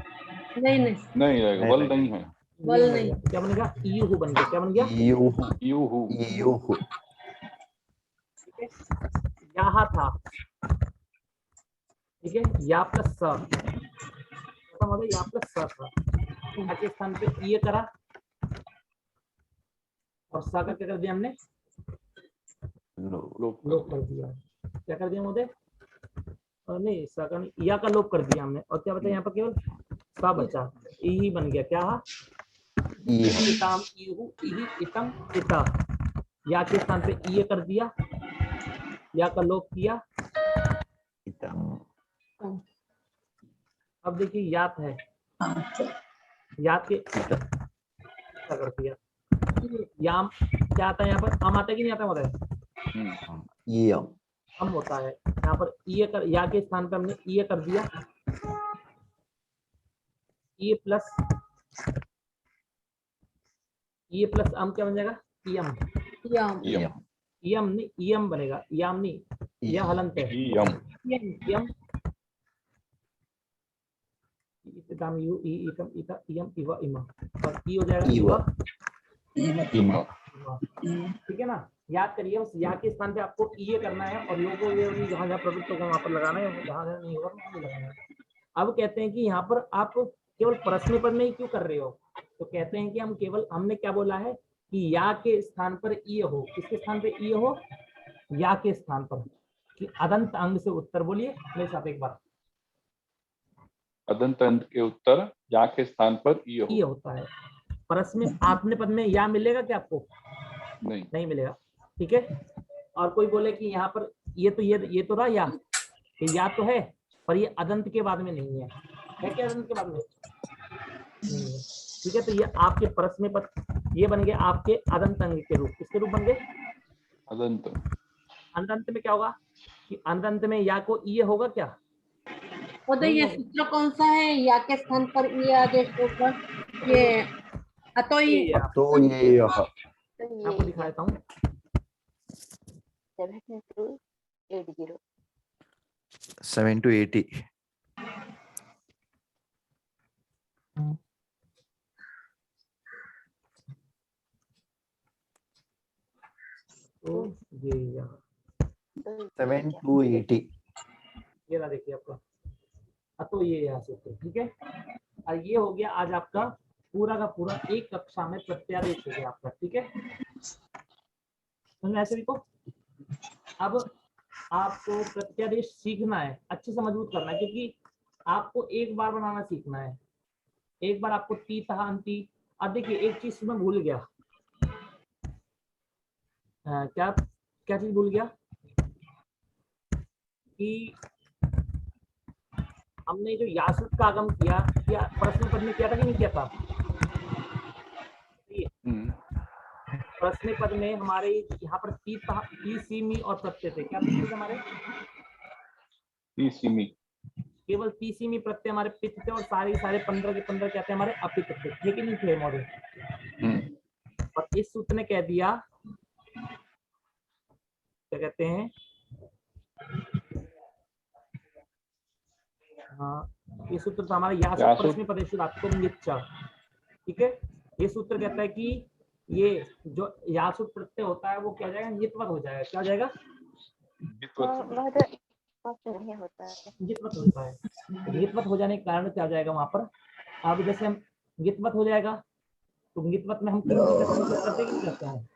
नहीं नहीं, नहीं रहेगा, वल नहीं है, बल नहीं, तो क्या बनेगा, ईयू बन गया, क्या बन गया, यूहू, ठीक है। यहाँ था, ठीक है, या प्लस स, मतलब या प्लस स था, या के स्थान पे ईय करा और सा का क्या कर दिया हमने, लोप कर दिया, क्या कर दिया महोदय, नहीं सा का नहीं, या का लोप कर दिया हमने, और क्या बचा यहाँ पर, केवल सा बचा, ई बन गया, क्या इताम, ईहु, इहि, इतम, इता, या के स्थान पे ईय कर दिया, या का लोप किया। अब देखिए याद है, याद के क्या कर दिया, याम क्या आता है यहाँ पर, अम आता है कि नहीं आता है, हम होता है यहाँ पर, ईय कर, या के स्थान पे हमने ईय कर दिया, ईय प्लस अम क्या बन जाएगा, इयम, इयम नहीं, इयम बनेगा, याम नहीं, यह हलंत है, इयम, इतम, यू, ई, इतम, इता, इयम, इवा, इमा, और ई हो जाएगा इवा, ठीक है ना। याद करिए, उस या के स्थान पे आपको ईय करना है, और लोगों जहां जहां प्रवृत्त होगा वहां पर लगाना है, जहां जहां नहीं होगा वहां लगाना है। अब कहते हैं कि यहाँ पर आप केवल प्रश्न पद में ही क्यों कर रहे हो, तो कहते हैं कि हमने क्या बोला है कि या के स्थान पर ईय हो, किसके स्थान पे ईय हो, या के स्थान पर, कि अदंत अंग से उत्तर बोलिए मेरे साथ एक बार, अदंत अंत के उत्तर या के स्थान पर ईय होता है। परस्मै आत्मने पद में या मिलेगा क्या आपको, नहीं मिलेगा, ठीक है। और कोई बोले कि यहाँ पर ये तो रहा या तो है, पर ये अदंत के बाद में नहीं है क्या, अदंत के बाद में नहीं है, ठीक है। तो ये आपके परस्मै पद, ये बन गए आपके अदंत अंग के रूप, किसके रूप बन गए, अदंत, अंत में क्या होगा कि अंत में या को ईय होगा क्या, ये सूत्र कौन सा है, या के स्थान पर ईय आदेश होगा, ये आपको दिखा देता हूँ, 7 to 80. तो ये यहाँ 7 to 80. ये ना देखिए आपका, तो ये यहाँ से, ठीक है। और ये हो गया आज आपका पूरा का पूरा एक कक्षा में प्रत्यादेश हो गया आपका, ठीक है। ऐसे भी को अब आपको प्रत्यादेश सीखना है, अच्छे से मजबूत करना है, क्योंकि आपको एक बार बनाना सीखना है, एक बार आपको ती तहा अंति। अब देखिए एक चीज मैं भूल गया, क्या चीज भूल गया कि हमने जो यासूत का आगम किया प्रश्न पद में किया था कि नहीं किया था, प्रश्न पद में हमारे यहाँ पर ती सी मी और प्रत्यय थे, क्या थे हमारे, ती सी मी, केवल ती सी मी प्रत्यय हमारे पित थे, और सारे 15 के 15 क्या थे हमारे अपित थे, लेकिन नहीं थे मौजूद। और इस सूत्र ने कह दिया, क्या कहते हैं, हाँ ये सूत्र तो हमारा यासूत प्रश्न पदेशु निच्चा, ठीक है। ये सूत्र कहता है कि ये जो यासूत प्रत्यय होता है वो क्या हो जाएगा, नित्वत हो जाएगा, क्या हो जाएगा, नित्वत होता है। नित्वत हो जाने के कारण क्या हो जाएगा वहां पर, अब जैसे हम नित्वत हो जाएगा तो नित्वत में हम करते हैं,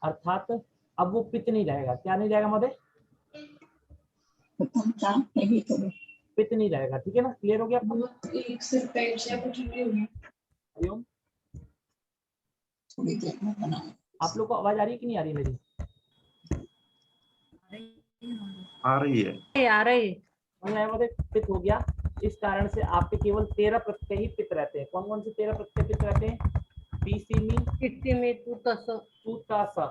अर्थात अब वो पित नहीं रहेगा, क्या नहीं रहेगा महोदय, पित नहीं रहेगा, ठीक है ना, क्लियर हो गया आपको। थोड़ी देर में बनाऊंगी। आप लोग को आवाज आ रही है कि नहीं आ रही मेरी? आ रही है। आ रही पित्त हो गया। इस कारण से आपके केवल 13 प्रत्यय ही पित्त रहते हैं। कौन कौन से 13 प्रत्यय पित्त रहते हैं? पीसीमी, कितने में तू तस तूतासा,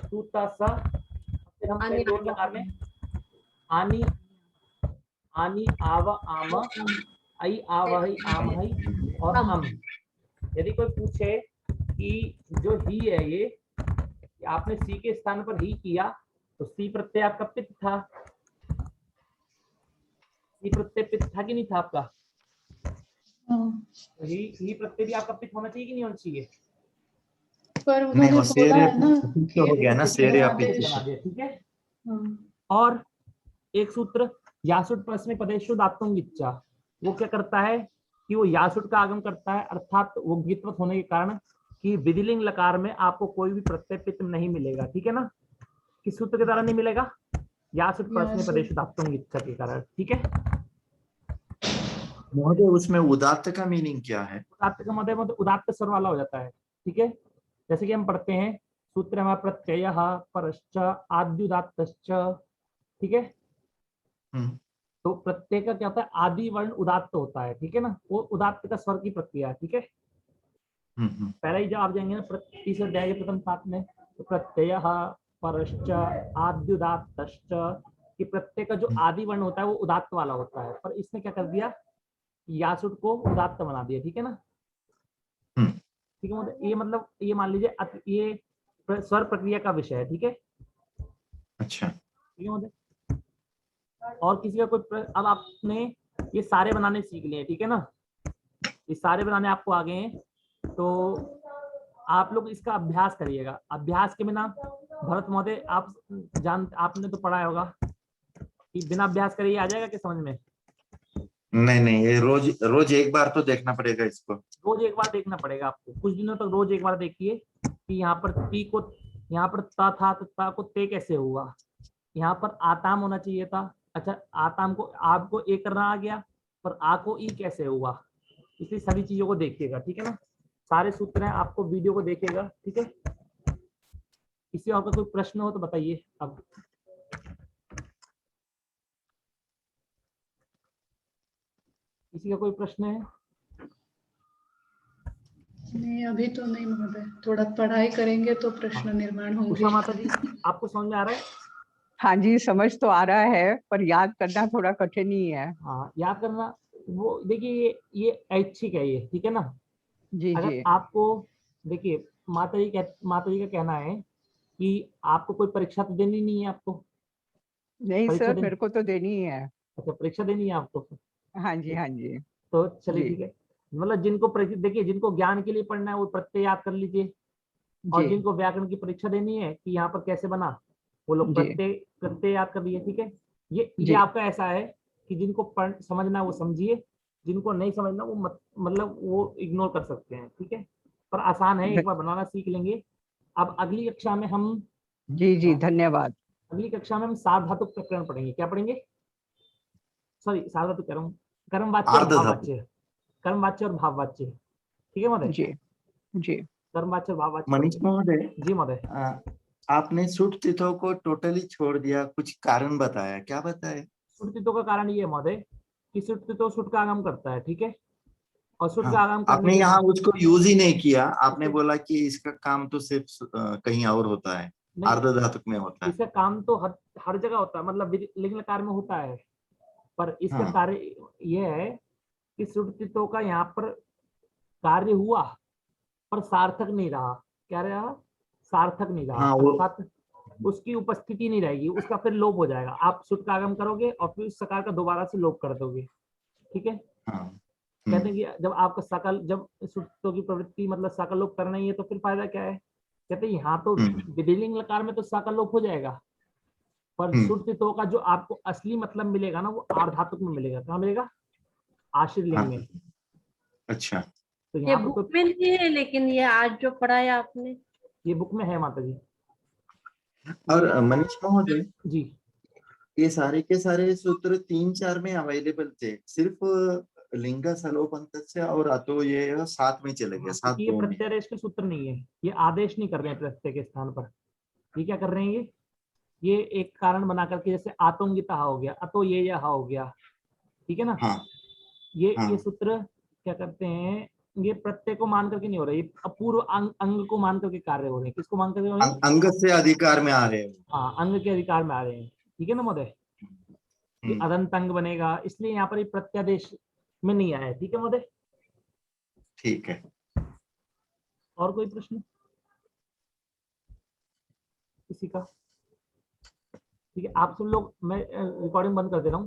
तूतासा। फिर हम आनी, दो लकार में आनी, आनी आव आम, आई आवहि आमहि और हम। यदि कोई पूछे कि जो ही है ये कि आपने सी के स्थान पर ही किया, तो सी प्रत्यय आपका पित्त था। सी प्रत्यय पित्त था कि नहीं था आपका? ही प्रत्यय भी आपका पित्त होना चाहिए कि नहीं होना चाहिए? पर नहीं, उन्होंने वो बोला शेर है ना तो हो गया ना, शेर या आदेश पिच। बना दिया, ठीक है। हाँ, और एक सूत्र यासुट प्रश्न पदेशु दातुंग इच्छा, वो क्या करता है कि वो यासुट का आगम करता है, अर्थात वो गीतवत होने के कारण कि विधिलिंग लकार में आपको कोई भी प्रत्यय पित्त नहीं मिलेगा, ठीक है ना। किस सूत्र के द्वारा नहीं मिलेगा? यासुट प्रश्न पदेशु दातुंग इच्छा के कारण, ठीक है। महोदय, उसमें उदात्त का मीनिंग क्या है? उदात्त का मतलब उदात्त स्वर वाला हो जाता है, ठीक है। जैसे कि हम पढ़ते हैं सूत्र हमारा प्रत्यय परश्च आद्युदात्तश्च, ठीक है। तो प्रत्यय का क्या होता है? आदि वर्ण उदात्त होता है, ठीक है ना। वो उदात्त का स्वर की प्रक्रिया है, ठीक है। पहले ही जब आप जाएंगे ना तीसरे अध्याय के प्रथम पाठ में, तो प्रत्यय परश्च आद्युदात्तश्च, कि प्रत्यय का जो आदि वर्ण होता है वो उदात्त वाला होता है, पर इसने क्या कर दिया? यासुट को उदात्त बना दिया, ठीक है ना। ठीक है, मतलब ये मतलब ये मान लीजिए ये स्वर प्रक्रिया का विषय है, ठीक है। अच्छा, ठीक है मतलब। और किसी का कोई अब आपने ये सारे बनाने सीख लिए, ठीक है ना। ये सारे बनाने आपको आ गए हैं, तो आप लोग इसका अभ्यास करिएगा। अभ्यास के बिना भरत महोदय आपने तो पढ़ा होगा कि बिना अभ्यास करे आ जाएगा क्या समझ में? नहीं, ये रोज एक बार तो देखना पड़ेगा इसको। रोज एक बार देखना पड़ेगा आपको, कुछ दिनों तक रोज एक बार देखिए कि यहाँ पर ती को, यहाँ पर ता था तो ता को ते कैसे हुआ, यहाँ पर आताम होना चाहिए था। अच्छा, आताम को आपको ए करना आ गया, पर आ को ई कैसे हुआ? इसलिए सभी चीजों को देखिएगा, ठीक है ना। सारे सूत्र हैं, आपको वीडियो को देखिएगा, ठीक है। किसी और का कोई प्रश्न हो तो बताइए। अब किसी का कोई प्रश्न है? नहीं अभी तो नहीं महोदय, थोड़ा पढ़ाई करेंगे तो प्रश्न निर्माण होंगे। उषा माता जी, आपको समझ में आ रहा है? हाँ जी, समझ तो आ रहा है, पर याद करना थोड़ा कठिन ही है। हाँ, याद करना वो देखिए, ये ऐच्छिक है ये, ठीक है ना। जी अगर जी। आपको देखिए, माता जी का कहना है कि आपको कोई परीक्षा तो देनी नहीं है आपको। नहीं परीक्षा सर, मेरे को तो देनी ही है। अच्छा, परीक्षा देनी है आपको। हाँ जी, हाँ जी। तो चलिए जी ठीक है। मतलब जिनको देखिए, जिनको ज्ञान के लिए पढ़ना है वो प्रत्यय याद कर लीजिए, और जी जिनको व्याकरण की परीक्षा देनी है कि यहाँ पर कैसे बना, वो लोग जी प्रत्यय याद कर लिए, ठीक है। ये जी। आपका ऐसा है कि जिनको समझना वो समझिए, जिनको नहीं समझना वो मतलब वो इग्नोर कर सकते हैं, ठीक है। पर आसान है, एक बार बनाना सीख लेंगे। अब अगली कक्षा में हम जी जी, धन्यवाद। अगली कक्षा में हम सार्वधातुक प्रकरण पढ़ेंगे। क्या पढ़ेंगे? सॉरी, सार्वधातुक कह रहा हूँ, कर्मवाच्य और भाववाच्य, कर्मवाच्य और भाववाच्य, ठीक है महोदय। जी जी। कर्मवाच्य और भाववाच्य मनीष महोदय, जी महोदय। आपने सुट तिथों को टोटली छोड़ दिया, कुछ कारण बताया, क्या बताया? सुट का कारण ये है महोदय कि सुट का आगम करता है, ठीक है। और सुट का आगम करने आपने के यहाँ बाद उसको यूज ही नहीं किया। आपने बोला कि इसका काम तो सिर्फ कहीं और होता है, अर्ध धातुक में होता है। इसका काम तो हर जगह होता है, मतलब लिंग लकार में होता है, पर इसका कार्य यह है कि सुट का यहाँ पर कार्य हुआ पर सार्थक नहीं रहा। क्या रहा? सार्थक नहीं रहा, अर्थात उसकी उपस्थिति नहीं रहेगी, उसका फिर लोप हो जाएगा। आप सुट का आगम करोगे और फिर उस सकार का दोबारा से लोप कर दोगे, ठीक है। कहते हैं कि जब आपका सकल, जब सुटों की प्रवृत्ति मतलब सकल लोप करना ही है तो फिर फायदा क्या है? कहते हैं यहाँ तो विधिलिंग लकार में तो सकल लोप हो जाएगा, पर सुट का जो आपको असली मतलब मिलेगा ना वो आर्धातुक में मिलेगा। कहाँ मिलेगा? आश्रित लिंग में। अच्छा, तो ये यहाँ पर बुक में नहीं है, लेकिन ये आज जो पढ़ाया आपने ये बुक में है माता जी। और मनीष महोदय जी, ये सारे के सारे सूत्र 3-4 में अवेलेबल थे, सिर्फ लिंग सलोपंत और अतो ये साथ में चले गए, साथ ये दो में। प्रत्यादेश के सूत्र नहीं है, ये आदेश नहीं कर रहे हैं प्रत्यय के स्थान पर। ये क्या कर रहे हैं, ये एक कारण बना करके, जैसे आतोंगिता हो गया, अतो ये यह हो गया, ठीक है ना। हाँ ये सूत्र क्या करते हैं, ये प्रत्यय को मान करके नहीं हो रहा, ये अपूर्व अंग को मान करके कार्य हो रहे हैं। किसको मान करके हो रहे हैं? अंग से अधिकार में आ रहे हैं। हाँ, अंग के अधिकार में आ रहे हैं, ठीक है ना महोदय। ये अदंत अंग बनेगा, इसलिए यहाँ पर ये प्रत्यादेश में नहीं आया है, ठीक है महोदय। ठीक है। और कोई प्रश्न किसी का? ठीक है, आप सब लोग, मैं रिकॉर्डिंग बंद कर दे रहा हूँ।